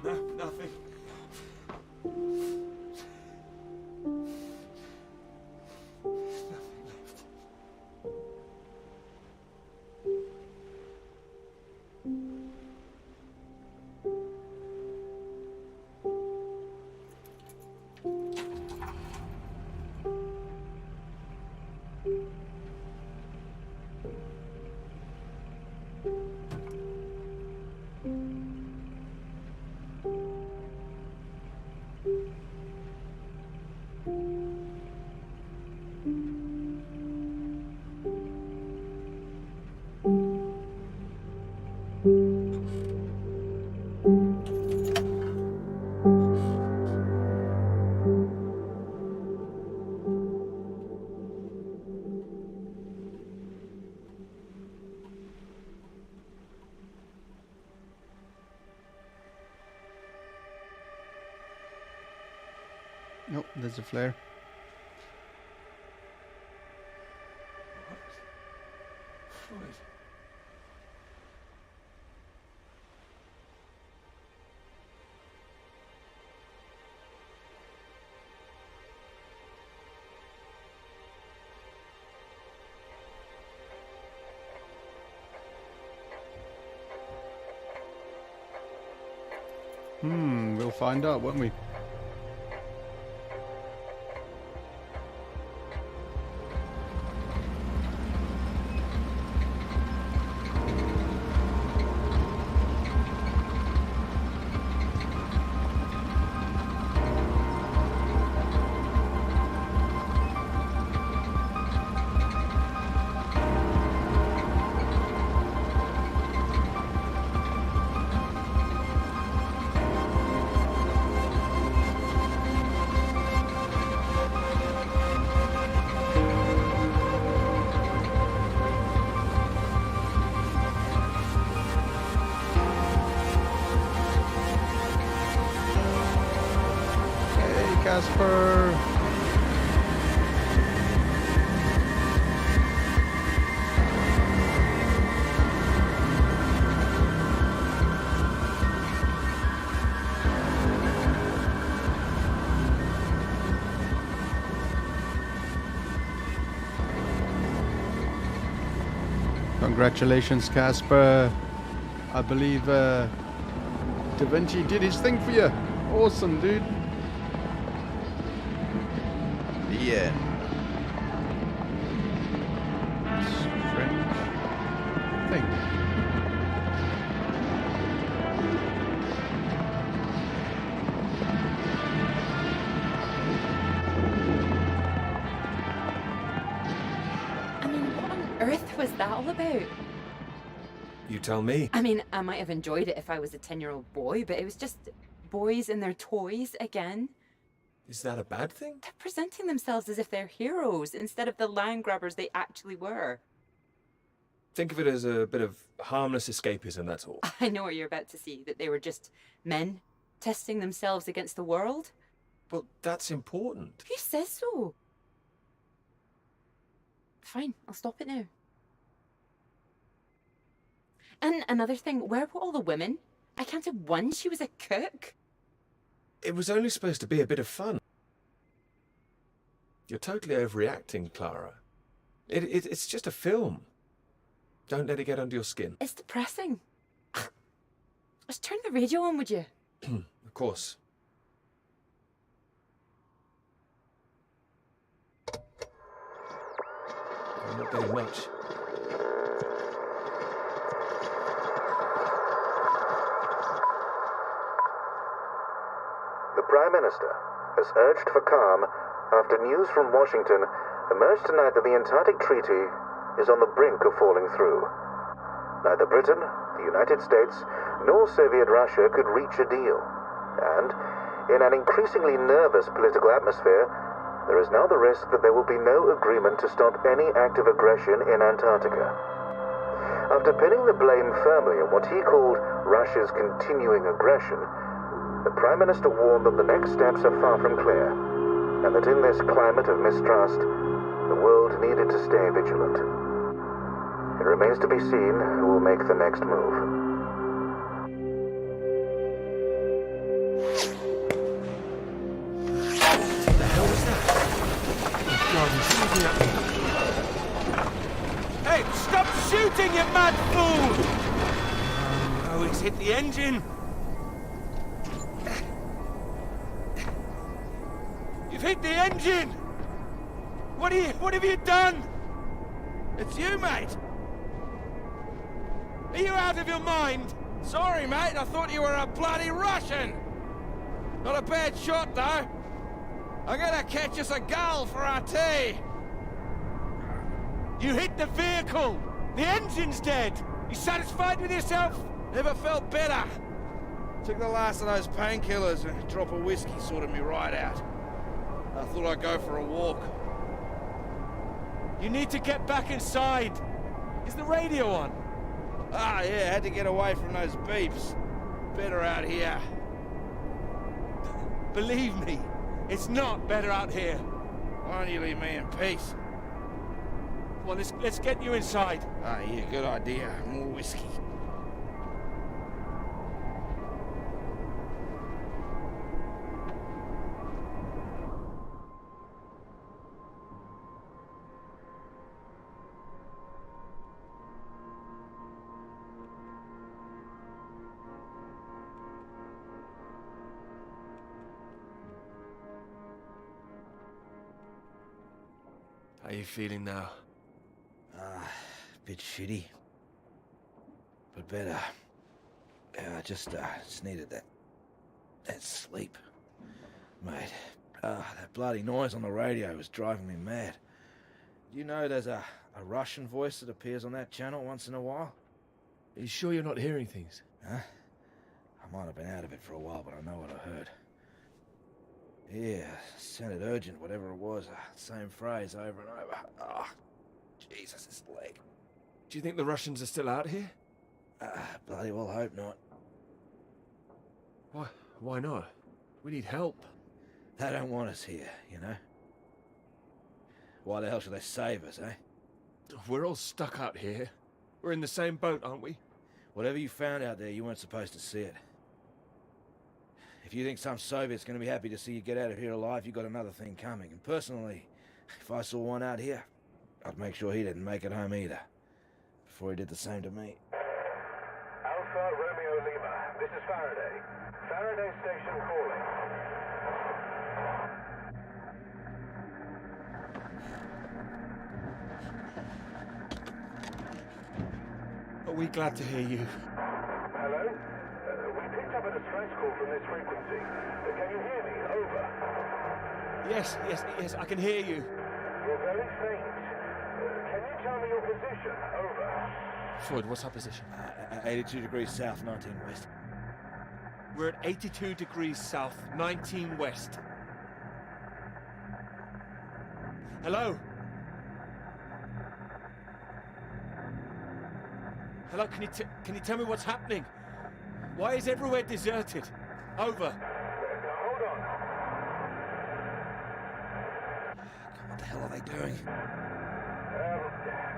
No, nothing. Nope, there's a flare. We'll find out, won't we? Casper. Congratulations, Casper. I believe Da Vinci did his thing for you. Awesome, dude. Yeah. Strange thing. I mean, what on earth was that all about? You tell me. I mean, I might have enjoyed it if I was a 10-year-old boy, but it was just boys and their toys again. Is that a bad thing? They're presenting themselves as if they're heroes instead of the land grabbers they actually were. Think of it as a bit of harmless escapism, that's all. I know what you're about to see, that they were just men testing themselves against the world. Well, that's important. Who says so? Fine, I'll stop it now. And another thing, where were all the women? I counted one, she was a cook. It was only supposed to be a bit of fun. You're totally overreacting, Clara. It's just a film. Don't let it get under your skin. It's depressing. Just turn the radio on, would you? Of course. I'm not getting much. The Prime Minister has urged for calm after news from Washington emerged tonight that the Antarctic Treaty is on the brink of falling through. Neither Britain, the United States, nor Soviet Russia could reach a deal. And, in an increasingly nervous political atmosphere, there is now the risk that there will be no agreement to stop any active aggression in Antarctica. After pinning the blame firmly on what he called Russia's continuing aggression, the Prime Minister warned that the next steps are far from clear, and that in this climate of mistrust, the world needed to stay vigilant. It remains to be seen who will make the next move. shooting, you mad fool! Oh, he's hit the engine! You've hit the engine! What have you done? It's you, mate! Are you out of your mind? Sorry, mate, I thought you were a bloody Russian! Not a bad shot, though. I'm gonna catch us a gull for our tea! You hit the vehicle! The engine's dead! You satisfied with yourself? Never felt better. Took the last of those painkillers and a drop of whiskey sorted me right out. I thought I'd go for a walk. You need to get back inside. Is the radio on? Ah, yeah, had to get away from those beeps. Better out here. Believe me, it's not better out here. Why don't you leave me in peace? Well, let's get you inside. Ah, yeah, good idea. More whiskey. How are you feeling now? Bit shitty. But better. Yeah, I just needed that sleep. Mate, that bloody noise on the radio was driving me mad. Do you know there's a Russian voice that appears on that channel once in a while? Are you sure you're not hearing things? Huh? I might have been out of it for a while, but I know what I heard. Yeah, sounded urgent, whatever it was. Same phrase over and over. Ah, Jesus, this leg. Do you think the Russians are still out here? Bloody well hope not. Why not? We need help. They don't want us here, you know? Why the hell should they save us, eh? We're all stuck out here. We're in the same boat, aren't we? Whatever you found out there, you weren't supposed to see it. If you think some Soviet's gonna be happy to see you get out of here alive, you got another thing coming. And personally, if I saw one out here, I'd make sure he didn't make it home either. Before he did the same to me. Alpha Romeo Lima, this is Faraday. Faraday Station calling. Are we glad to hear you? Hello? We picked up a distress call from this frequency. Can you hear me? Over. Yes, I can hear you. You're very faint. Can you tell me your position? Over. Floyd, what's our position? 82 degrees south, 19 west. We're at 82 degrees south, 19 west. Hello? Hello, can you tell me what's happening? Why is everywhere deserted? Over. Hold on. What the hell are they doing?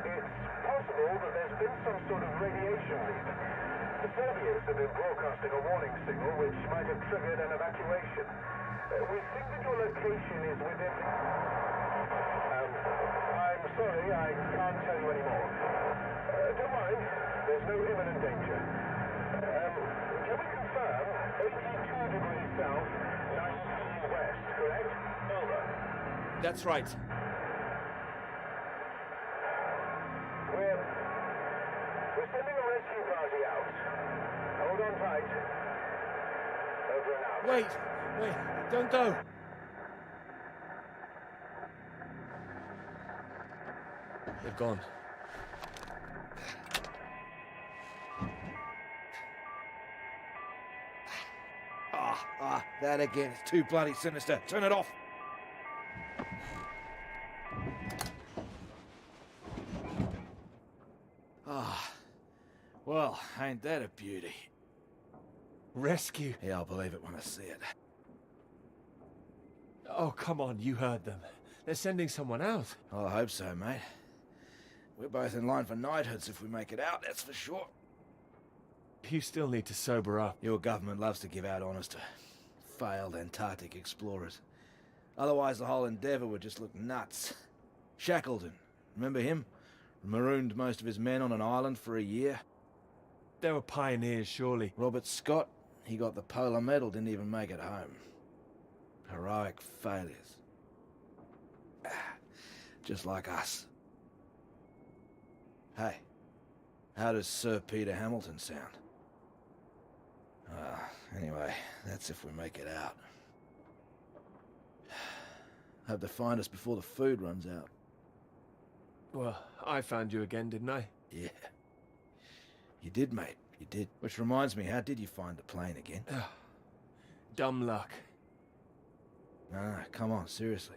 It's possible that there's been some sort of radiation leak. The Soviets have been broadcasting a warning signal which might have triggered an evacuation. We think that your location is within... I'm sorry, I can't tell you anymore. Don't worry, there's no imminent danger. Can we confirm 82 degrees south, 19 west, correct? Over. That's right. We're sending a rescue party out. Hold on tight. Over and out. Wait, don't go. They're gone. That again. It's too bloody sinister. Turn it off. Well, ain't that a beauty? Rescue? Yeah, I'll believe it when I see it. Oh, come on, you heard them. They're sending someone out. I hope so, mate. We're both in line for knighthoods if we make it out, that's for sure. You still need to sober up. Your government loves to give out honours to failed Antarctic explorers. Otherwise, the whole endeavour would just look nuts. Shackleton, remember him? Marooned most of his men on an island for a year. They were pioneers, surely. Robert Scott, he got the Polar Medal, didn't even make it home. Heroic failures. Just like us. Hey, how does Sir Peter Hamilton sound? Anyway, that's if we make it out. Hope to find us before the food runs out. Well, I found you again, didn't I? Yeah. You did, mate. You did. Which reminds me, how did you find the plane again? Dumb luck. No, come on, seriously.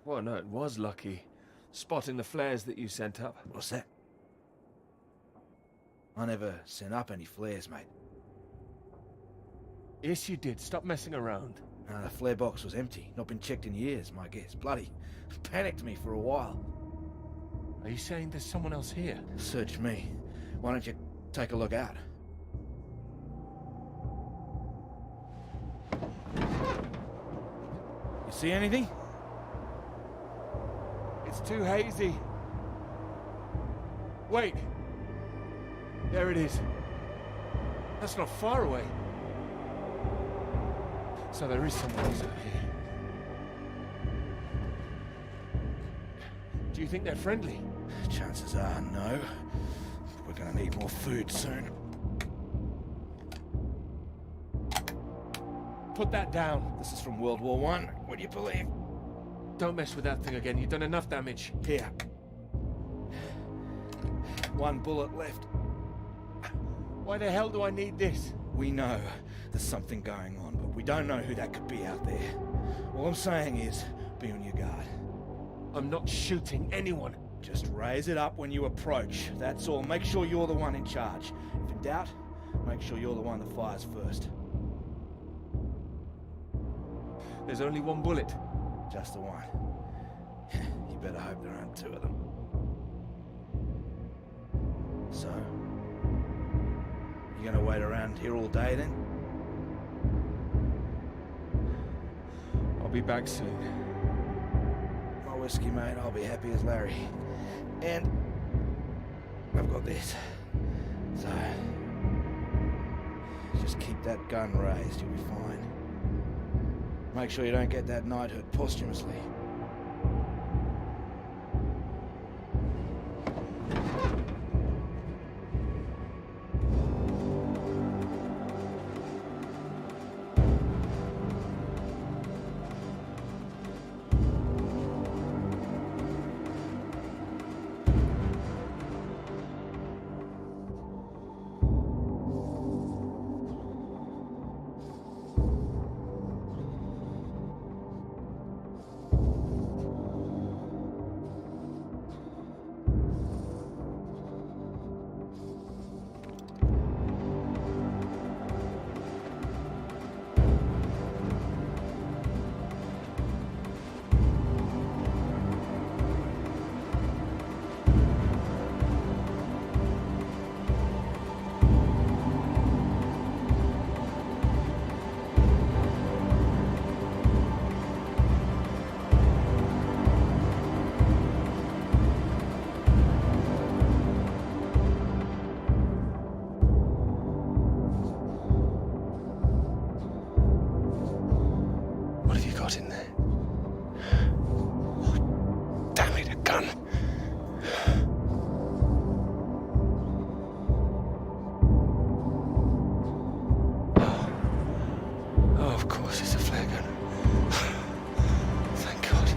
Well, no, it was lucky. Spotting the flares that you sent up. What's that? I never sent up any flares, mate. Yes, you did. Stop messing around. No, the flare box was empty. Not been checked in years, my guess. Bloody panicked me for a while. Are you saying there's someone else here? Search me. Why don't you take a look out? You see anything? It's too hazy. Wait. There it is. That's not far away. So there is someone else out here. Do you think they're friendly? Chances are no. We're gonna need more food soon. Put that down. This is from World War I. What do you believe? Don't mess with that thing again. You've done enough damage. Here. One bullet left. Why the hell do I need this? We know there's something going on, but we don't know who that could be out there. All I'm saying is, be on your guard. I'm not shooting anyone. Just raise it up when you approach. That's all. Make sure you're the one in charge. If in doubt, make sure you're the one that fires first. There's only one bullet. Just the one. You better hope there aren't two of them. So? You gonna wait around here all day then? I'll be back soon. My whiskey, mate. I'll be happy as Larry. And I've got this. So just keep that gun raised, you'll be fine. Make sure you don't get that knighthood posthumously. In there. Oh, damn it, a gun. Oh, of course it's a flare gun. Thank God.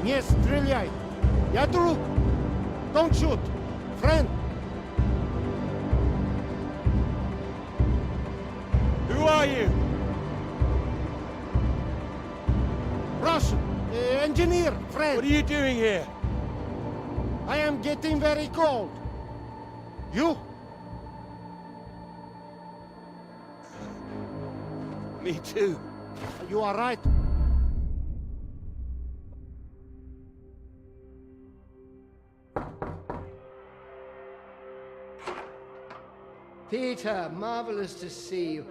Не стреляй! Я друг! Don't shoot! Friend! Who are you? Engineer, friend! What are you doing here? I am getting very cold. You? Me too. You are right. Peter, marvelous to see you.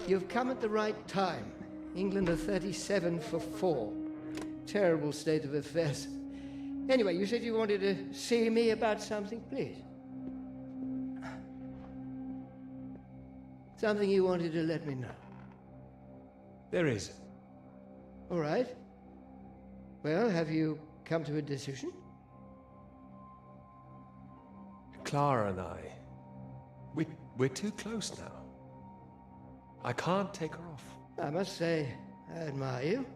You've come at the right time. England are 37 for 4. Terrible state of affairs. Anyway, you said you wanted to see me about something, please. Something you wanted to let me know. There is. All right. Well, have you come to a decision? Clara and I, we're too close now. I can't take her off. I must say, I admire you.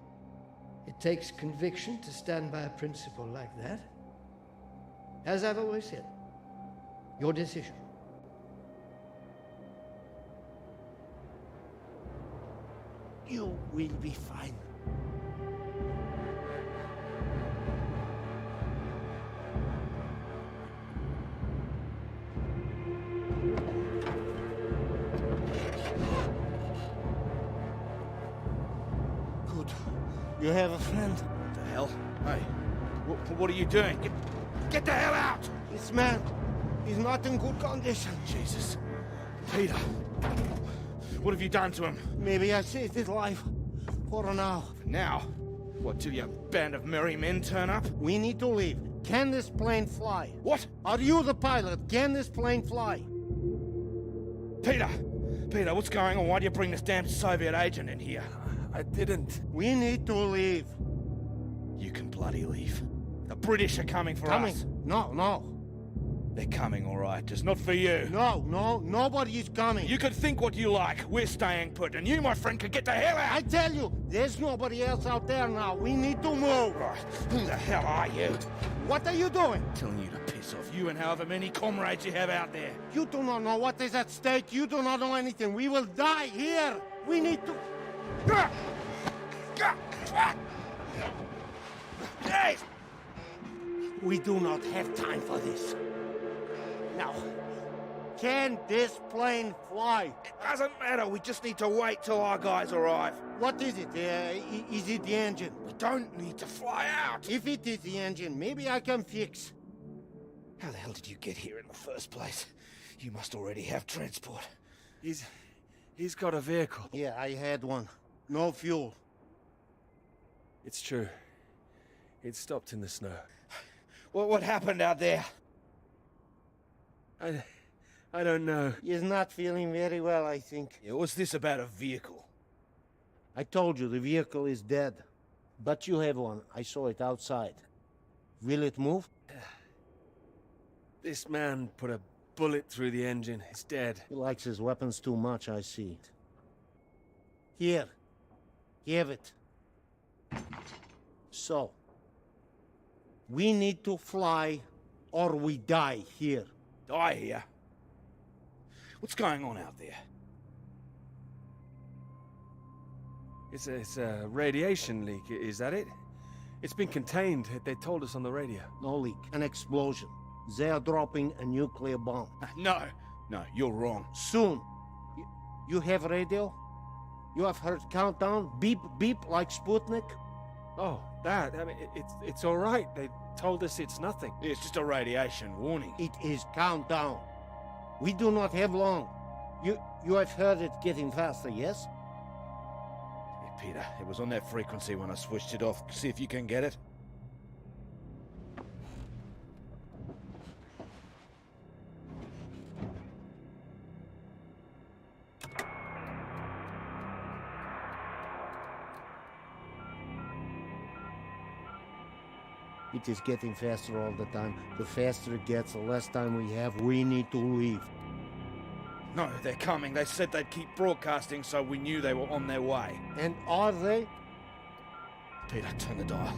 It takes conviction to stand by a principle like that. As I've always said, your decision. You will be fine. Good. You have a friend. What the hell? Hey, what are you doing? Get the hell out! This man is not in good condition. Jesus. Peter, what have you done to him? Maybe I saved his life. For now. Now? What, till your band of merry men turn up? We need to leave. Can this plane fly? What? Are you the pilot? Can this plane fly? Peter, what's going on? Why do you bring this damn Soviet agent in here? I didn't. We need to leave. You can bloody leave. The British are coming for us. No. They're coming, all right. Just not for you. No, nobody is coming. You can think what you like. We're staying put, and you, my friend, can get the hell out. I tell you, there's nobody else out there now. We need to move. Right. Who the hell are you? What are you doing? Telling you to piss off. You and however many comrades you have out there. You do not know what is at stake. You do not know anything. We will die here. We need to... Hey! We do not have time for this. Now, can this plane fly? It doesn't matter. We just need to wait till our guys arrive. What is it? Is it the engine? We don't need to fly out. If it is the engine, maybe I can fix. How the hell did you get here in the first place? You must already have transport. He's got a vehicle. Yeah, I had one. No fuel. It's true. It stopped in the snow. Well, what happened out there? I don't know. He's not feeling very well, I think. Yeah, what's this about a vehicle? I told you, the vehicle is dead. But you have one. I saw it outside. Will it move? This man put a bullet through the engine. It's dead. He likes his weapons too much, I see. Here. Give it. So. We need to fly, or we die here. Die here? What's going on out there? It's a radiation leak, is that it? It's been contained. They told us on the radio. No leak. An explosion. They are dropping a nuclear bomb. No, you're wrong. Soon. You have radio? You have heard countdown? Beep, beep, like Sputnik? Oh, that. I mean, it's all right. They told us it's nothing. It's just a radiation warning. It is countdown. We do not have long. You have heard it getting faster, yes? Yeah, Peter, it was on that frequency when I switched it off. See if you can get it. It is getting faster all the time. The faster it gets, the less time we have. We need to leave. No, they're coming. They said they'd keep broadcasting, so we knew they were on their way. And are they? Peter, turn the dial.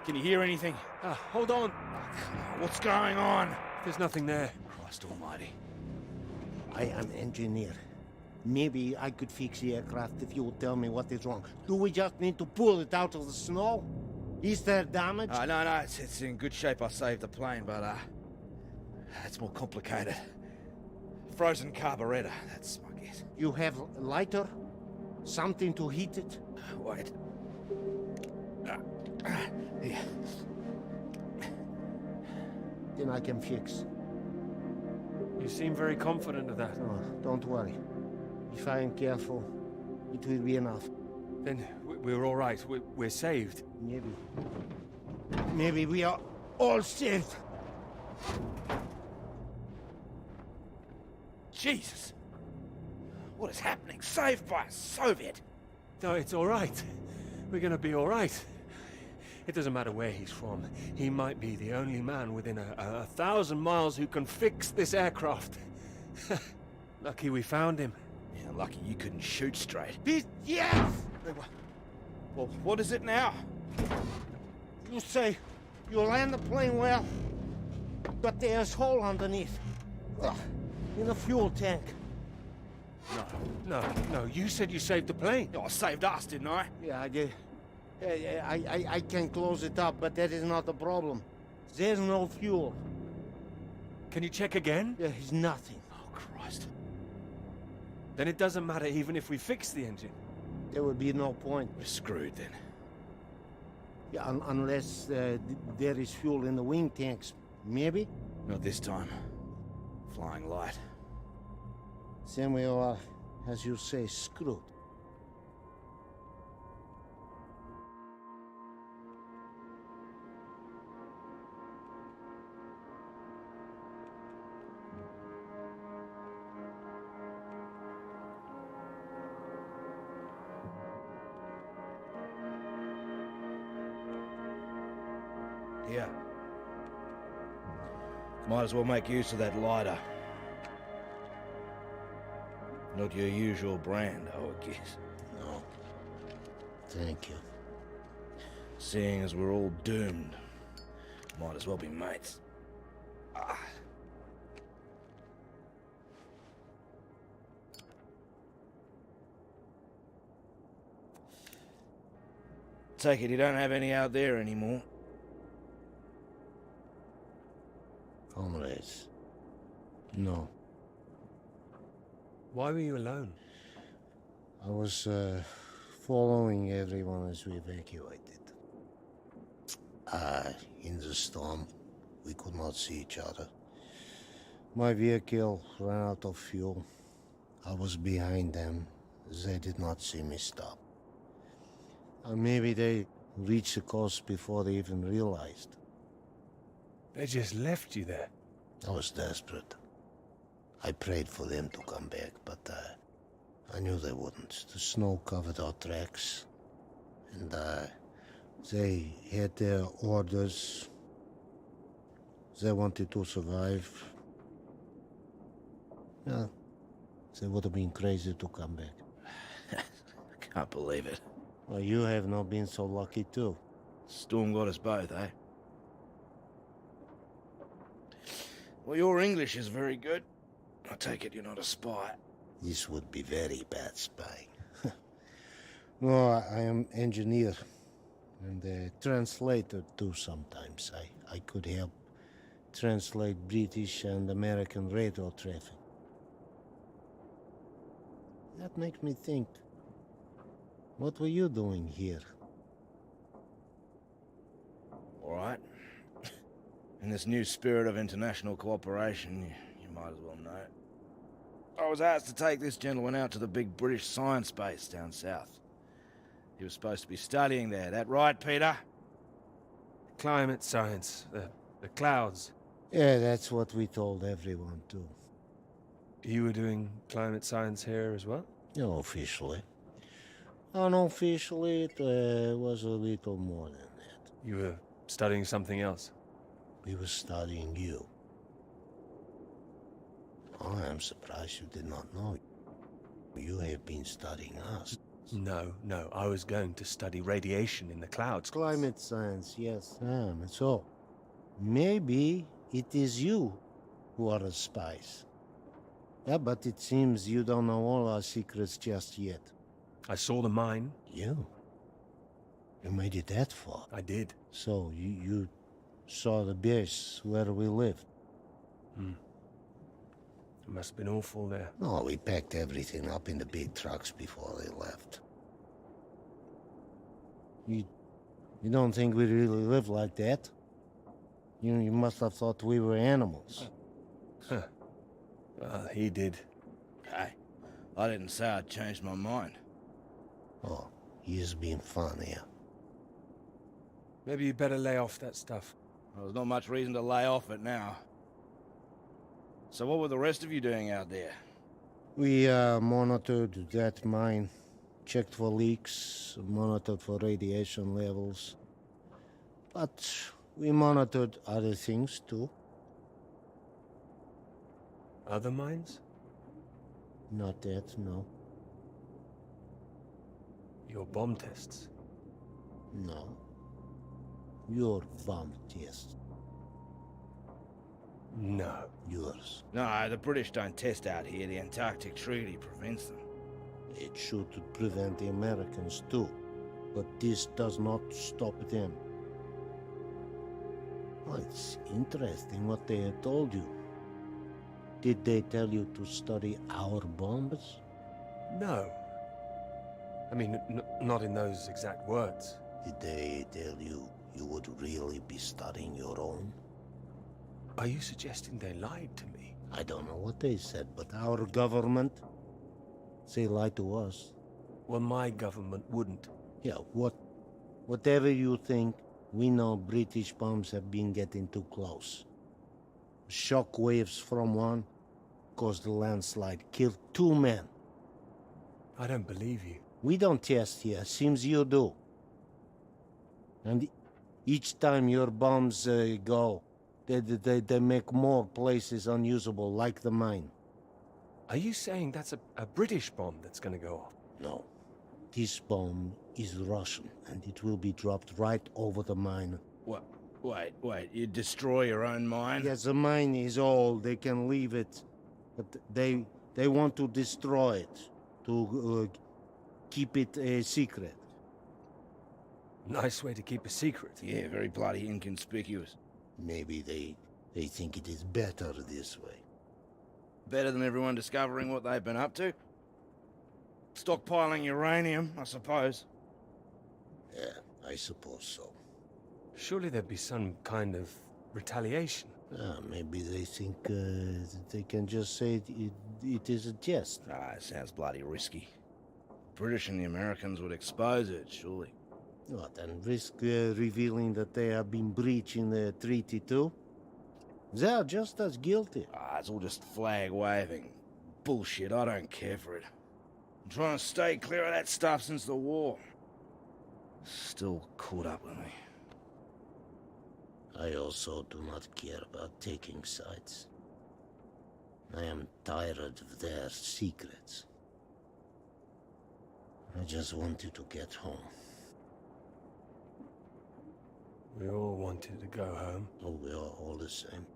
Can you hear anything? Hold on. What's going on? There's nothing there. Christ almighty. I am engineer. Maybe I could fix the aircraft if you would tell me what is wrong. Do we just need to pull it out of the snow? Is there damage? No, it's in good shape. I saved the plane, but it's more complicated. Frozen carburetor, that's my guess. You have a lighter? Something to heat it? Wait. Here. Then I can fix. You seem very confident of that. Oh, don't worry. If I am careful, it will be enough. Then we're all right. We're saved. Maybe. Maybe we are all saved. Jesus! What is happening? Saved by a Soviet! No, it's all right. We're gonna be all right. It doesn't matter where he's from. He might be the only man within 1,000 miles who can fix this aircraft. Lucky we found him. Yeah, lucky you couldn't shoot straight. Yes! Well, what is it now? You say you land the plane well, but there's a hole underneath. In the fuel tank. No, you said you saved the plane. Oh, I saved us, didn't I? Yeah, I did. I can close it up, but that is not the problem. There's no fuel. Can you check again? There is nothing. Oh, Christ. Then it doesn't matter even if we fix the engine. There would be no point. We're screwed then. Yeah, unless there is fuel in the wing tanks. Maybe? Not this time. Flying light. Then we are, as you say, screwed. Here. Might as well make use of that lighter. Not your usual brand, I would guess. No. Thank you. Seeing as we're all doomed, might as well be mates. Take it you don't have any out there anymore. Comrades. No. Why were you alone? I was following everyone as we evacuated. In the storm, we could not see each other. My vehicle ran out of fuel. I was behind them. They did not see me stop. Maybe they reached the coast before they even realized. They just left you there. I was desperate. I prayed for them to come back, but I knew they wouldn't. The snow covered our tracks, and they had their orders. They wanted to survive. Yeah, they would have been crazy to come back. I can't believe it. Well, you have not been so lucky too. Storm got us both, eh? Well, your English is very good. I take it you're not a spy. This would be very bad spying. No, I am engineer and a translator too sometimes. I could help translate British and American radio traffic. That makes me think. What were you doing here? All right. In this new spirit of international cooperation, you might as well know. I was asked to take this gentleman out to the big British science base down south. He was supposed to be studying there. That right, Peter? Climate science, the clouds. Yeah, that's what we told everyone too. You were doing climate science here as well? No, officially. Unofficially, it was a little more than that. You were studying something else? We were studying you. Oh, I am surprised you did not know. You have been studying us. science. No, no, I was going to study radiation in the clouds. Climate science, yes. So, maybe it is you who are the spies. Yeah, but it seems you don't know all our secrets just yet. I saw the mine. You? You made it that far? I did. So, you saw the base where we lived? It must have been awful there. No, we packed everything up in the big trucks before they left. You don't think we really live like that? You must have thought we were animals. Huh. Well, he did. Hey, I didn't say I'd changed my mind. Oh, he is being fun here. Maybe you better lay off that stuff. Well, there's not much reason to lay off it now. So what were the rest of you doing out there? We monitored that mine, checked for leaks, monitored for radiation levels. But we monitored other things too. Other mines? Not that, no. Your bomb tests? No. Your bomb test. No. Yours. No, the British don't test out here. The Antarctic Treaty prevents them. It should prevent the Americans too. But this does not stop them. Oh, it's interesting what they have told you. Did they tell you to study our bombs? No. I mean, not in those exact words. Did they tell you you would really be studying your own? Are you suggesting they lied to me? I don't know what they said, but our government, they lied to us. Well, my government wouldn't. Yeah, whatever you think, we know British bombs have been getting too close. Shock waves from one caused a landslide, killed 2 men. I don't believe you. We don't test here, seems you do. And each time your bombs go, they make more places unusable, like the mine. Are you saying that's a British bomb that's gonna go off? No. This bomb is Russian, and it will be dropped right over the mine. What? Wait, you destroy your own mine? Yes, the mine is old, they can leave it. But they want to destroy it, to keep it a secret. Nice way to keep a secret. Yeah, very bloody inconspicuous. Maybe they think it is better this way. Better than everyone discovering what they've been up to? Stockpiling uranium, I suppose. Yeah, I suppose so. Surely there'd be some kind of retaliation. Maybe they think they can just say it is a jest. It sounds bloody risky. British and the Americans would expose it, surely. What, and risk revealing that they have been breaching the treaty too? They are just as guilty. It's all just flag waving. Bullshit, I don't care for it. I'm trying to stay clear of that stuff since the war. Still caught up with me. I also do not care about taking sides. I am tired of their secrets. I just wanted to get home. We all wanted to go home. Oh, we are all the same.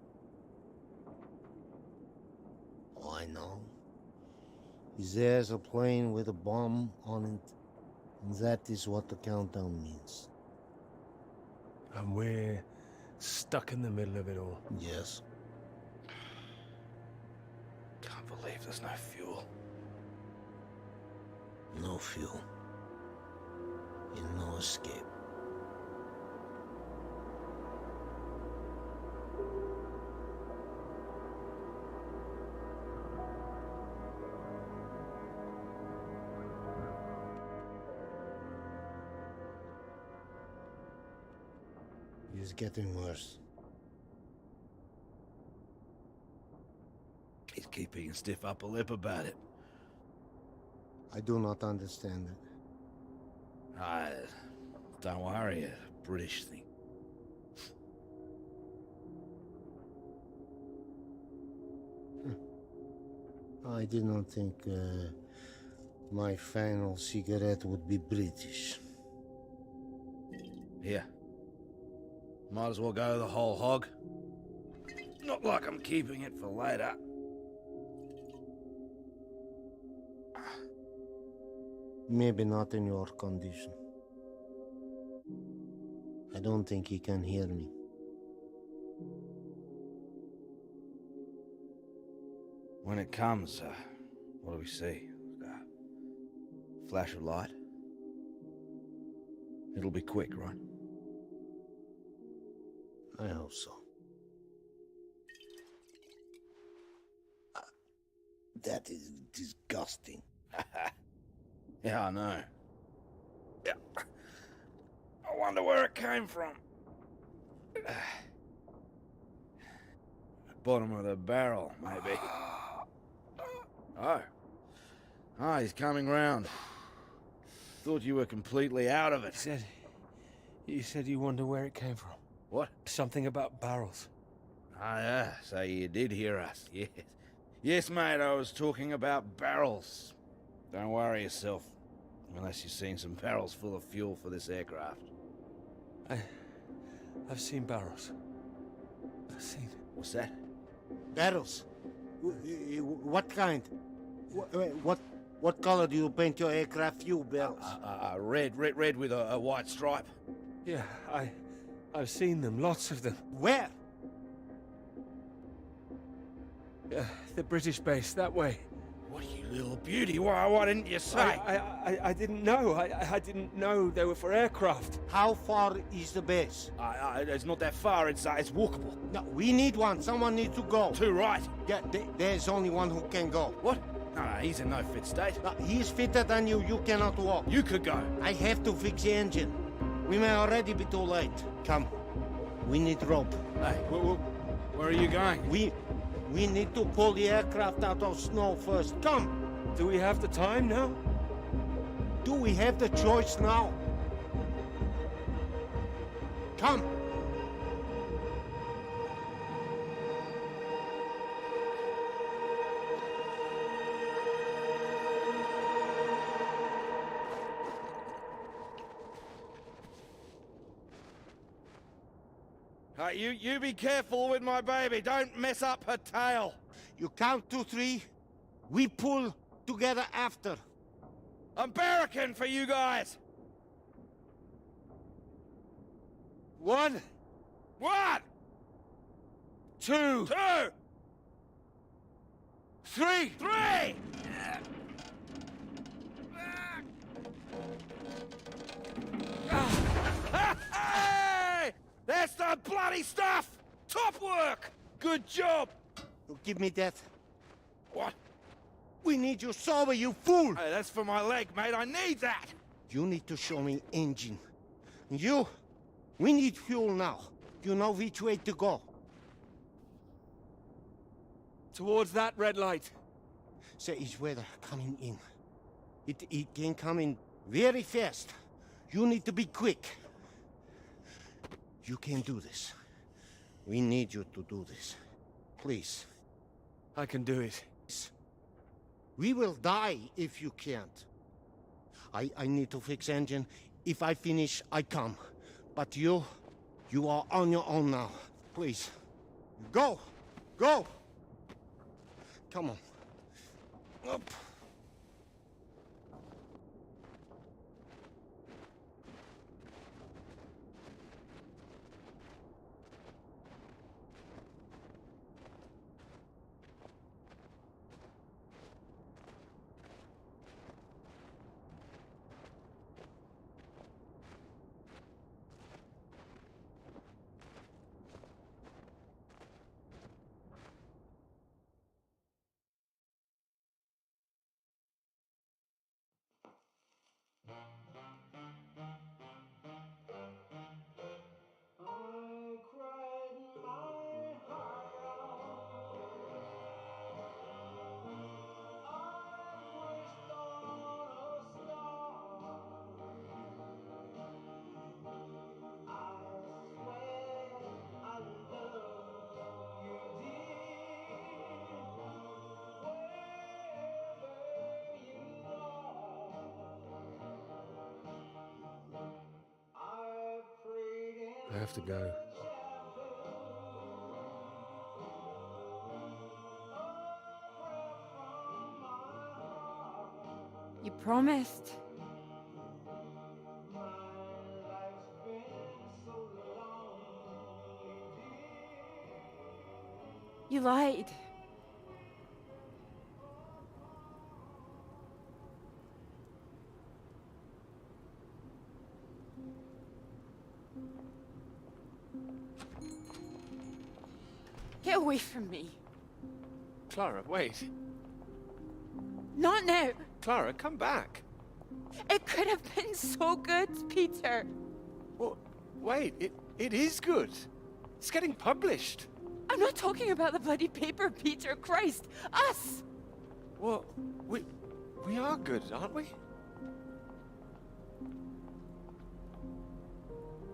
Oh, I know. There's a plane with a bomb on it. And that is what the countdown means. And we're stuck in the middle of it all. Yes. Can't believe there's no fuel. No fuel. And no escape. It's getting worse. He's keeping a stiff upper lip about it. I do not understand it. Don't worry, a British thing. I did not think My final cigarette would be British. Here. Might as well go the whole hog. Not like I'm keeping it for later. Maybe not in your condition. I don't think he can hear me. When it comes, what do we see? Flash of light? It'll be quick, right? I hope so. That is disgusting. Yeah, I know. Yeah. I wonder where it came from. Bottom of the barrel, maybe. Oh. Ah, he's coming round. Thought you were completely out of it. You said you wonder where it came from. What? Something about barrels. Ah, yeah, so you did hear us, yes. Yes, mate, I was talking about barrels. Don't worry yourself, unless you've seen some barrels full of fuel for this aircraft. I've seen barrels. I've seen... What's that? Barrels? What kind? What color do you paint your aircraft fuel barrels? Red with a white stripe. Yeah, I've seen them, lots of them. Where? The British base, that way. What, you little beauty? Why didn't you say? I didn't know. I didn't know they were for aircraft. How far is the base? It's not that far. It's walkable. No, we need one. Someone needs to go. Two, right? Yeah, there's only one who can go. What? No, he's in no fit state. No, he's fitter than you. You cannot walk. You could go. I have to fix the engine. We may already be too late. Come. We need rope. Hey, where are you going? We need to pull the aircraft out of snow first. Come! Do we have the time now? Do we have the choice now? Come! You be careful with my baby. Don't mess up her tail. You count to 3. We pull together after. I'm barricading for you guys. 1. 2. 3. Hey! That's the bloody stuff! Top work! Good job! Give me that. What? We need you sober, you fool! Hey, that's for my leg, mate. I need that! You need to show me engine. You, we need fuel now. You know which way to go. Towards that red light. There is weather coming in. It can come in very fast. You need to be quick. You can do this. We need you to do this. Please. I can do it. We will die if you can't. I need to fix engine. If I finish, I come. But you are on your own now. Please. Go! Go! Come on. Up. have to go. You promised. You lied. Get away from me. Clara, wait. Not now. Clara, come back. It could have been so good, Peter. Well, wait, it is good. It's getting published. I'm not talking about the bloody paper, Peter. Christ. Us! Well, we are good, aren't we?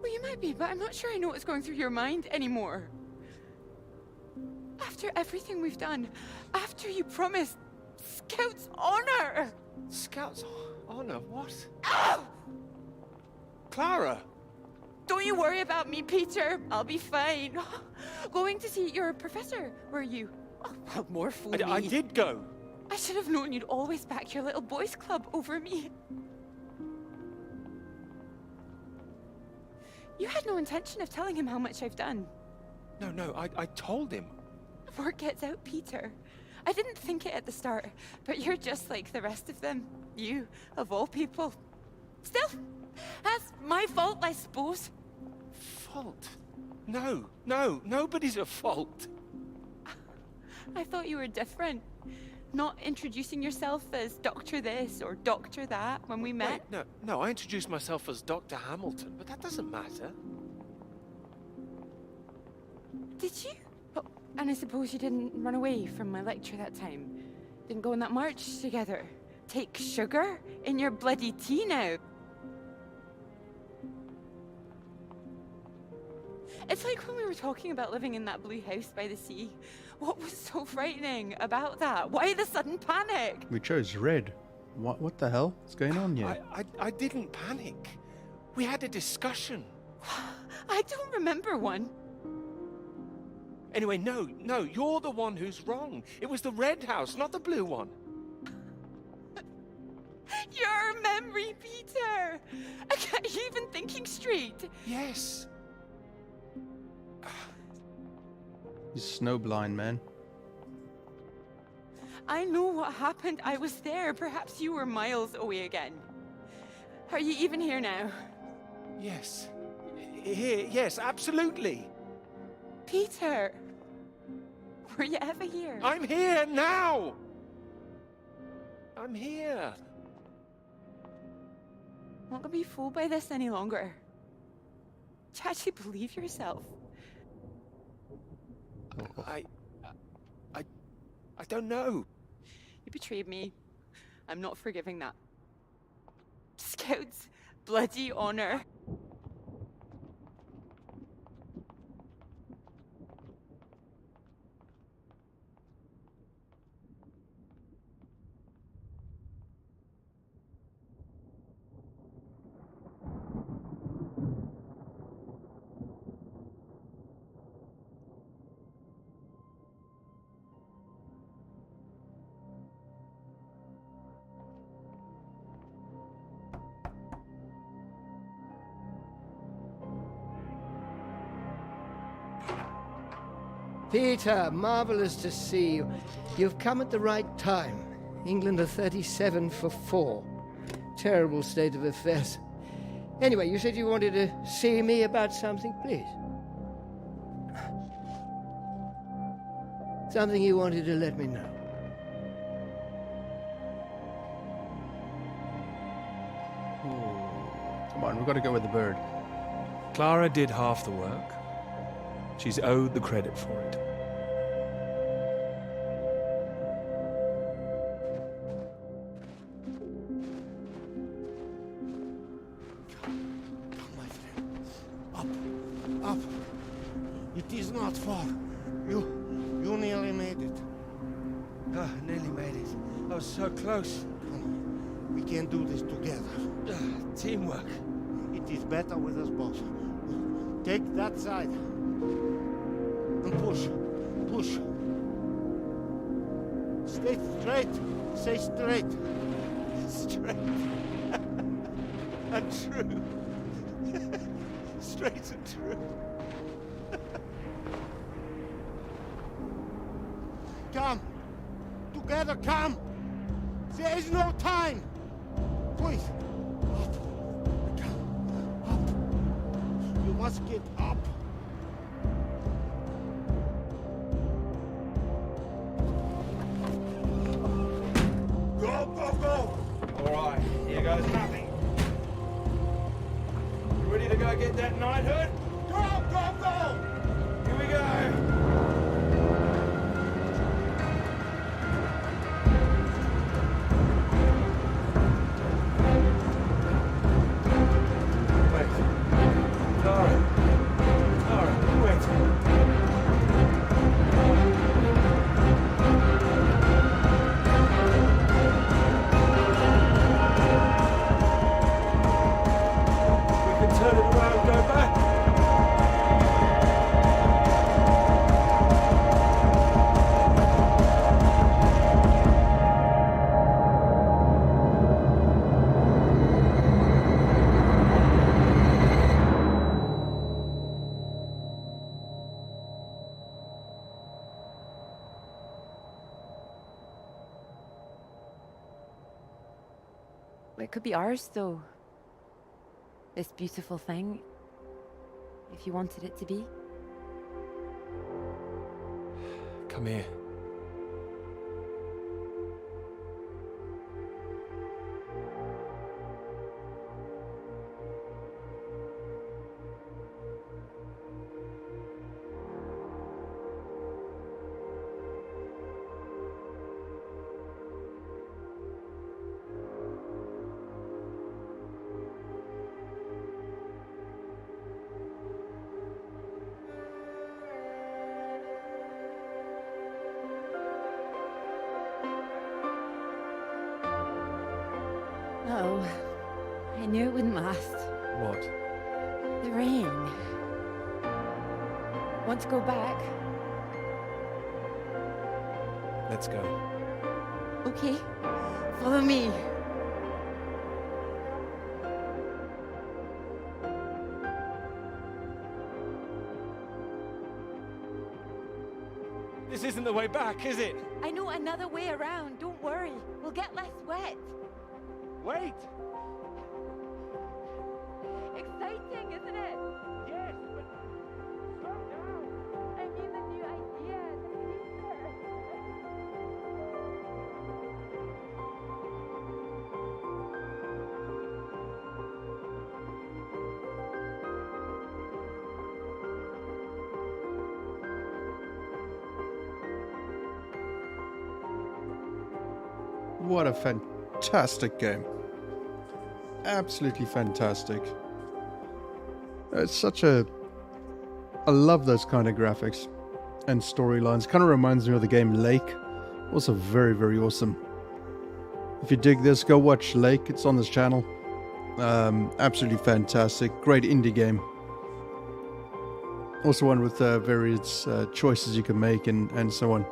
Well, you might be, but I'm not sure I know what's going through your mind anymore. After everything we've done, after you promised Scout's honor! Scout's honor? What? Ow! Clara! Don't you worry about me, Peter. I'll be fine. Going to see your professor, were you? Oh, well, more fool me. I did go. I should have known you'd always back your little boys' club over me. You had no intention of telling him how much I've done. No, I told him. Word gets out, Peter. I didn't think it at the start, but you're just like the rest of them. You, of all people. Still, that's my fault, I suppose. Fault? No, nobody's at fault. I thought you were different. Not introducing yourself as Doctor this or Doctor that when we met. Wait, no, I introduced myself as Dr. Hamilton, but that doesn't matter. Did you? Oh, and I suppose you didn't run away from my lecture that time. Didn't go on that march together. Take sugar in your bloody tea now. It's like when we were talking about living in that blue house by the sea. What was so frightening about that? Why the sudden panic? We chose red. What the hell is going on here? I didn't panic. We had a discussion. I don't remember one. Anyway, no, you're the one who's wrong. It was the red house, not the blue one. Your memory, Peter! Are you even thinking straight? Yes. He's snowblind, man. I know what happened. I was there. Perhaps you were miles away again. Are you even here now? Yes. Here, yes, absolutely. Peter! Were you ever here? I'm here now! I'm here. I'm not gonna be fooled by this any longer. Do you actually believe yourself? I don't know. You betrayed me. I'm not forgiving that. Scout's bloody honor. Peter, marvelous to see you. You've come at the right time. England are 37 for 4. Terrible state of affairs. Anyway, you said you wanted to see me about something, please. Something you wanted to let me know. Come on, we've got to go with the bird. Clara did half the work. She's owed the credit for it. Come, my friend. Up. It is not far. You nearly made it. Nearly made it. I was so close. We can do this together. Teamwork. It is better with us both. Take that side. And push. Push. Stay straight. Stay straight. Straight. And true. Straight and true. Come. Together, come. There is no time. Please. Up. Come. Up. You must get up. Go, go, go! Alright, here goes nothing. You ready to go get that knighthood? Go, go, go! Here we go! It could be ours, though. This beautiful thing. If you wanted it to be. Come here. Oh, I knew it wouldn't last. What? The rain. Want to go back? Let's go. Okay, follow me. This isn't the way back, is it? I know another way around. Don't worry. We'll get less wet. Wait! Exciting, isn't it? Yes, but slow down! I mean the new idea, the future. What a fantastic game. Absolutely fantastic. It's such a... I love those kind of graphics and storylines. Kind of reminds me of the game Lake. Also very, very awesome. If you dig this, go watch Lake. It's on this channel. Absolutely fantastic. Great indie game. Also one with various choices you can make and so on.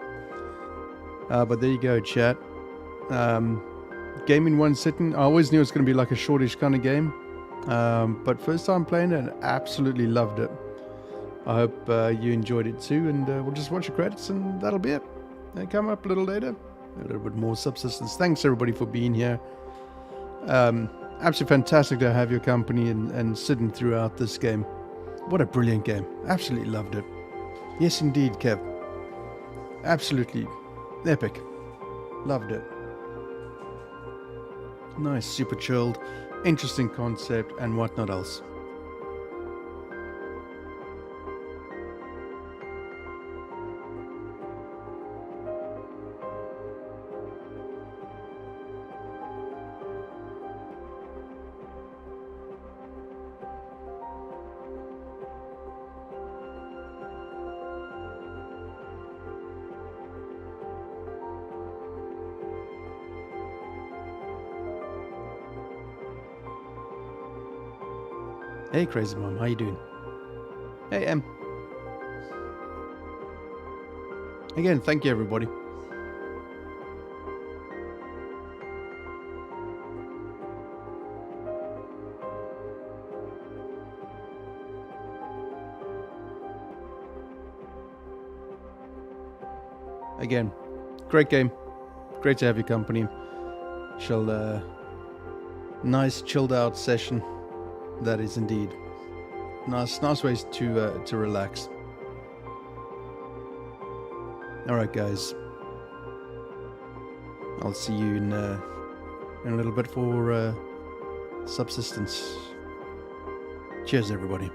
But there you go, chat. Game in one sitting. I always knew it was going to be like a shortish kind of game. But first time playing it, absolutely loved it. I hope you enjoyed it too, and we'll just watch the credits and that'll be it. They come up a little later. A little bit more subsistence. Thanks everybody for being here. Absolutely fantastic to have your company and sitting throughout this game. What a brilliant game. Absolutely loved it. Yes indeed, Kev. Absolutely epic. Loved it. Nice, super chilled, interesting concept, and whatnot else. Hey, Crazy Mom, how you doing? Hey, again, thank you, everybody. Again, great game. Great to have your company. Nice chilled out session. That is indeed. Nice ways to relax. Alright guys. I'll see you in a little bit for subsistence. Cheers everybody.